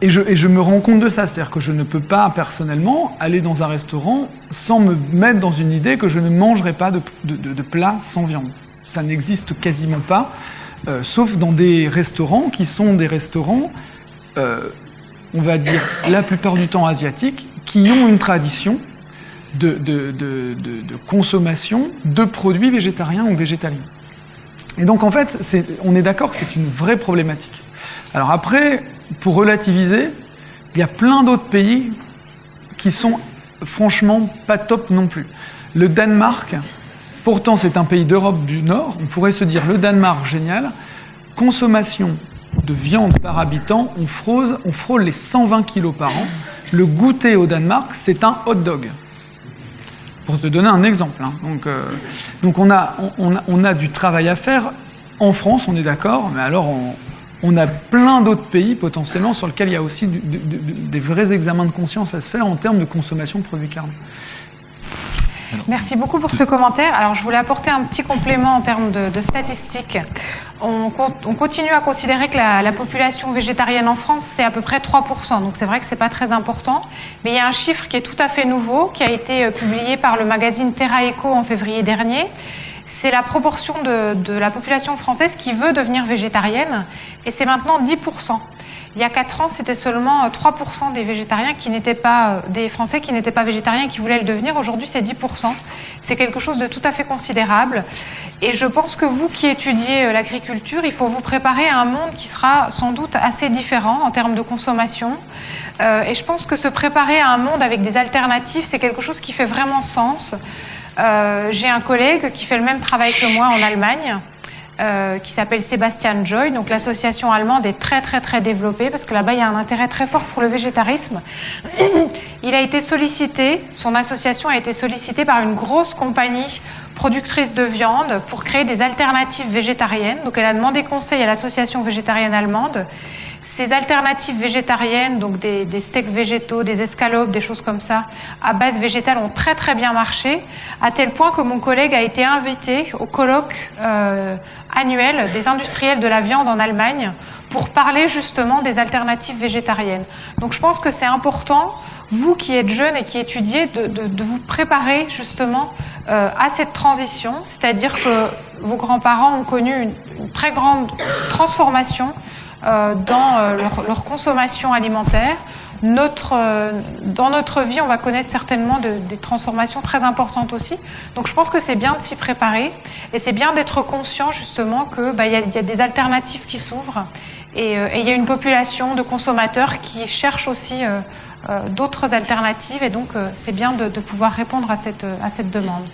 Et je me rends compte de ça. C'est-à-dire que je ne peux pas personnellement aller dans un restaurant sans me mettre dans une idée que je ne mangerai pas de plat sans viande. Ça n'existe quasiment pas, sauf dans des restaurants qui sont des restaurants, on va dire, la plupart du temps asiatiques, qui ont une tradition de consommation de produits végétariens ou végétaliens. Et donc en fait, on est d'accord que c'est une vraie problématique. Alors après, pour relativiser, il y a plein d'autres pays qui sont franchement pas top non plus. Le Danemark, pourtant c'est un pays d'Europe du Nord, on pourrait se dire le Danemark, génial, consommation de viande par habitant, on frôle les 120 kilos par an. Le goûter au Danemark, c'est un hot dog. Pour te donner un exemple. Hein. Donc on a du travail à faire. En France, on est d'accord, mais alors on a plein d'autres pays potentiellement sur lesquels il y a aussi des vrais examens de conscience à se faire en termes de consommation de produits carnés. Merci beaucoup pour ce commentaire. Alors, je voulais apporter un petit complément en termes de statistiques. On continue à considérer que la population végétarienne en France, c'est à peu près 3%. Donc, c'est vrai que c'est pas très important. Mais il y a un chiffre qui est tout à fait nouveau, qui a été publié par le magazine Terra Eco en février dernier. C'est la proportion de la population française qui veut devenir végétarienne. Et c'est maintenant 10%. Il y a 4 ans, c'était seulement 3% des végétariens des Français qui n'étaient pas végétariens et qui voulaient le devenir. Aujourd'hui, c'est 10%. C'est quelque chose de tout à fait considérable. Et je pense que vous qui étudiez l'agriculture, il faut vous préparer à un monde qui sera sans doute assez différent en termes de consommation. Et je pense que se préparer à un monde avec des alternatives, c'est quelque chose qui fait vraiment sens. J'ai un collègue qui fait le même travail que moi en Allemagne. Qui s'appelle Sebastian Joy. Donc l'association allemande est très très très développée parce que là-bas il y a un intérêt très fort pour le végétarisme. Il a été sollicité, son association a été sollicitée par une grosse compagnie productrice de viande pour créer des alternatives végétariennes. Donc elle a demandé conseil à l'association végétarienne allemande. Ces alternatives végétariennes, donc des steaks végétaux, des escalopes, des choses comme ça, à base végétale, ont très très bien marché, à tel point que mon collègue a été invité au colloque annuel des industriels de la viande en Allemagne pour parler justement des alternatives végétariennes. Donc je pense que c'est important, vous qui êtes jeunes et qui étudiez, de vous préparer justement à cette transition, c'est-à-dire que vos grands-parents ont connu une très grande transformation dans leur consommation alimentaire. Dans notre vie, on va connaître certainement des transformations très importantes aussi. Donc je pense que c'est bien de s'y préparer et c'est bien d'être conscient justement que y a des alternatives qui s'ouvrent et il y a une population de consommateurs qui cherchent aussi d'autres alternatives et donc c'est bien de pouvoir répondre à cette demande.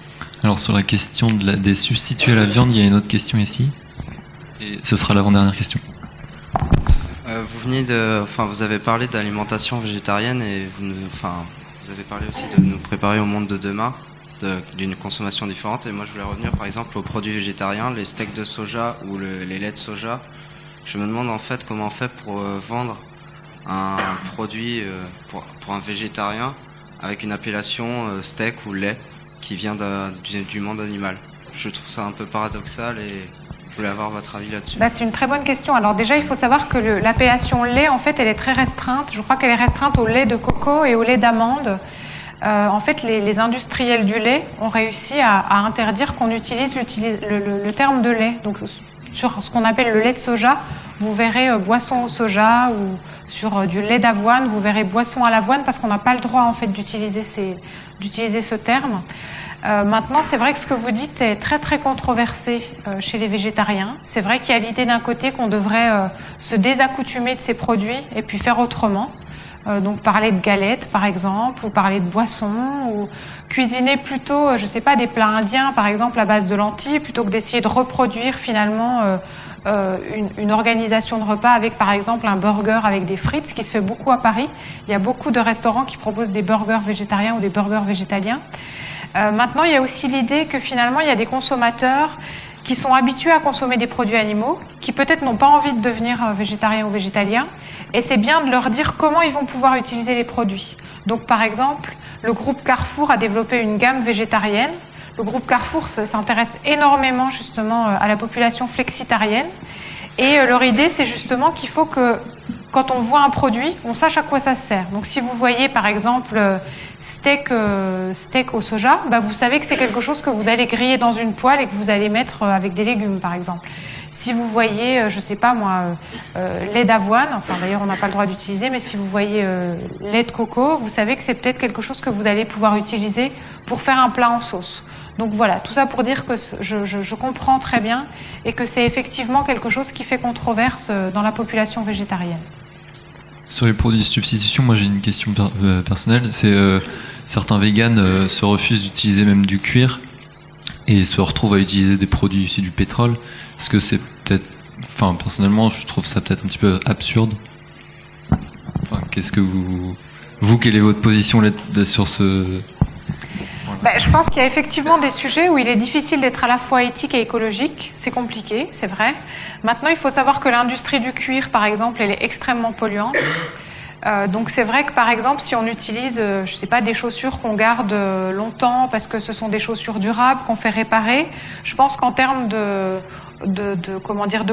Alors sur la question des substituts à la viande, il y a une autre question ici et ce sera l'avant-dernière question. Vous avez parlé d'alimentation végétarienne et vous avez parlé aussi de nous préparer au monde de demain, d'une consommation différente. Et moi, je voulais revenir par exemple aux produits végétariens, les steaks de soja ou les laits de soja. Je me demande en fait comment on fait pour vendre un produit pour un végétarien avec une appellation steak ou lait qui vient du monde animal. Je trouve ça un peu paradoxal et je voulais avoir votre avis là-dessus. C'est une très bonne question. Alors déjà, il faut savoir que l'appellation lait, en fait, elle est très restreinte. Je crois qu'elle est restreinte au lait de coco et au lait d'amande. En fait, les industriels du lait ont réussi à interdire qu'on utilise le terme de lait. Donc, sur ce qu'on appelle le lait de soja, vous verrez boisson au soja, ou sur du lait d'avoine, vous verrez boisson à l'avoine, parce qu'on n'a pas le droit, en fait, d'utiliser ce terme. Maintenant, c'est vrai que ce que vous dites est très très controversé chez les végétariens. C'est vrai qu'il y a l'idée d'un côté qu'on devrait se désaccoutumer de ces produits et puis faire autrement. Donc parler de galettes par exemple, ou parler de boissons, ou cuisiner plutôt, je sais pas, des plats indiens par exemple à base de lentilles, plutôt que d'essayer de reproduire finalement une organisation de repas avec par exemple un burger avec des frites, ce qui se fait beaucoup à Paris. Il y a beaucoup de restaurants qui proposent des burgers végétariens ou des burgers végétaliens. Maintenant, il y a aussi l'idée que finalement, il y a des consommateurs qui sont habitués à consommer des produits animaux, qui peut-être n'ont pas envie de devenir végétariens ou végétaliens, et c'est bien de leur dire comment ils vont pouvoir utiliser les produits. Donc, par exemple, le groupe Carrefour a développé une gamme végétarienne. Le groupe Carrefour s'intéresse énormément justement à la population flexitarienne, et leur idée, c'est justement qu'il faut que quand on voit un produit, on sache à quoi ça sert. Donc si vous voyez par exemple steak au soja, vous savez que c'est quelque chose que vous allez griller dans une poêle et que vous allez mettre avec des légumes par exemple. Si vous voyez, je sais pas moi, lait d'avoine, enfin d'ailleurs on n'a pas le droit d'utiliser, mais si vous voyez lait de coco, vous savez que c'est peut-être quelque chose que vous allez pouvoir utiliser pour faire un plat en sauce. Donc voilà, tout ça pour dire que je comprends très bien et que c'est effectivement quelque chose qui fait controverse dans la population végétarienne. Sur les produits de substitution, moi j'ai une question personnelle. C'est certains véganes se refusent d'utiliser même du cuir et se retrouvent à utiliser des produits issus du pétrole. Est-ce que c'est peut-être, enfin personnellement, je trouve ça peut-être un petit peu absurde. Enfin, qu'est-ce que quelle est votre position sur ce? Je pense qu'il y a effectivement des sujets où il est difficile d'être à la fois éthique et écologique. C'est compliqué, c'est vrai. Maintenant, il faut savoir que l'industrie du cuir, par exemple, elle est extrêmement polluante. Donc c'est vrai que, par exemple, si on utilise, je sais pas, des chaussures qu'on garde longtemps parce que ce sont des chaussures durables, qu'on fait réparer, je pense qu'en termes de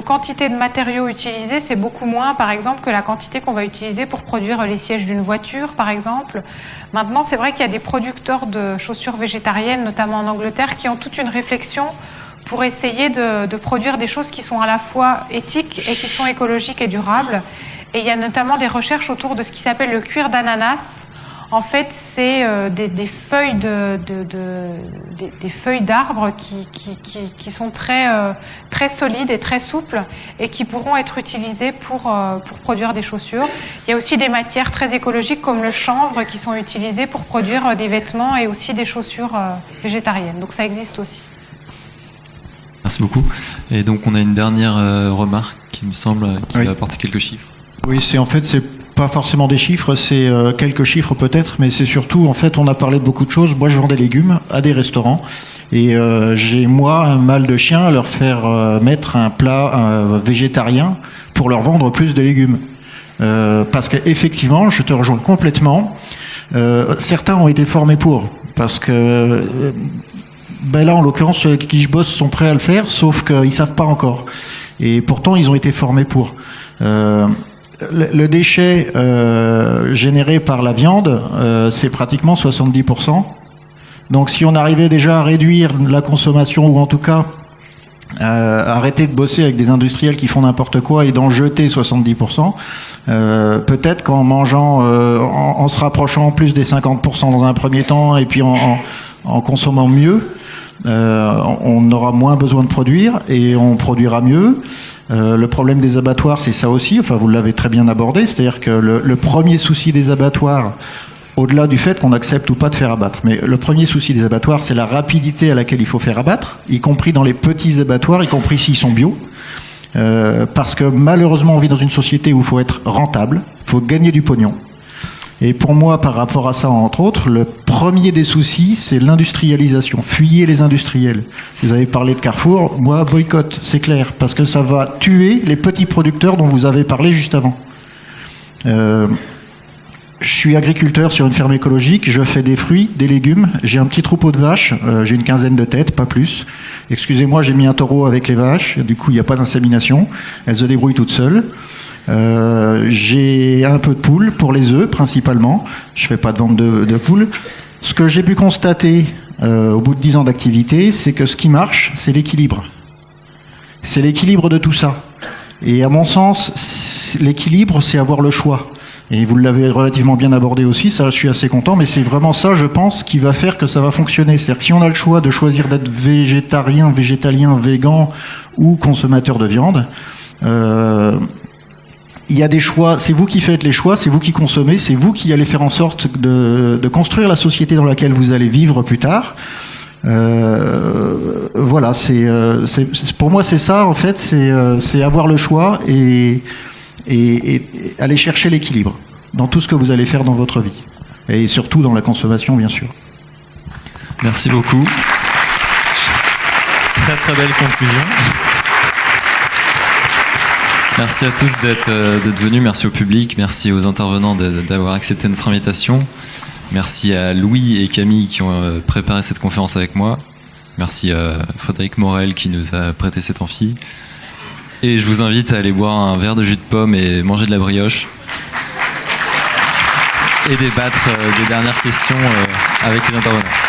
quantité de matériaux utilisés, c'est beaucoup moins, par exemple, que la quantité qu'on va utiliser pour produire les sièges d'une voiture, par exemple. Maintenant, c'est vrai qu'il y a des producteurs de chaussures végétariennes, notamment en Angleterre, qui ont toute une réflexion pour essayer de produire des choses qui sont à la fois éthiques et qui sont écologiques et durables. Et il y a notamment des recherches autour de ce qui s'appelle le cuir d'ananas. En fait, c'est des feuilles des feuilles d'arbres qui sont très solides et très souples et qui pourront être utilisées pour produire des chaussures. Il y a aussi des matières très écologiques comme le chanvre qui sont utilisées pour produire des vêtements et aussi des chaussures végétariennes. Donc ça existe aussi. Merci beaucoup. Et donc on a une dernière remarque qui me semble qui va apporter quelques chiffres. Oui, c'est pas forcément des chiffres, c'est quelques chiffres peut-être, mais c'est surtout, en fait, on a parlé de beaucoup de choses. Moi, je vends des légumes à des restaurants et j'ai, moi, un mal de chien à leur faire mettre un plat végétarien pour leur vendre plus de légumes. Parce qu'effectivement, je te rejoins complètement, certains ont été formés pour, parce que là, en l'occurrence, ceux avec qui je bosse sont prêts à le faire, sauf qu'ils savent pas encore. Et pourtant, ils ont été formés pour. Le déchet généré par la viande, c'est pratiquement 70%. Donc si on arrivait déjà à réduire la consommation, ou en tout cas arrêter de bosser avec des industriels qui font n'importe quoi et d'en jeter 70%. Peut-être qu'en mangeant, en se rapprochant plus des 50% dans un premier temps et puis en consommant mieux, on aura moins besoin de produire et on produira mieux. Le problème des abattoirs, c'est ça aussi, enfin vous l'avez très bien abordé, c'est-à-dire que le premier souci des abattoirs, au-delà du fait qu'on accepte ou pas de faire abattre, mais le premier souci des abattoirs, c'est la rapidité à laquelle il faut faire abattre, y compris dans les petits abattoirs, y compris s'ils sont bio. Parce que malheureusement, on vit dans une société où il faut être rentable, il faut gagner du pognon. Et pour moi, par rapport à ça, entre autres, le premier des soucis, c'est l'industrialisation. Fuyez les industriels. Vous avez parlé de Carrefour, moi, boycott, c'est clair, parce que ça va tuer les petits producteurs dont vous avez parlé juste avant. Je suis agriculteur sur une ferme écologique, je fais des fruits, des légumes, j'ai un petit troupeau de vaches, j'ai une quinzaine de têtes, pas plus. Excusez-moi, j'ai mis un taureau avec les vaches, du coup il n'y a pas d'insémination, elles se débrouillent toutes seules. J'ai un peu de poules pour les œufs principalement, je fais pas de vente de poules. Ce que j'ai pu constater au bout de 10 ans d'activité, c'est que ce qui marche, c'est l'équilibre. C'est l'équilibre de tout ça. Et à mon sens, l'équilibre, c'est avoir le choix. Et vous l'avez relativement bien abordé aussi, ça je suis assez content, mais c'est vraiment ça, je pense, qui va faire que ça va fonctionner. C'est-à-dire que si on a le choix de choisir d'être végétarien, végétalien, végan ou consommateur de viande, il y a des choix, c'est vous qui faites les choix, c'est vous qui consommez, c'est vous qui allez faire en sorte de construire la société dans laquelle vous allez vivre plus tard. Voilà, pour moi c'est ça en fait, c'est avoir le choix et aller chercher l'équilibre dans tout ce que vous allez faire dans votre vie. Et surtout dans la consommation, bien sûr. Merci beaucoup. Très très belle conclusion. Merci à tous d'être venus, merci au public, merci aux intervenants d'avoir accepté notre invitation. Merci à Louis et Camille qui ont préparé cette conférence avec moi. Merci à Frédéric Morel qui nous a prêté cet amphi. Et je vous invite à aller boire un verre de jus de pomme et manger de la brioche. Et débattre des dernières questions avec les intervenants.